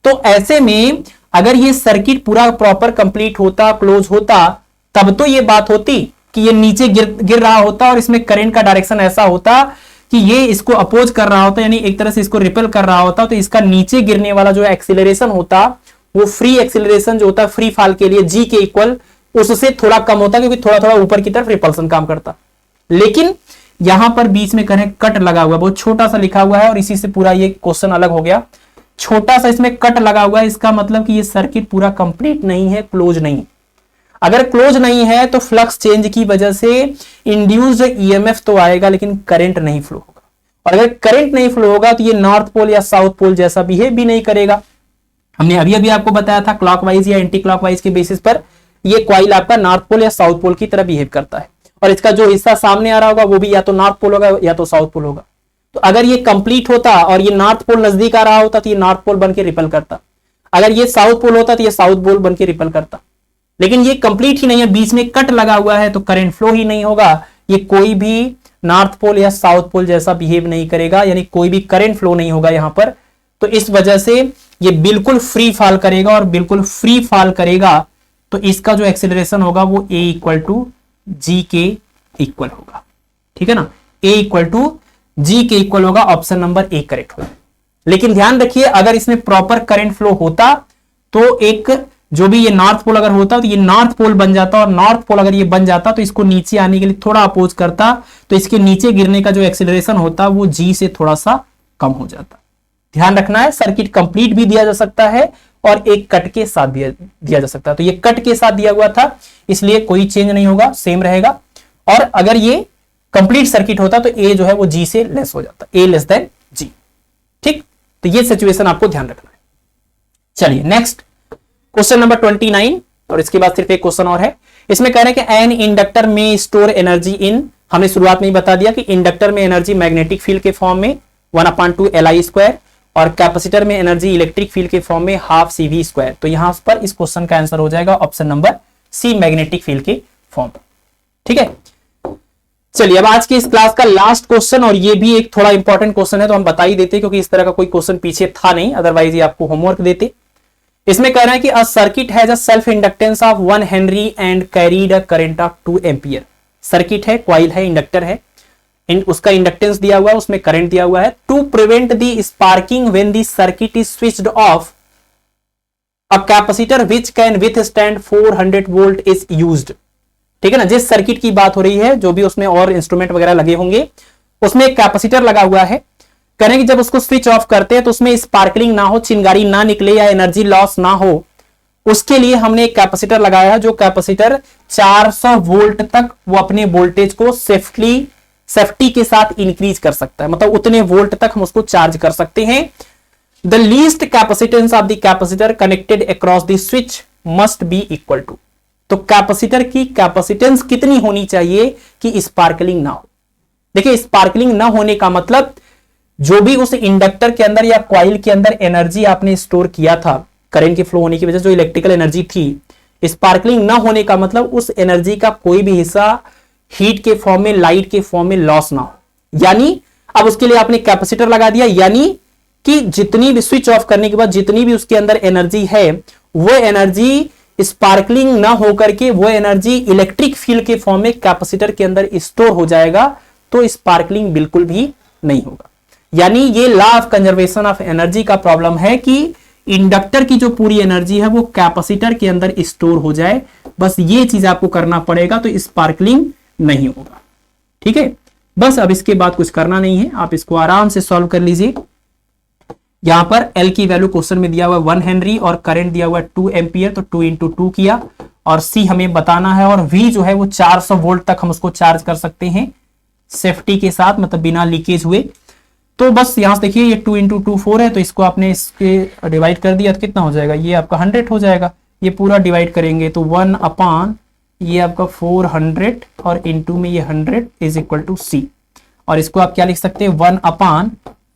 तो ऐसे में अगर ये सर्किट पूरा प्रॉपर कंप्लीट होता, क्लोज होता, तब तो ये बात होती कि ये नीचे गिर रहा होता और इसमें करंट का डायरेक्शन ऐसा होता कि ये इसको अपोज कर रहा होता, यानी एक तरह से इसको रिपेल कर रहा होता। तो इसका नीचे गिरने वाला जो एक्सीलरेशन होता वो फ्री एक्सीलरेशन जो होता है फ्री फॉल के लिए जी के इक्वल उससे थोड़ा कम होता, क्योंकि थोड़ा थोड़ा ऊपर की तरफ रिपल्सन काम करता। लेकिन यहां पर बीच में करें कट लगा हुआ, बहुत छोटा सा लिखा हुआ है, और इसी से पूरा ये क्वेश्चन अलग हो गया। छोटा सा इसमें कट लगा हुआ है, इसका मतलब कि ये सर्किट पूरा कंप्लीट नहीं है, क्लोज नहीं। अगर क्लोज नहीं है तो फ्लक्स चेंज की वजह से इंड्यूस्ड ईएमएफ तो आएगा लेकिन करंट नहीं फ्लो होगा, और अगर करंट नहीं फ्लो होगा तो ये नॉर्थ पोल या साउथ पोल जैसा बिहेव भी नहीं करेगा। हमने अभी अभी आपको बताया था क्लॉकवाइज या एंटी क्लॉकवाइज के बेसिस पर ये कॉइल आपका नॉर्थ पोल या साउथ पोल की तरह बिहेव करता है, और इसका जो हिस्सा सामने आ रहा होगा वो भी या तो नॉर्थ पोल होगा या तो साउथ पोल होगा। तो अगर ये कंप्लीट होता और ये नॉर्थ पोल नजदीक आ रहा होता तो ये नॉर्थ पोल बन के रिपेल करता। अगर ये साउथ पोल होता तो ये साउथ पोल बन के रिपल करता, लेकिन ये कंप्लीट ही नहीं है, बीच में कट लगा हुआ है तो करंट फ्लो ही नहीं होगा, ये कोई भी नॉर्थ पोल या साउथ पोल जैसा बिहेव नहीं करेगा, यानी कोई भी करंट फ्लो नहीं होगा यहां पर। तो इस वजह से ये बिल्कुल फ्री फॉल करेगा, और बिल्कुल फ्री फॉल करेगा तो इसका जो एक्सेलरेशन होगा वो a इक्वल टू जी के इक्वल होगा, ठीक है ना, a इक्वल टू जी के इक्वल होगा, ऑप्शन नंबर ए करेक्ट होगा। लेकिन ध्यान रखिए अगर इसमें प्रॉपर करंट फ्लो होता तो एक जो भी ये नॉर्थ पोल अगर होता तो ये नॉर्थ पोल बन जाता, और नॉर्थ पोल अगर ये बन जाता तो इसको नीचे आने के लिए थोड़ा अपोज करता, तो इसके नीचे गिरने का जो एक्सीलरेशन होता वो जी से थोड़ा सा कम हो जाता। ध्यान रखना है, सर्किट कंप्लीट भी दिया जा सकता है और एक कट के साथ दिया जा सकता है। तो ये कट के साथ दिया हुआ था इसलिए कोई चेंज नहीं होगा, सेम रहेगा। और अगर ये कंप्लीट सर्किट होता तो ए जो है वो जी से लेस हो जाता, ए लेस देन जी, ठीक। तो ये सिचुएशन आपको ध्यान रखना है। चलिए नेक्स्ट क्वेश्चन नंबर 29, और इसके बाद सिर्फ एक क्वेश्चन और है। इसमें कह रहे हैं कि एन इंडक्टर में स्टोर एनर्जी इन, हमने शुरुआत में ही बता दिया कि इंडक्टर में एनर्जी मैग्नेटिक फील्ड के फॉर्म में 1/2 Li², और कैपेसिटर में एनर्जी इलेक्ट्रिक फील्ड के फॉर्म में 1/2 CV²। तो यहां पर इस क्वेश्चन का आंसर हो जाएगा option number C, magnetic field के फॉर्म, ठीक है। चलिए अब आज की इस क्लास का लास्ट क्वेश्चन, और ये भी एक थोड़ा इंपॉर्टेंट क्वेश्चन है तो हम बता ही देते क्योंकि इस तरह का कोई क्वेश्चन पीछे था नहीं, अदरवाइज ये आपको होमवर्क देते। इसमें कह रहा है कि a circuit has a self inductance of 1 Henry and carried a current of 2 ampere. Circuit है, कॉइल है, इंडक्टर है, उसका इंडक्टेंस दिया हुआ है, उसमें करंट दिया हुआ है। To prevent the sparking when the circuit is switched off, a capacitor which can withstand 400 volt is used. ठीक है ना, जिस सर्किट की बात हो रही है, जो भी उसमें और इंस्ट्रूमेंट वगैरह लगे होंगे, उसमें एक कैपेसिटर लगा हुआ है। करें कि जब उसको स्विच ऑफ करते हैं तो उसमें स्पार्कलिंग ना हो, चिंगारी ना निकले या एनर्जी लॉस ना हो, उसके लिए हमने एक कैपेसिटर लगाया है। जो कैपेसिटर 400 वोल्ट तक वो अपने वोल्टेज को सेफ्टी के साथ इंक्रीज कर सकता है, मतलब उतने वोल्ट तक हम उसको चार्ज कर सकते हैं। The least capacitance of the capacitor connected across the switch must be equal to. तो कैपेसिटर की कैपेसिटेंस कितनी होनी चाहिए कि स्पार्कलिंग ना हो। देखिए, स्पार्कलिंग ना होने का मतलब जो भी उस इंडक्टर के अंदर या कॉइल के अंदर एनर्जी आपने स्टोर किया था, करंट के फ्लो होने की वजह से जो इलेक्ट्रिकल एनर्जी थी, स्पार्कलिंग ना होने का मतलब उस एनर्जी का कोई भी हिस्सा हीट के फॉर्म में, लाइट के फॉर्म में लॉस ना हो। यानी अब उसके लिए आपने कैपेसिटर लगा दिया, यानी कि जितनी भी स्विच ऑफ करने के बाद जितनी भी उसके अंदर एनर्जी है, वो एनर्जी स्पार्कलिंग ना होकर के वो एनर्जी इलेक्ट्रिक फील्ड के फॉर्म में कैपेसिटर के अंदर स्टोर हो जाएगा, तो स्पार्कलिंग बिल्कुल भी नहीं होगा। यानी ये law of conservation of energy का प्रॉब्लम है कि इंडक्टर की जो पूरी एनर्जी है वो कैपेसिटर के अंदर स्टोर हो जाए, बस ये चीज आपको करना पड़ेगा, तो स्पार्कलिंग नहीं होगा। ठीक है, बस अब इसके बाद कुछ करना नहीं है, आप इसको आराम से सॉल्व कर लीजिए। यहां पर L की वैल्यू क्वेश्चन में दिया हुआ है 1 हेनरी और करंट दिया हुआ है 2 एम्पियर, तो 2 × 2 किया, और C हमें बताना है, और V जो है वो 400 वोल्ट तक हम उसको चार्ज कर सकते हैं सेफ्टी के साथ, मतलब बिना लीकेज हुए। तो बस यहां से देखिए ये 2 × 2 4 है, तो इसको आपने इसके डिवाइड कर दिया तो कितना हो जाएगा, ये आपका 100 हो जाएगा। ये पूरा डिवाइड करेंगे तो 1 अपॉन ये आपका 400 और इनटू में ये 100 इज इक्वल टू C, और इसको आप क्या लिख सकते हैं 1 अपॉन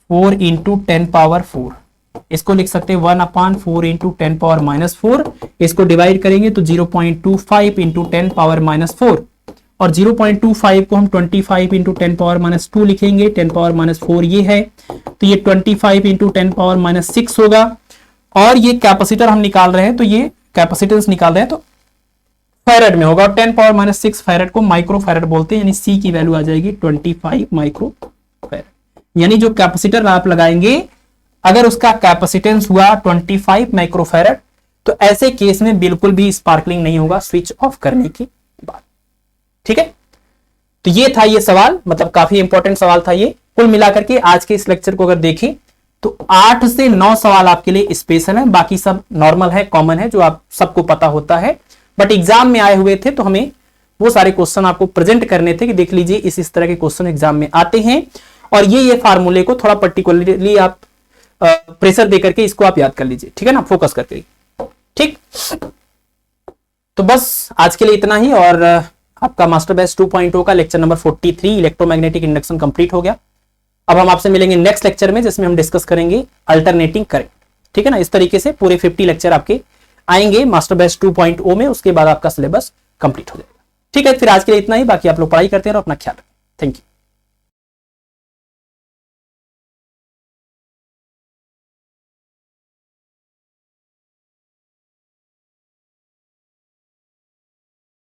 4 × 10 पावर 4, इसको लिख सकते हैं 1 अपॉन 4 × 10 पावर -4। इसको डिवाइड करेंगे तो 0.25 × 10 पावर -4, और 0.25 को हम 25 × 10 पावर -2 लिखेंगे, 10 पावर -4 ये है, तो ये 25 × 10 पावर -6 होगा। और ये कैपेसिटर हम निकाल रहे हैं, तो ये कैपेसिटेंस निकाल रहे हैं तो फैरेड में होगा, और 10 पावर -6 फैरेड को माइक्रो फैरेड बोलते हैं, यानी C की वैल्यू आ जाएगी 25 माइक्रो फैरेड। यानी जो कैपेसिटर आप लगाएंगे अगर उसका कैपेसिटेंस हुआ 25 माइक्रो फैरेड, तो ऐसे केस में बिल्कुल भी स्पार्कलिंग नहीं होगा स्विच ऑफ करने के बाद। ठीक है, तो ये था ये सवाल, मतलब काफी इंपॉर्टेंट सवाल था ये। कुल मिलाकर के आज के इस लेक्चर को अगर देखें तो 8 से 9 सवाल आपके लिए स्पेशल है, बाकी सब नॉर्मल है, कॉमन है, जो आप सबको पता होता है, बट एग्जाम में आए हुए थे तो हमें वो सारे क्वेश्चन आपको प्रेजेंट करने थे कि देख लीजिए इस तरह के क्वेश्चन एग्जाम में आते हैं, और ये फार्मूले को थोड़ा पर्टिकुलरली आप प्रेशर देकर के इसको आप याद कर लीजिए। ठीक है ना, फोकस करके। ठीक, तो बस आज के लिए इतना ही, और आपका मास्टर बैच 2.0 का lecture number 43 electromagnetic induction complete हो गया। अब हम आपसे मिलेंगे नेक्स्ट लेक्चर में, जिसमें हम डिस्कस करेंगे अल्टरनेटिंग करंट। ठीक है ना। इस तरीके से पूरे 50 लेक्चर आपके आएंगे मास्टर बैच 2.0 में, उसके बाद आपका सिलेबस कंप्लीट हो जाएगा। ठीक है, फिर आज के लिए इतना ही, बाकी आप लोग पढ़ाई करते हैं और अपना ख्याल रखें। Thank you.